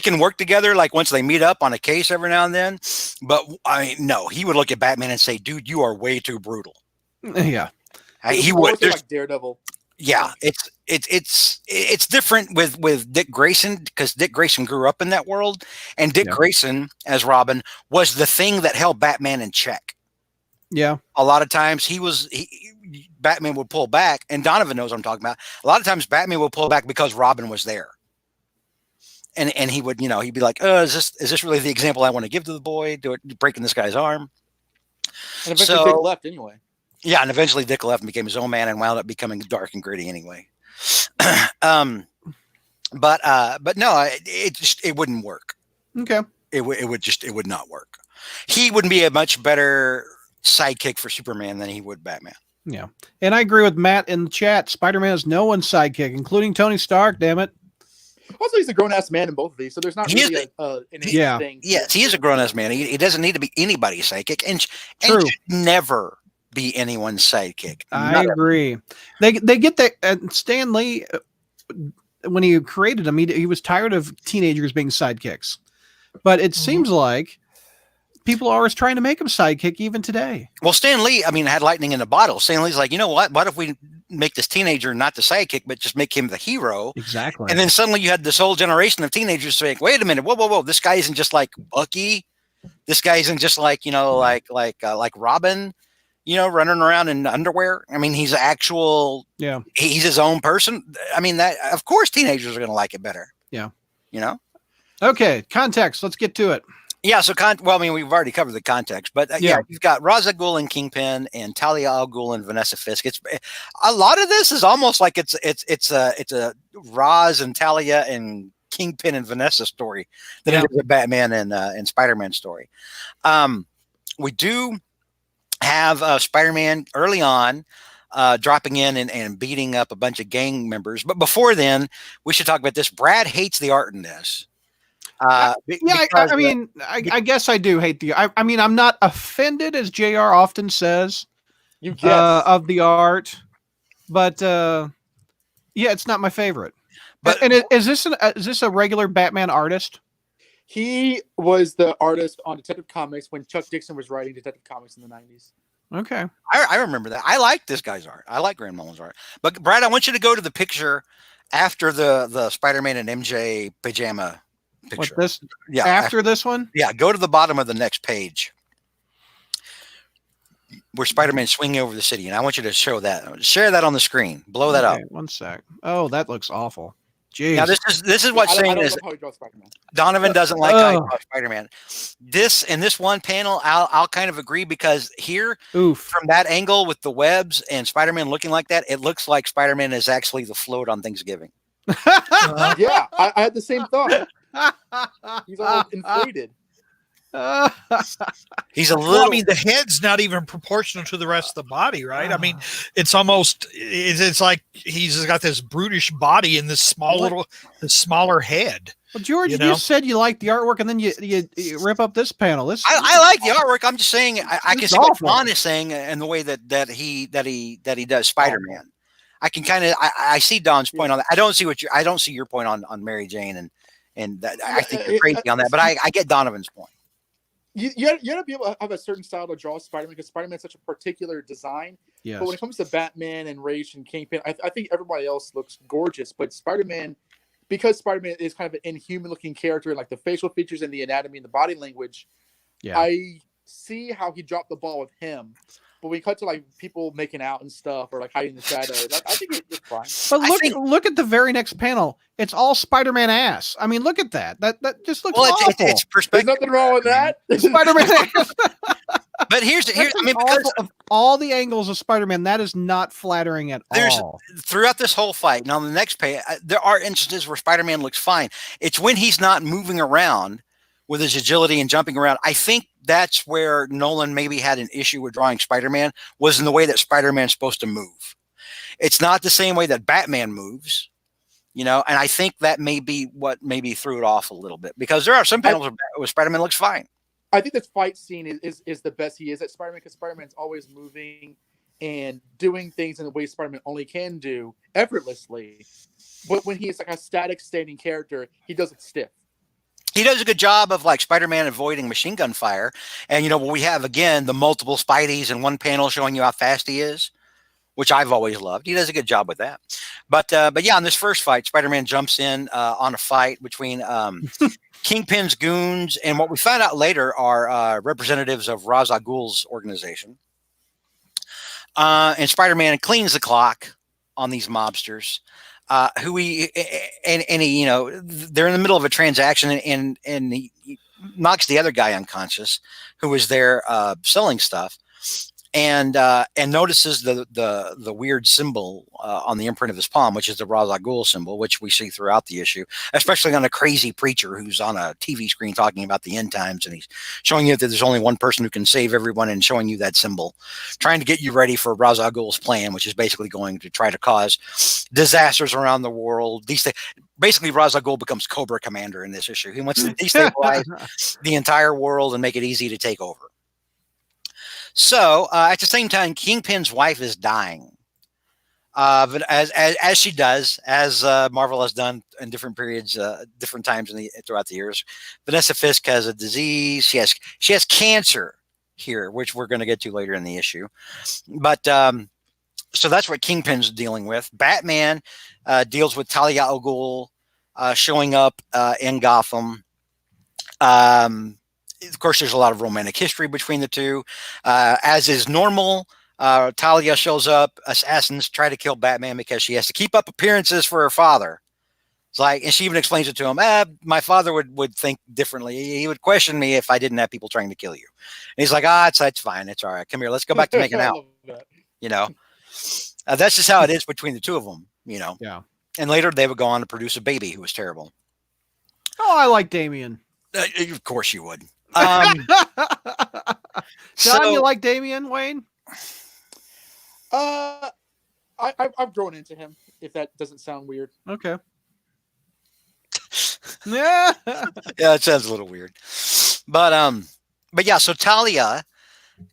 can work together like once they meet up on a case every now and then. But I mean, no, he would look at Batman and say, "Dude, you are way too brutal." Yeah, he would. Like Daredevil. Yeah, it's different with Dick Grayson because Dick Grayson grew up in that world, and Dick Grayson as Robin was the thing that held Batman in check. Yeah, a lot of times Batman would pull back, and Donovan knows what I'm talking about. A lot of times Batman would pull back because Robin was there. And he would, he'd be like, is this really the example I want to give to the boy? Breaking this guy's arm. And eventually Dick left anyway. Yeah, and eventually Dick left and became his own man and wound up becoming dark and gritty anyway. But no, it wouldn't work. Okay. It would not work. He wouldn't be a much better sidekick for Superman than he would Batman. Yeah. And I agree with Matt in the chat. Spider-Man is no one's sidekick, including Tony Stark, damn it. Also, he's a grown-ass man in both of these, so there's not really an thing. Yes, he is a grown-ass man. He doesn't need to be anybody's sidekick, and should never be anyone's sidekick. I agree. They get that. Stan Lee, when he created him, he was tired of teenagers being sidekicks. But it seems like people are always trying to make him sidekick even today. Well, Stan Lee, had lightning in a bottle. Stan Lee's like, you know what? What if we make this teenager not the sidekick, but just make him the hero? Exactly. And then suddenly you had this whole generation of teenagers saying, wait a minute, whoa. This guy isn't just like Bucky. This guy isn't just like, like Robin, running around in underwear. He's actual, he's his own person. That of course teenagers are going to like it better. Yeah. Okay. Context. Let's get to it. Yeah, so we've already covered the context, but you've got Ra's al Ghul and Kingpin and Talia al Ghul and Vanessa Fisk. It's a lot of this is almost like it's a Ra's and Talia and Kingpin and Vanessa story than it is a Batman and Spider-Man story. We do have Spider-Man early on dropping in and beating up a bunch of gang members, but before then, we should talk about this. Brad hates the art in this. I guess I do hate I'm not offended, as JR often says, of the art, but it's not my favorite. But is this a regular Batman artist? He was the artist on Detective Comics when Chuck Dixon was writing Detective Comics in the 90s. Okay. I remember that. I like this guy's art. I like Grant Mullen's art. But Brad, I want you to go to the picture after the Spider-Man and MJ pajama picture. What, this? Yeah. After this one? Yeah. Go to the bottom of the next page where Spider-Man's swinging over the city. And I want you to show that. Share that on the screen. Blow that up. 1 sec. Oh, that looks awful. Jeez. Now this is what's I saying don't is love how he draws Spider-Man. Donovan doesn't like how he Ugh. draws Spider-Man. This in this one panel, I'll kind of agree because here Oof. from that angle with the webs and Spider-Man looking like that, it looks like Spider-Man is actually the float on Thanksgiving. Yeah, I had the same thought. He's all inflated. He's a Well, little. I mean, the head's not even proportional to the rest of the body, right? I mean, it's almost it's like he's got this brutish body and this smaller head. Well, George, You you know? just said you like the artwork, and then you rip up this panel. This I like the artwork. I'm just saying I can It's see what awful. Ron is saying and the way that he does Spider-Man. I can kind of I see Don's point on that. I don't see your point on Mary Jane and that, I think you're crazy on that. But I get Donovan's point. You gotta be able to have a certain style to draw Spider-Man because Spider-Man's such a particular design. yes. But when it comes to Batman and Rage and Kingpin, I think everybody else looks gorgeous. But Spider-Man, because Spider-Man is kind of an inhuman-looking character, like the facial features and the anatomy and the body language, Yeah. I see how he dropped the ball with him. But when we cut to like people making out and stuff or like hiding in the shadows, I think it's fine. But look at the very next panel. It's all Spider-Man ass. I mean, look at that. That just looks Well, awful. it's There's perspective. nothing wrong with that. Spider-Man ass. But here's That's I mean awful. because Of all the angles of Spider-Man, that is not flattering at there's all. throughout this whole fight and on the next page, there are instances where Spider-Man looks fine. It's when he's not moving around with his agility and jumping around. I think that's where Nolan maybe had an issue with drawing Spider-Man was in the way that Spider-Man's supposed to move. It's not the same way that Batman moves, and I think that may be what maybe threw it off a little bit because there are some panels where Spider-Man looks fine. I think this fight scene is the best he is at Spider-Man because Spider-Man's always moving and doing things in the way Spider-Man only can do effortlessly. But when he's like a static standing character, he does it stiff. He does a good job of like Spider-Man avoiding machine gun fire. And, we have, again, the multiple Spideys in one panel showing you how fast he is, which I've always loved. He does a good job with that. But yeah, in this first fight, Spider-Man jumps in on a fight between Kingpin's goons and what we find out later are representatives of Ra's al Ghul's organization. And Spider-Man cleans the clock on these mobsters. They're in the middle of a transaction and he knocks the other guy unconscious who was there selling stuff and notices the weird symbol on the imprint of his palm, which is the Ra's al Ghul symbol, which we see throughout the issue, especially on a crazy preacher who's on a TV screen talking about the end times, and he's showing you that there's only one person who can save everyone and showing you that symbol, trying to get you ready for Ra's al Ghul's plan, which is basically going to try to cause disasters around the world. Basically, Ra's al Ghul becomes Cobra Commander in this issue. He wants to destabilize the entire world and make it easy to take over. So at the same time, Kingpin's wife is dying. But as she does, as Marvel has done in different periods, different times throughout the years, Vanessa Fisk has a disease. She has cancer here, which we're going to get to later in the issue. But so that's what Kingpin's dealing with. Batman deals with Talia al Ghul showing up in Gotham. Of course, there's a lot of romantic history between the two. As is normal, Talia shows up. Assassins try to kill Batman because she has to keep up appearances for her father. It's like, and she even explains it to him. My father would think differently. He would question me if I didn't have people trying to kill you. And he's like, it's fine. It's all right. Come here. Let's go back to making out. That's just how it is between the two of them, Yeah. And later they would go on to produce a baby who was terrible. Oh, I like Damien. Of course you would. John, you like Damien, Wayne? I've grown into him, if that doesn't sound weird. Okay. Yeah. Yeah, it sounds a little weird. But yeah, so Talia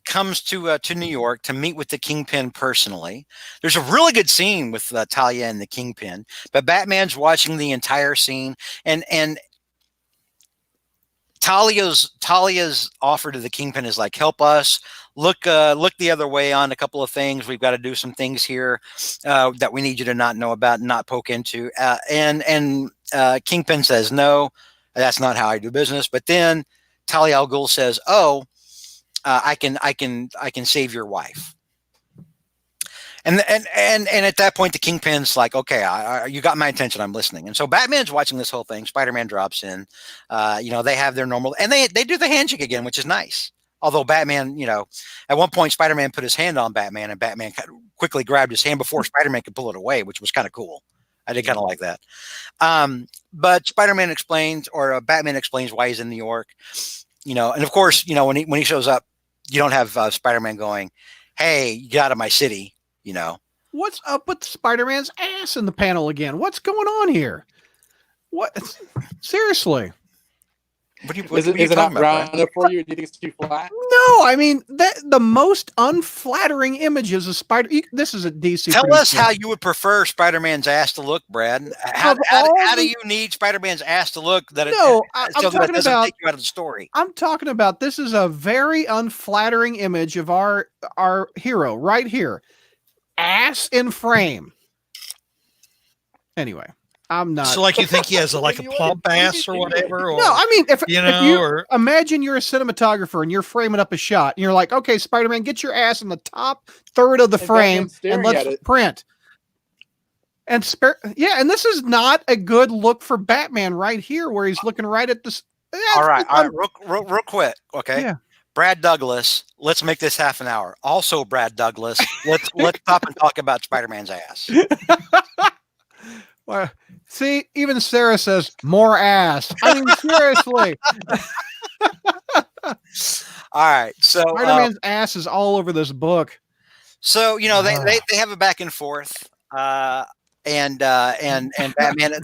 comes to New York to meet with the Kingpin personally. There's a really good scene with Talia and the Kingpin, but Batman's watching the entire scene, and Talia's offer to the Kingpin is like, help us, look the other way on a couple of things. We've got to do some things here that we need you to not know about and not poke into. And Kingpin says, no, that's not how I do business. But then Talia al Ghul says, I can save your wife. And at that point, the Kingpin's like, okay, you got my attention. I'm listening. And so Batman's watching this whole thing. Spider-Man drops in. They have their normal, and they do the handshake again, which is nice. Although Batman, at one point, Spider-Man put his hand on Batman, and Batman quickly grabbed his hand before Spider-Man could pull it away, which was kind of cool. I did kind of like that. But Spider-Man explains, or Batman explains why he's in New York. And of course, when he shows up, you don't have Spider-Man going, "Hey, you get out of my city." What's up with Spider-Man's ass in the panel again? What's going on here? What? Seriously. Is it not round enough for you? Do you think it's too flat? No, I mean the most unflattering images of Spider. This is a DC. Tell us how you would prefer Spider-Man's ass to look, Brad. How do you need Spider-Man's ass to look that I'm that talking doesn't about take you out of the story? I'm talking about this is a very unflattering image of our hero right here, ass in frame. Anyway. I'm not. So, like, you think he has a plump ass or whatever? Or, no, I mean, if you or imagine you're a cinematographer and you're framing up a shot, and you're like, okay, Spider-Man, get your ass in the top third of the frame and let's print. And and this is not a good look for Batman right here, where he's looking right at this. All right, real quick, okay. Yeah. Brad Douglas, let's make this half an hour. Also, Brad Douglas, let's stop and talk about Spider-Man's ass. Well, see, even Sarah says more ass. I mean, seriously. All right, so Spider-Man's ass is all over this book. So they have a back and forth, and Batman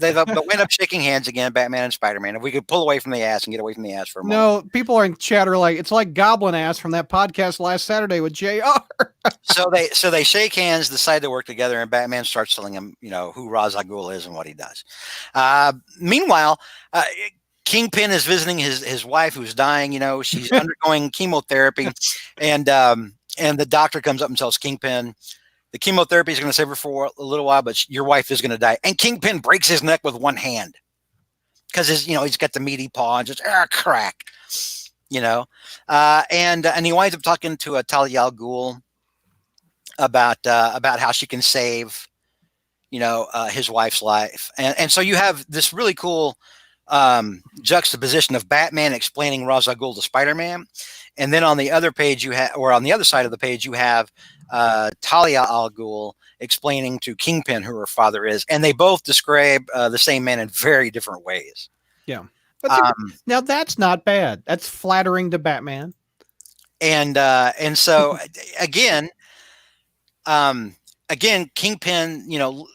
they end up shaking hands again, Batman and Spider-Man. If we could pull away from the ass and get away from the ass for a moment. No, people are in chatter like it's like Goblin ass from that podcast last Saturday with JR. So they shake hands, decide to work together, and Batman starts telling him, who Ra's al Ghul is and what he does. Meanwhile, Kingpin is visiting his wife who's dying. She's undergoing chemotherapy, and the doctor comes up and tells Kingpin, the chemotherapy is going to save her for a little while, but your wife is going to die. And Kingpin breaks his neck with one hand because he's got the meaty paw and just crack, and he winds up talking to Talia al Ghul about how she can save, his wife's life. And so you have this really cool juxtaposition of Batman explaining Ra's al Ghul to Spider-Man. And then on the other page on the other side of the page, you have Talia al Ghul explaining to Kingpin who her father is. And they both describe the same man in very different ways. Yeah. Now that's not bad. That's flattering to Batman. And so again, Kingpin,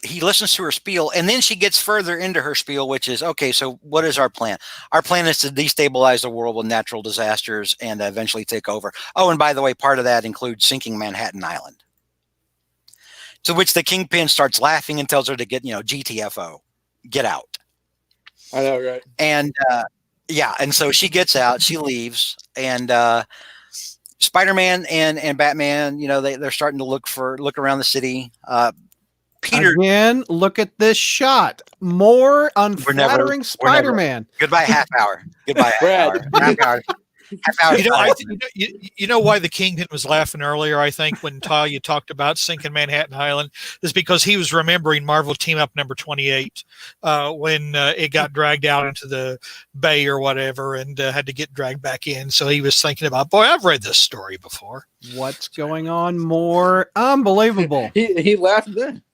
he listens to her spiel, and then she gets further into her spiel, which is, okay, so what is our plan? Our plan is to destabilize the world with natural disasters and eventually take over. Oh, and by the way, part of that includes sinking Manhattan Island. To which the Kingpin starts laughing and tells her to get, GTFO, get out. I know, right? And and so she gets out, she leaves, and Spider-Man and Batman, they're starting to look around the city. Peter, again, look at this shot. More unflattering Spider-Man. Goodbye, half hour. Goodbye, half hour. You know why the Kingpin was laughing earlier, I think, when Talia talked about sinking Manhattan Island, is because he was remembering Marvel Team Up number 28 when it got dragged out into the bay or whatever and had to get dragged back in. So he was thinking about, boy, I've read this story before. What's going on? More unbelievable. he laughed then.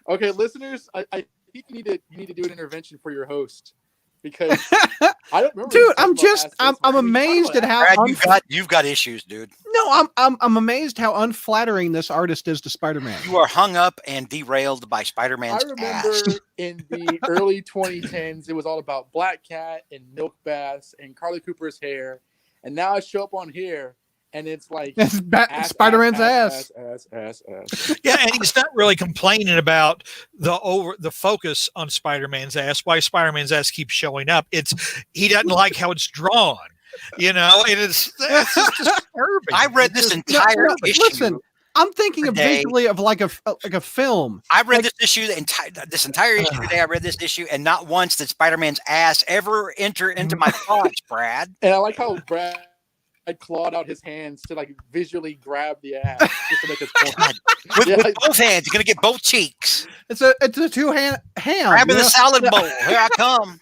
Okay, listeners, I think you need to do an intervention for your host. Because I don't remember. Dude, I'm amazed at how Brad, you've got issues, dude. No, I'm amazed how unflattering this artist is to Spider-Man. You are hung up and derailed by Spider-Man's I remember in the early 2010s, it was all about Black Cat and Milk Bass and Carly Cooper's hair, and now I show up on here. And it's like Spider-Man's ass. Yeah, and he's not really complaining about the focus on Spider-Man's ass. Why Spider-Man's ass keeps showing up? He doesn't like how it's drawn. It's just disturbing. I read this entire issue. Listen, I'm thinking of visually of like a film. I read this issue, this entire issue today. I read this issue, and not once did Spider-Man's ass ever enter into my thoughts, Brad. And I like how Brad had clawed out his hands to like visually grab the ass just to make his point. With, Yeah. with both hands, you're gonna get both cheeks. It's a two-hand ham. Grabbing you the know? salad bowl. Here I come.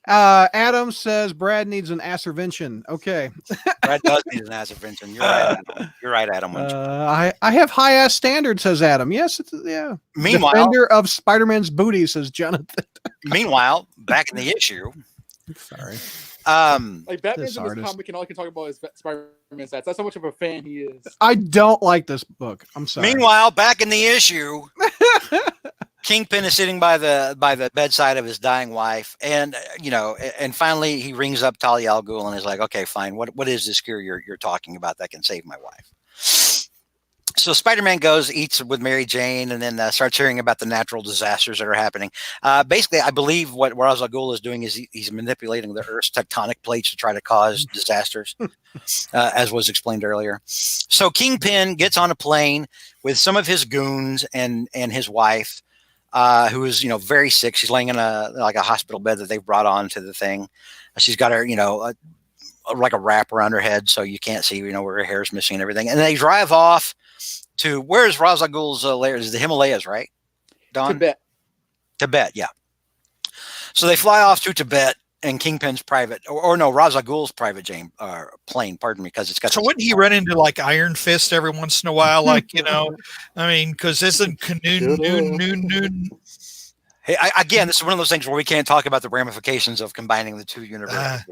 Adam says Brad needs an asservention. Okay. Brad does need an ass intervention. You're right, Adam. You're right, Adam. I have high ass standards, says Adam. Yes, it's yeah. Meanwhile, Defender of Spider-Man's booty, says Jonathan. meanwhile, back in the issue, Sorry. Like Batman's This in artist. this comic, and all he can talk about is Spider-Man stats. That's how much of a fan he is. I don't like this book. I'm sorry. meanwhile, back in the issue, Kingpin is sitting by the bedside of his dying wife, and and finally he rings up Talia al Ghul and is like, "Okay, fine. What is this cure you're talking about that can save my wife?" So Spider-Man goes, eats with Mary Jane, and then starts hearing about the natural disasters that are happening. Basically, I believe what Ra's al Ghul is doing is he's manipulating the Earth's tectonic plates to try to cause disasters, as was explained earlier. So Kingpin gets on a plane with some of his goons and his wife, who is very sick. She's laying in a hospital bed that they've brought onto the thing. She's got her like a wrap around her head, so you can't see where her hair is missing and everything. And they drive off to where's Ra's al Ghul's lair? Is the Himalayas, right? Don? Tibet, yeah. So they fly off to Tibet and Kingpin's private, or no, Ra's al Ghul's private plane. Pardon me, because it's got. So wouldn't he run into like Iron Fist every once in a while? Like I mean, because isn't noon. Hey, again, this is one of those things where we can't talk about the ramifications of combining the two universes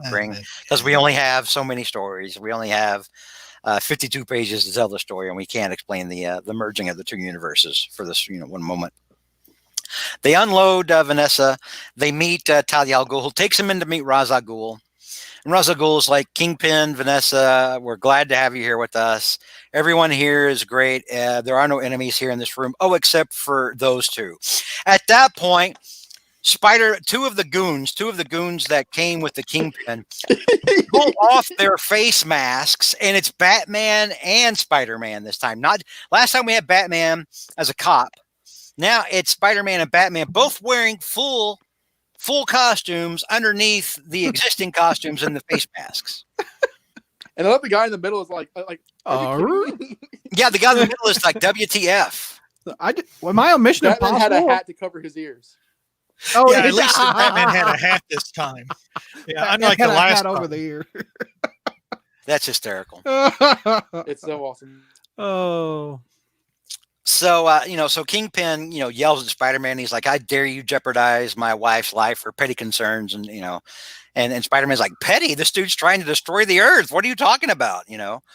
because we only have so many stories. We only have 52 pages to tell the story, and we can't explain the merging of the two universes for this one moment. They unload Vanessa. They meet Talia al Ghul, who takes him in to meet Ra's al Ghul. And Ra's al Ghul is like, Kingpin, Vanessa, we're glad to have you here with us. Everyone here is great. There are no enemies here in this room. Oh, except for those two. At that point, two of the goons that came with the Kingpin pull off their face masks, and it's Batman and Spider-Man this time. Not last time we had Batman as a cop. Now it's Spider-Man and Batman both wearing full costumes underneath the existing costumes and the face masks. And I love the guy in the middle is like yeah, the guy in the middle is like WTF. Am I on Mission Batman Impossible? had a hat to cover his ears. Oh, yeah, at least Batman had a hat this time. Yeah, unlike the last hat over time. the ear. That's hysterical. It's so awesome. Oh. So, so Kingpin, yells at Spider-Man. He's like, I dare you jeopardize my wife's life for petty concerns. And, and Spider-Man's like, petty? This dude's trying to destroy the Earth. What are you talking about?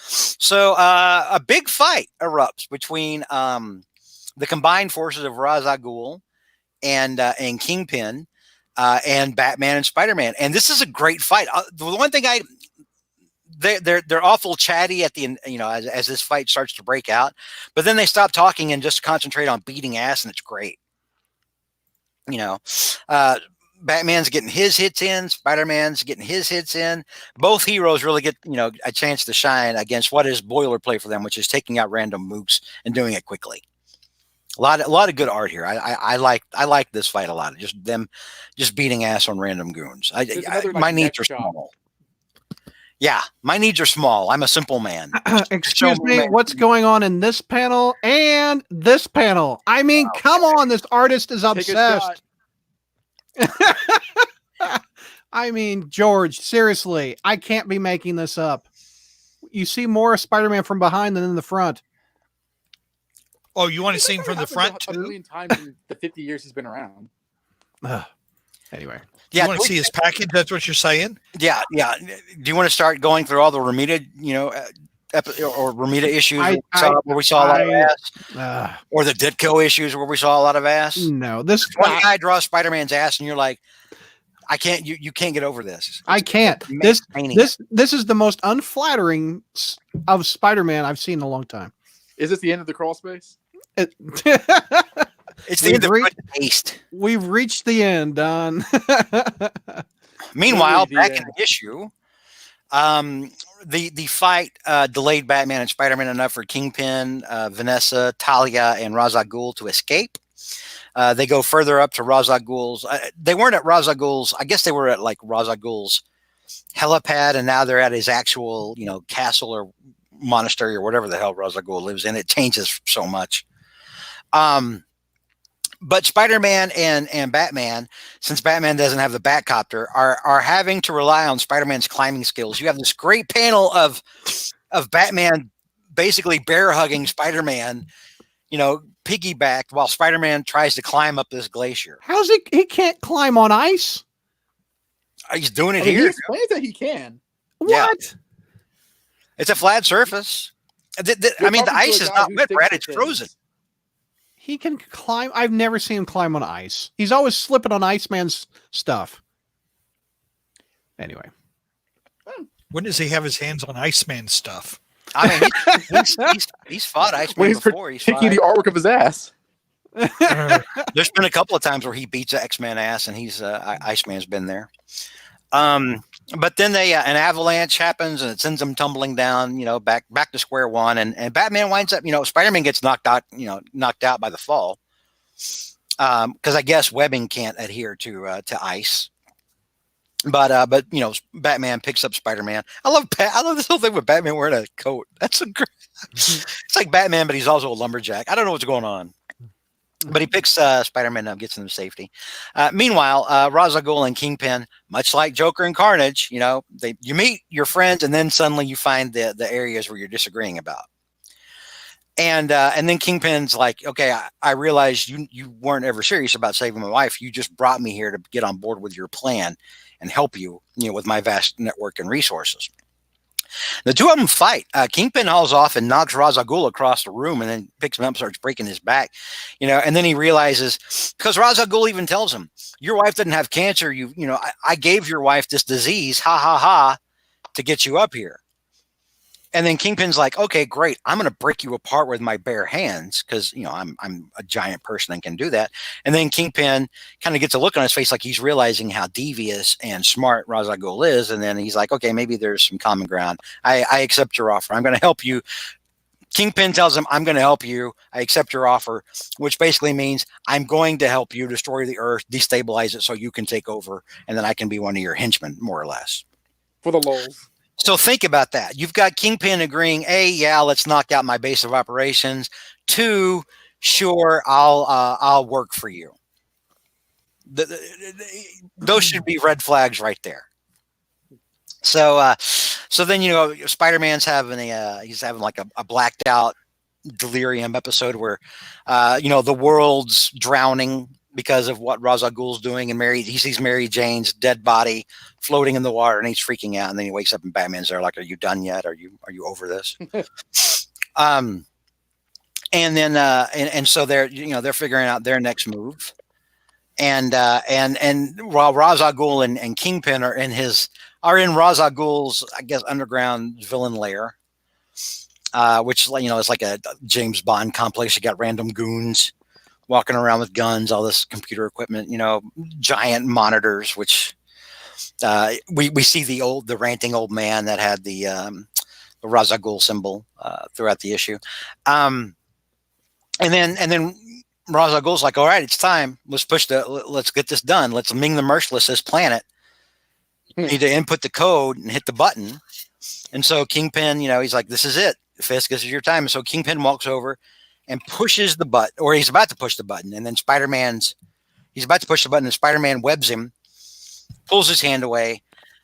So a big fight erupts between the combined forces of Ra's al Ghul and Kingpin and Batman and Spider-Man. And this is a great fight. The one thing they're awful chatty at the end, as this fight starts to break out, but then they stop talking and just concentrate on beating ass, and it's great. Batman's getting his hits in, Spider-Man's getting his hits in. Both heroes really get a chance to shine against what is boilerplate for them, which is taking out random mooks and doing it quickly. A lot of good art here. I like this fight a lot. Just them beating ass on random goons. My needs are small. Yeah, my needs are small. I'm a simple man. Excuse me, what's going on in this panel and this panel? I mean, come on, this artist is obsessed. I mean, George, seriously, I can't be making this up. You see more of Spider-Man from behind than in the front. Oh, you want to see him from the front a too? million times in the 50 years he's been around. Anyway. You want to see his package? That's what you're saying? Yeah. Do you want to start going through all the Romita, or Romita issues where we saw a lot of ass, or the Ditko issues where we saw a lot of ass? No, this one guy draws Spider-Man's ass, and you're like, I can't. You can't get over this. I can't. This is the most unflattering of Spider-Man I've seen in a long time. Is this the end of the crawl space? It's the end of the taste. We've reached the end, Don. Meanwhile, back in the issue, the fight delayed Batman and Spider-Man enough for Kingpin, Vanessa, Talia, and Ra's al Ghul to escape. They go further up to Ra's al Ghul's. They weren't at Ra's al Ghul's. I guess they were at like Ra's al Ghul's helipad, and now they're at his actual, castle or monastery or whatever the hell Ra's al Ghul lives in. It changes so much. But Spider-Man and Batman, since Batman doesn't have the Batcopter, are having to rely on Spider-Man's climbing skills. You have this great panel of Batman basically bear hugging Spider-Man, piggybacked while Spider-Man tries to climb up this glacier. How's he can't climb on ice? He's doing it He here. explains that he can. Yeah. What? It's a flat surface. I mean, the ice is not wet, Brad. It's frozen. He can climb. I've never seen him climb on ice. He's always slipping on Iceman's stuff. Anyway. When does he have his hands on Iceman stuff? I mean, he's fought Iceman before. He's picking the artwork of his ass. There's been a couple of times where he beats an X-Man ass, and he's Iceman's been there. But then an avalanche happens, and it sends them tumbling down, back to square one, and Batman winds up, Spider-Man gets knocked out by the fall, because I guess webbing can't adhere to ice. But Batman picks up Spider-Man. I love this whole thing with Batman wearing a coat. That's great. It's like Batman, but he's also a lumberjack. I don't know what's going on. But he picks Spider-Man up, gets him to safety. Meanwhile, Ra's al Ghul and Kingpin, much like Joker and Carnage, you meet your friends, and then suddenly you find the areas where you're disagreeing about. And then Kingpin's like, okay, I realize you weren't ever serious about saving my wife. You just brought me here to get on board with your plan and help you, with my vast network and resources. The two of them fight. Kingpin hauls off and knocks Ra's al Ghul across the room, and then picks him up and starts breaking his back. And then he realizes, because Ra's al Ghul even tells him, your wife didn't have cancer. I gave your wife this disease, ha ha ha, to get you up here. And then Kingpin's like, okay, great. I'm going to break you apart with my bare hands because, I'm a giant person and can do that. And then Kingpin kind of gets a look on his face like he's realizing how devious and smart Ra's al Ghul is. And then he's like, okay, maybe there's some common ground. I accept your offer. I'm going to help you. Kingpin tells him, I'm going to help you. I accept your offer, which basically means I'm going to help you destroy the Earth, destabilize it so you can take over, and then I can be one of your henchmen, more or less. For the lulz. So think about that. You've got Kingpin agreeing, A, yeah, let's knock out my base of operations. 2, sure, I'll work for you. Those should be red flags right there. So then Spider-Man's having he's having like a blacked out delirium episode where the world's drowning because of what Ra's al Ghul's doing, and he sees Mary Jane's dead body floating in the water, and he's freaking out. And then he wakes up, and Batman's there, like, "Are you done yet? Are you over this?" And then and so they're figuring out their next move, and while Ra's al Ghul and Kingpin are in Ra's al Ghul's, I guess, underground villain lair, which is like a James Bond complex. You got random goons walking around with guns, all this computer equipment, giant monitors, which we see the ranting old man that had the Ra's al Ghul symbol throughout the issue. And then Ra's al Ghul's like, all right, it's time. Let's get this done. Let's Ming the Merciless this planet. You need to input the code and hit the button. And so Kingpin, he's like, this is it, Fisk, this is your time. And so Kingpin walks over and pushes the button, or he's about to push the button, and then he's about to push the button, and Spider-Man webs him, pulls his hand away.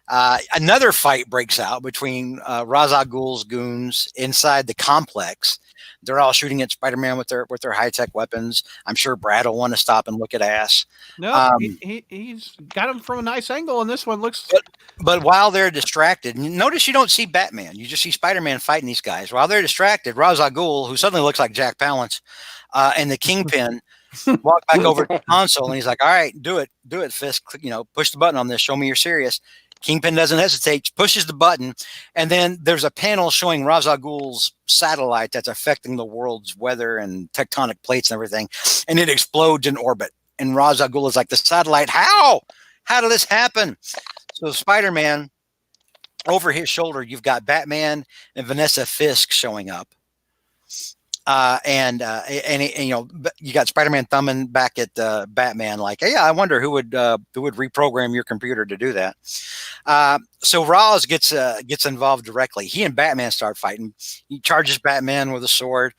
Another fight breaks out between Ra's al Ghul's goons inside the complex. They're all shooting at Spider-Man with their high-tech weapons. I'm sure Brad will want to stop and look at ass. No, he's got him from a nice angle, and this one looks. But while they're distracted, notice you don't see Batman. You just see Spider-Man fighting these guys. While they're distracted, Ra's al Ghul, who suddenly looks like Jack Palance, and the Kingpin walk back over to the console, and he's like, "All right, do it, Fisk. Push the button on this. Show me you're serious." Kingpin doesn't hesitate, pushes the button, and then there's a panel showing Ra's al Ghul's satellite that's affecting the world's weather and tectonic plates and everything, and it explodes in orbit. And Ra's al Ghul is like, the satellite, how did this happen? So Spider-Man, over his shoulder, you've got Batman and Vanessa Fisk showing up. You know, you got Spider-Man thumbing back at Batman like, hey, I wonder who would reprogram your computer to do that. So Ra's gets involved directly. He and Batman start fighting. He charges Batman with a sword.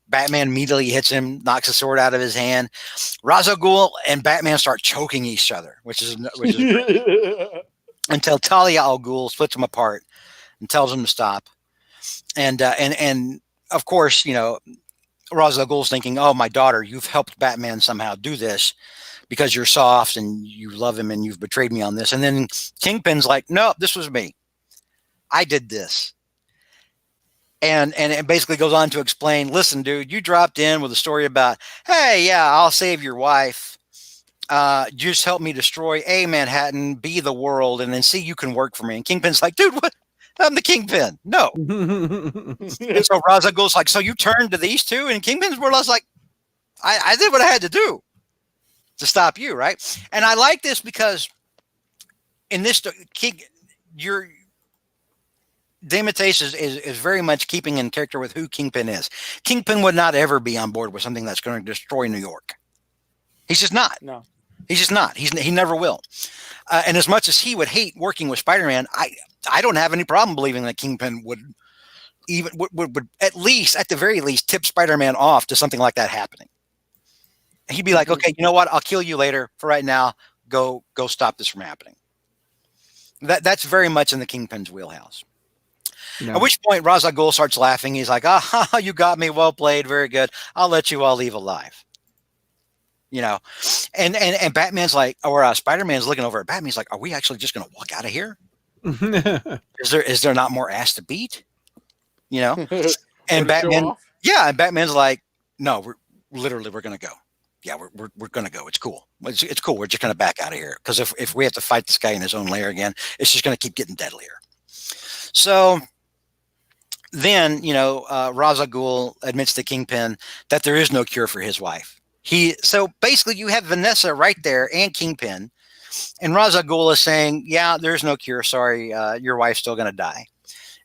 Batman immediately hits him, knocks the sword out of his hand. Ra's al Ghul and Batman start choking each other, which is until Talia al Ghul splits them apart and tells them to stop. And of course, you know, Ra's al Ghul's thinking, "Oh, my daughter, you've helped Batman somehow do this because you're soft and you love him and you've betrayed me on this." And then Kingpin's like, "No, this was me. I did this." And it basically goes on to explain, listen, dude, you dropped in with a story about, hey, yeah, I'll save your wife. Just help me destroy A, Manhattan, B, the world, and then C, you can work for me. And Kingpin's like, dude, what? I'm the Kingpin. No. And so Ra's al Ghul's like, so you turned to these two? And Kingpin's more or less like, I did what I had to do to stop you, right? And I like this because in this, DeMatteis is very much keeping in character with who Kingpin is. Kingpin would not ever be on board with something that's going to destroy New York. He's just not. No. He's just not. He never will. And as much as he would hate working with Spider-Man, I don't have any problem believing that Kingpin would at the very least tip Spider-Man off to something like that happening. He'd be like, okay, you know what? I'll kill you later. For right now, go stop this from happening. That's very much in the Kingpin's wheelhouse. No. At which point Ra's al Ghul starts laughing. He's like, "Ah, you got me. Well played. Very good. I'll let you all leave alive." You know, and Batman's like, or Spider-Man's looking over at Batman. He's like, "Are we actually just going to walk out of here? Is there not more ass to beat?" You know, and Batman, yeah, and Batman's like, "No, we're going to go. Yeah, we're going to go. It's cool. It's cool. We're just going to back out of here because if we have to fight this guy in his own lair again, it's just going to keep getting deadlier." So then, you know, Ra's al Ghul admits to Kingpin that there is no cure for his wife. So basically you have Vanessa right there and Kingpin, and Ra's al Ghul is saying, yeah, there's no cure. Sorry, your wife's still going to die.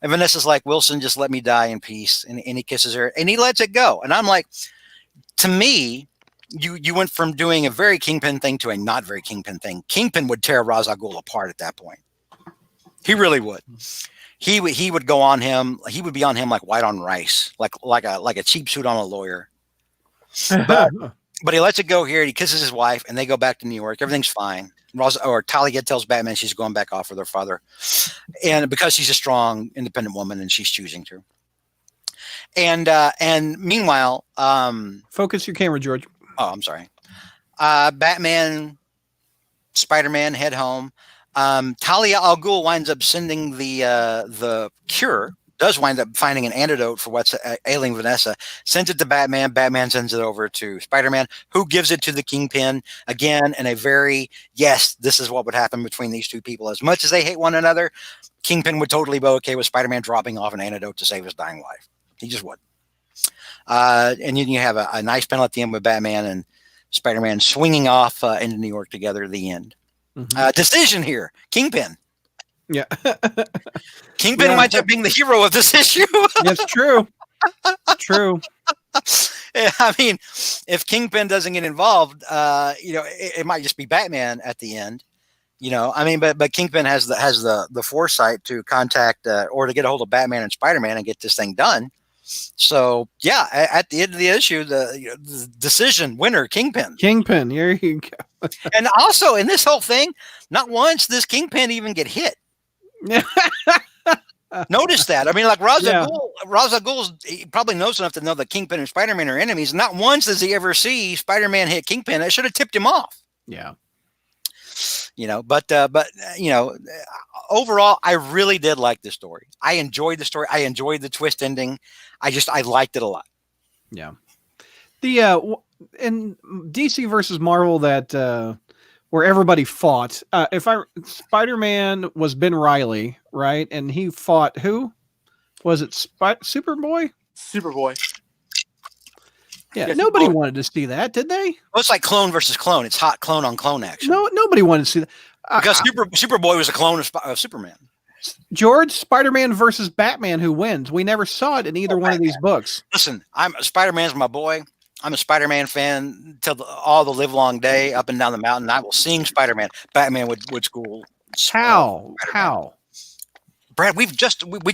And Vanessa's like, Wilson, just let me die in peace. And he kisses her and he lets it go. And I'm like, to me, you went from doing a very Kingpin thing to a not very Kingpin thing. Kingpin would tear Ra's al Ghul apart at that point. He really would. He would go on him. He would be on him like white on rice, like a cheap suit on a lawyer. But he lets it go here. He kisses his wife, and they go back to New York. Everything's fine. Talia tells Batman she's going back off with her father, and because she's a strong, independent woman, and she's choosing to. And meanwhile, focus your camera, George. Oh, I'm sorry. Batman, Spider-Man head home. Talia al Ghul winds up sending the cure, does wind up finding an antidote for what's ailing Vanessa, sends it to Batman. Batman sends it over to Spider-Man, who gives it to the Kingpin again in a very, yes, this is what would happen between these two people. As much as they hate one another, Kingpin would totally be okay with Spider-Man dropping off an antidote to save his dying wife. He just would. And then you have a nice panel at the end with Batman and Spider-Man swinging off into New York together at the end. Mm-hmm. Decision here, Kingpin. Yeah, Kingpin winds up being the hero of this issue. It's true. True. I mean, if Kingpin doesn't get involved, you know, it might just be Batman at the end. You know, I mean, but Kingpin has the foresight to contact or to get a hold of Batman and Spider-Man and get this thing done. So yeah, at the end of the issue, the decision winner, Kingpin. Kingpin, here you go. And also in this whole thing, not once does Kingpin even get hit. Notice that. I mean, like Ra's al Ghul, he probably knows enough to know that Kingpin and Spider-Man are enemies. Not once does he ever see Spider-Man hit Kingpin. It should have tipped him off. Yeah. You know, but you know, overall, I really did like this story. I enjoyed the story. I enjoyed the twist ending. I liked it a lot. Yeah. The in DC versus Marvel that where everybody fought. Spider-Man was Ben Reilly, right? And he fought who? Was it Superboy? Superboy. Yeah, nobody wanted to see that, did they? Well, it's like clone versus clone. It's hot clone on clone action. No, nobody wanted to see that. Because Superboy was a clone of Superman. George, Spider-Man versus Batman, who wins? We never saw it in either one of these books. Listen, Spider-Man's my boy. I'm a Spider-Man fan till all the live long day, up and down the mountain. I will sing Spider-Man. Batman would school. How? How? Brad, we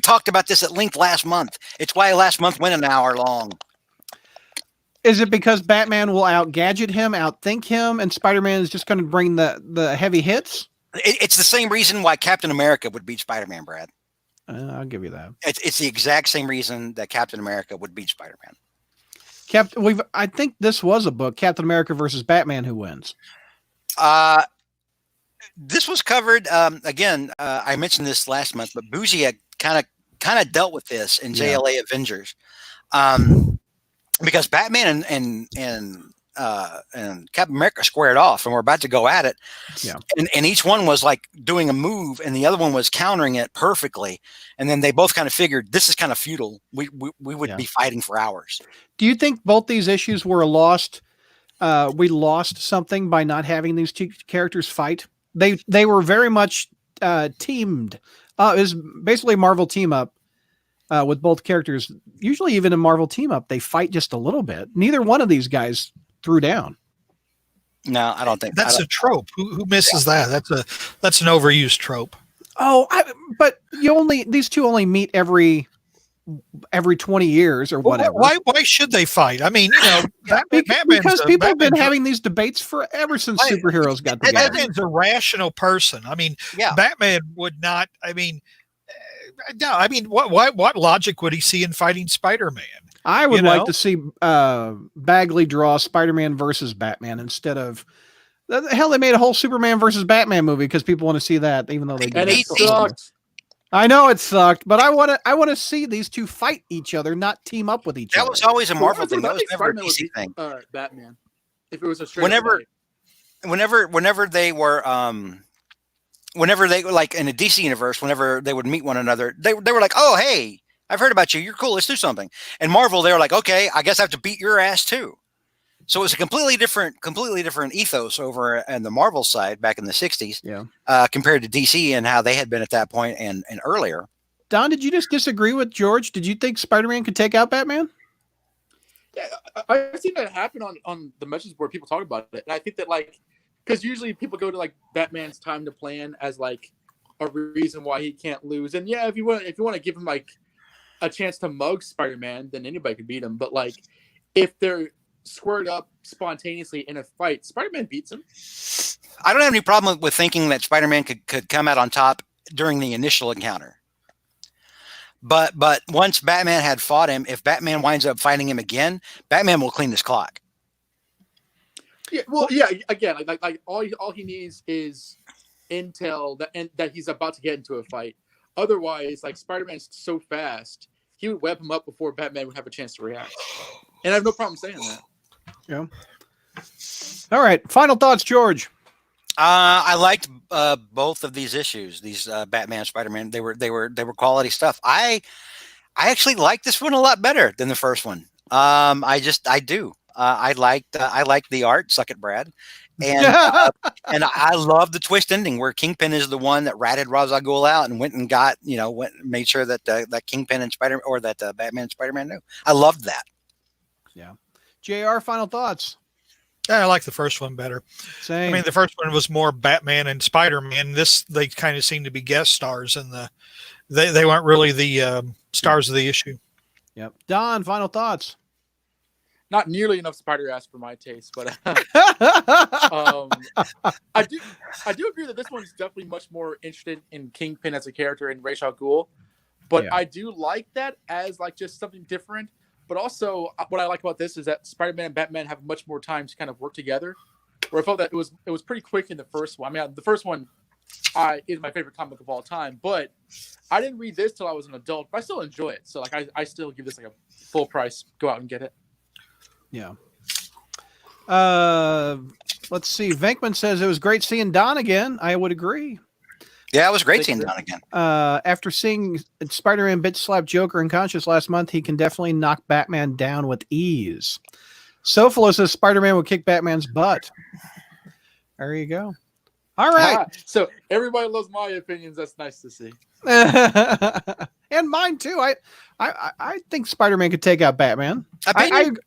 talked about this at length last month. It's why last month went an hour long. Is it because Batman will out-gadget him, outthink him, and Spider-Man is just going to bring the heavy hits? It's the same reason why Captain America would beat Spider-Man, Brad. I'll give you that. It's the exact same reason that Captain America would beat Spider-Man. I think this was a book, Captain America versus Batman, who wins. This was covered again. I mentioned this last month, but Bougie had kind of dealt with this in JLA Avengers, because Batman and Captain America squared off, and we're about to go at it. Yeah, and each one was like doing a move, and the other one was countering it perfectly. And then they both kind of figured this is kind of futile. We would be fighting for hours. Do you think both these issues were lost? We lost something by not having these two characters fight. They were very much teamed. It was basically a Marvel team up with both characters. Usually, even a Marvel team up, they fight just a little bit. Neither one of these guys threw down. No, I don't think that's a trope. Who misses that? That's an overused trope. Oh, but these two only meet every 20 years or whatever. Why should they fight? I mean, because people have been having these debates forever since superheroes got together. Batman's a rational person. I mean, Batman would not. I mean, no. I mean, what logic would he see in fighting Spider-Man? I would like to see Bagley draw Spider-Man versus Batman instead of hell. They made a whole Superman versus Batman movie because people want to see that, even though they and it sucked. I know it sucked, but I want to see these two fight each other, not team up with each other. That was always a Marvel thing. That was never a DC thing. Batman, if it was a straight whenever they were like in a DC universe, whenever they would meet one another, they were like, "Oh, hey, I've heard about you. You're cool. Let's do something." And Marvel, they were like, "Okay, I guess I have to beat your ass too." So it's a completely different ethos over in the Marvel side back in the 60s, compared to DC and how they had been at that point and earlier. Don, did you just disagree with George? Did you think Spider-Man could take out Batman? Yeah, I've seen that happen on the message board. People talk about it, and I think that because usually people go to Batman's time to plan as a reason why he can't lose. And if you want to give him a chance to mug Spider-Man, then anybody could beat him. But if they're squared up spontaneously in a fight, Spider-Man beats him. I don't have any problem with thinking that Spider-Man could come out on top during the initial encounter. But once Batman had fought him, if Batman winds up fighting him again, Batman will clean this clock. Yeah, well, yeah. Again, all he needs is intel that he's about to get into a fight. Otherwise, Spider-Man's so fast, he would web him up before Batman would have a chance to react. And I have no problem saying that. Yeah. All right. Final thoughts, George. I liked both of these issues. These Batman, Spider-Man. They were quality stuff. I actually like this one a lot better than the first one. I do. I liked the art. Suck it, Brad. And and I love the twist ending where Kingpin is the one that ratted Ra's al Ghul out and went and got made sure that that Kingpin and Batman and Spider-Man knew. I loved that. Yeah. JR, final thoughts. Yeah, I like the first one better. Same. I mean, the first one was more Batman and Spider-Man. They kind of seem to be guest stars, and they weren't really the stars of the issue. Yep. Don, final thoughts. Not nearly enough Spider-Ass for my taste, but I do agree that this one's definitely much more interested in Kingpin as a character and Ra's al Ghul. But I do like that as just something different. But also, what I like about this is that Spider-Man and Batman have much more time to kind of work together. Where I felt that it was pretty quick in the first one. I mean, the first one is my favorite comic of all time. But I didn't read this till I was an adult, but I still enjoy it. So I still give this a full price. Go out and get it. Yeah. Let's see. Venkman says it was great seeing Don again. I would agree. Yeah, it was great seeing Don again. After seeing Spider-Man bitch slap Joker unconscious last month, he can definitely knock Batman down with ease. Sofalo says Spider-Man would kick Batman's butt. There you go. All right. So everybody loves my opinions. That's nice to see. And mine too. I think Spider-Man could take out Batman. Opinions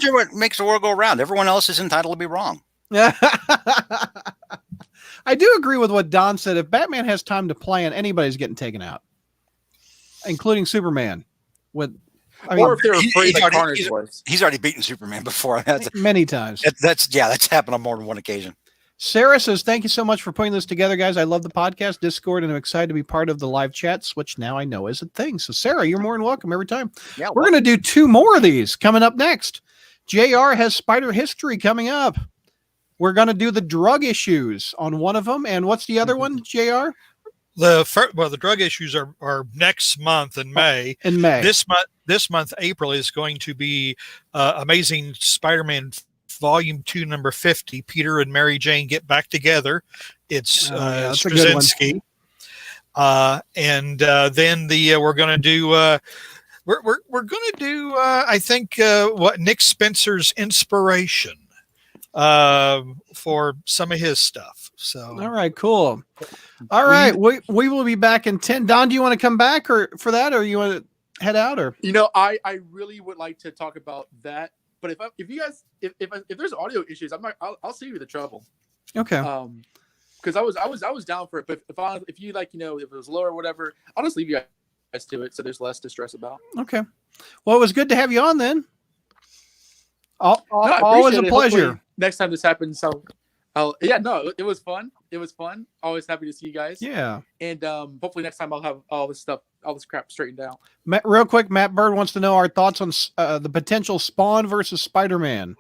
are what makes the world go around. Everyone else is entitled to be wrong. I do agree with what Don said. If Batman has time to plan, anybody's getting taken out, including Superman. If they're afraid like Carnage was. He's already beaten Superman before. Many times. That's happened on more than one occasion. Sarah says, thank you so much for putting this together, guys. I love the podcast, Discord, and I'm excited to be part of the live chats, which now I know is a thing. So, Sarah, you're more than welcome every time. Yeah, we're going to do 2 more of these coming up next. JR has Spider History coming up. We're going to do the drug issues on one of them. And what's the other one, JR? The drug issues are next month in May. In May. This month, April, is going to be Amazing Spider-Man Volume 2, number 50. Peter and Mary Jane get back together. It's Straczynski. And then we're going to do we're going to do I think what Nick Spencer's inspiration for some of his stuff. So all right, cool. All right, we will be back in 10. Don, do you want to come back or for that, or you want to head out? Or I really would like to talk about that. But if you guys if there's audio issues, I'll save you the trouble. Okay. Because I was down for it, but if you like, if it was low or whatever, I'll just leave you guys to it, so there's less to stress about. Okay. Well, it was good to have you on then. I Always a appreciate it. pleasure. Hopefully next time this happens, it was fun. It was fun. Always happy to see you guys. Yeah. And hopefully next time I'll have all this crap straightened out. Real quick, Matt Bird wants to know our thoughts on the potential Spawn versus Spider-Man.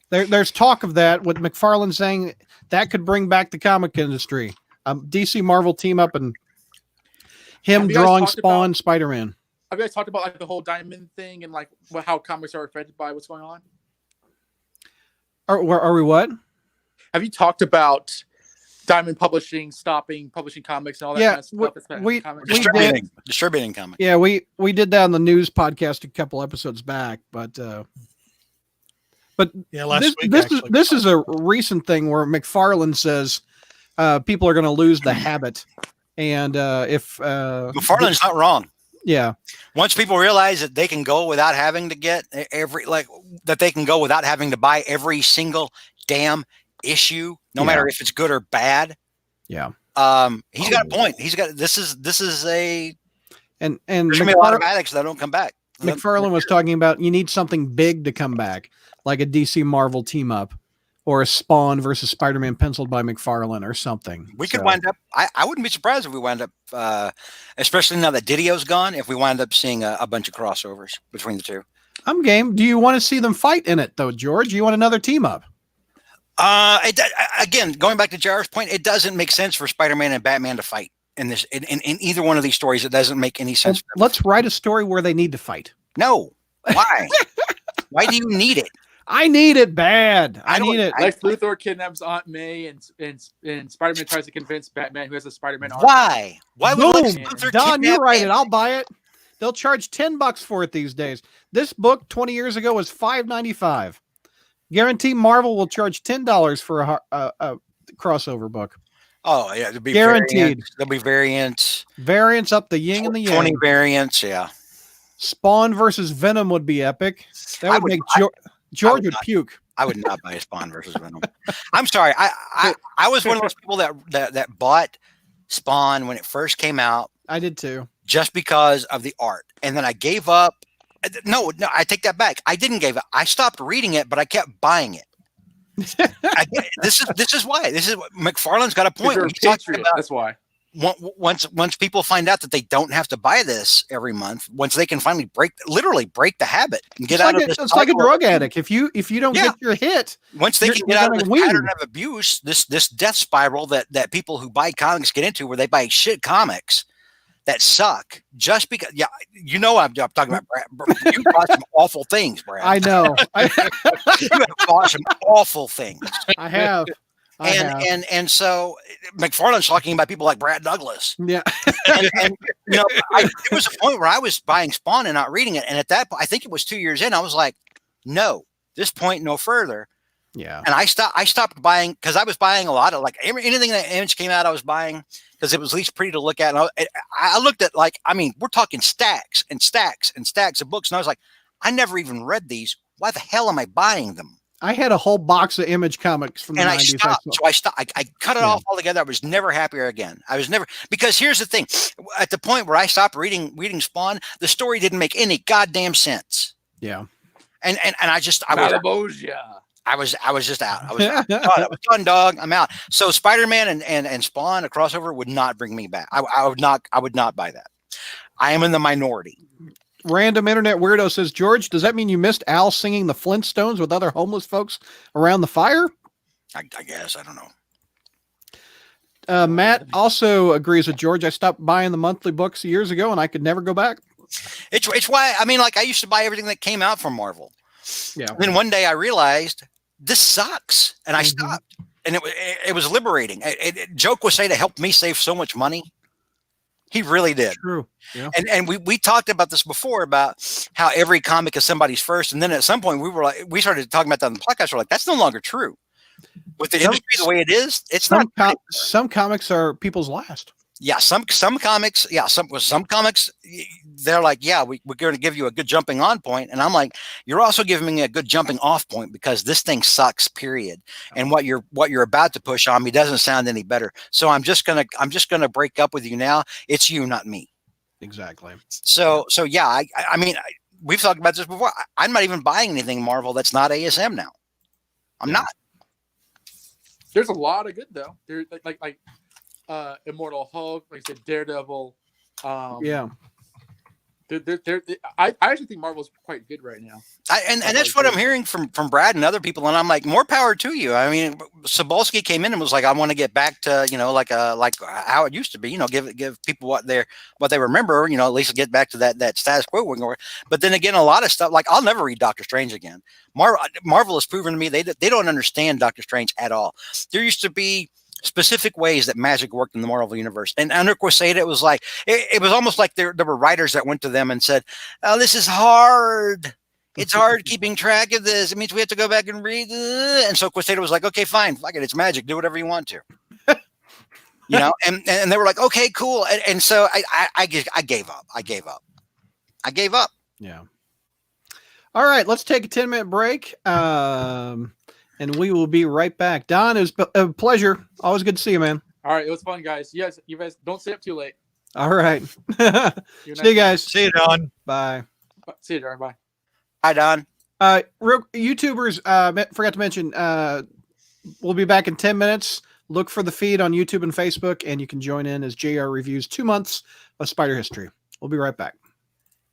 There's talk of that, with McFarlane saying that could bring back the comic industry. DC Marvel team up and him drawing Spawn Spider-Man. Have you guys talked about like the whole Diamond thing and like how comics are affected by what's going on? Are we what? Have you talked about Diamond Publishing stopping publishing comics and all that kind of stuff? Distributing comics. Yeah, we did that on the news podcast a couple episodes back, but yeah, last week. This is a recent thing where McFarlane says people are going to lose the habit, and if McFarlane's not wrong. Yeah. Once people realize that they can go without having to get that they can go without having to buy every single damn issue, no matter if it's good or bad. Yeah. He's got a point. This is a and there's gonna be a lot of addicts that don't come back. McFarlane was talking about you need something big to come back, like a DC Marvel team up, or a Spawn versus Spider-Man penciled by McFarlane or something. We could wind up. I wouldn't be surprised if we wind up, especially now that Didio's gone, if we wind up seeing a bunch of crossovers between the two. I'm game. Do you want to see them fight in it though, George? You want another team up? Again, going back to JR's point, it doesn't make sense for Spider-Man and Batman to fight in this in either one of these stories. It doesn't make any sense. Let's write a story where they need to fight. No, why? Why do you need it? I need it bad. I need it. Lex Luthor kidnaps Aunt May, and Spider-Man tries to convince Batman, who has a Spider-Man arm. Why? Why would Lex Boom. Luthor Don, you kidnap write it. Batman? I'll buy it. They'll charge $10 for it these days. This book 20 years ago was $5.95. Guarantee Marvel will charge $10 for a crossover book. Oh yeah, there'll be guaranteed. There'll be variants. Variants up the yin and the yang. 20 variants. Yeah. Spawn versus Venom would be epic. That would make George would puke. I would not buy a Spawn versus Venom. I'm sorry. I was one of those people that bought Spawn when it first came out. I did too. Just because of the art. And then I gave up. No, I take that back. I didn't give up. I stopped reading it, but I kept buying it. This is why. This is what McFarlane's got a point. That's why. Once people find out that they don't have to buy this every month, once they can finally break the habit and get out of this. It's like a drug addict. If you don't get your hit, once they can get out of this pattern of abuse, this death spiral that people who buy comics get into, where they buy shit comics that suck just because. Yeah, I'm talking about Brad. You bought some awful things, Brad. I know. You have bought some awful things. I have. And so McFarlane's talking about people like Brad Douglas. Yeah. and it was a point where I was buying Spawn and not reading it. And at that point, I think it was 2 years in, I was like, no, this point no further. Yeah. And I stopped buying because I was buying a lot of like anything that Image came out, I was buying because it was at least pretty to look at. And I looked at like, I mean, we're talking stacks and stacks and stacks of books. And I was like, I never even read these. Why the hell am I buying them? I had a whole box of Image comics from the 90s. I stopped. So I stopped. I cut it off altogether. I was never happier again. I was never, because here's the thing. At the point where I stopped reading Spawn, the story didn't make any goddamn sense. Yeah. And I was just out. I was just out. I was out. Oh, that was fun, dog. I'm out. So Spider-Man and Spawn, a crossover, would not bring me back. I would not buy that. I am in the minority. Random internet weirdo says, George, does that mean you missed Al singing the Flintstones with other homeless folks around the fire? I guess. I don't know. Matt also agrees with George. I stopped buying the monthly books years ago and I could never go back. It's why, I mean, like I used to buy everything that came out from Marvel. Yeah. And then one day I realized this sucks. And I stopped. And it was liberating. Joe Quesada helped me save so much money. He really did. True. Yeah. And we talked about this before about how every comic is somebody's first. And then at some point we started talking about that on the podcast. We're like, that's no longer true. With the industry the way it is, it's not. Some comics are people's last. Yeah, some comics, some comics, they're like, yeah, we're going to give you a good jumping on point, and I'm like, you're also giving me a good jumping off point because this thing sucks, period. And what you're about to push on me doesn't sound any better. So I'm just gonna break up with you now. It's you, not me. Exactly. So yeah, I mean, we've talked about this before. I'm not even buying anything Marvel that's not ASM now. I'm not. There's a lot of good though. There's like Immortal Hulk, like I said, Daredevil. Yeah. I actually think Marvel's quite good right now. And that's what I'm hearing from Brad and other people, and I'm like, more power to you. I mean, Sobolski came in and was like, I want to get back to like how it used to be. Give people what they remember. At least get back to that status quo. But then again, a lot of stuff like I'll never read Doctor Strange again. Marvel has proven to me they don't understand Doctor Strange at all. There used to be specific ways that magic worked in the Marvel universe. And under Quesada, it was like, it was almost like there were writers that went to them and said, oh, this is hard. It's hard keeping track of this. It means we have to go back and read. And so Quesada was like, okay, fine. Fuck it. It's magic. Do whatever you want to. And they were like, okay, cool. And so I gave up. I gave up. Yeah. All right. Let's take a 10-minute break. And we will be right back. Don, it was a pleasure. Always good to see you, man. All right. It was fun, guys. Yes, you guys don't stay up too late. All right. See you guys. See you, Don. Bye. See you, Darren. Bye. Hi, Don. YouTubers, forgot to mention, we'll be back in 10 minutes. Look for the feed on YouTube and Facebook, and you can join in as JR reviews 2 months of Spider history. We'll be right back.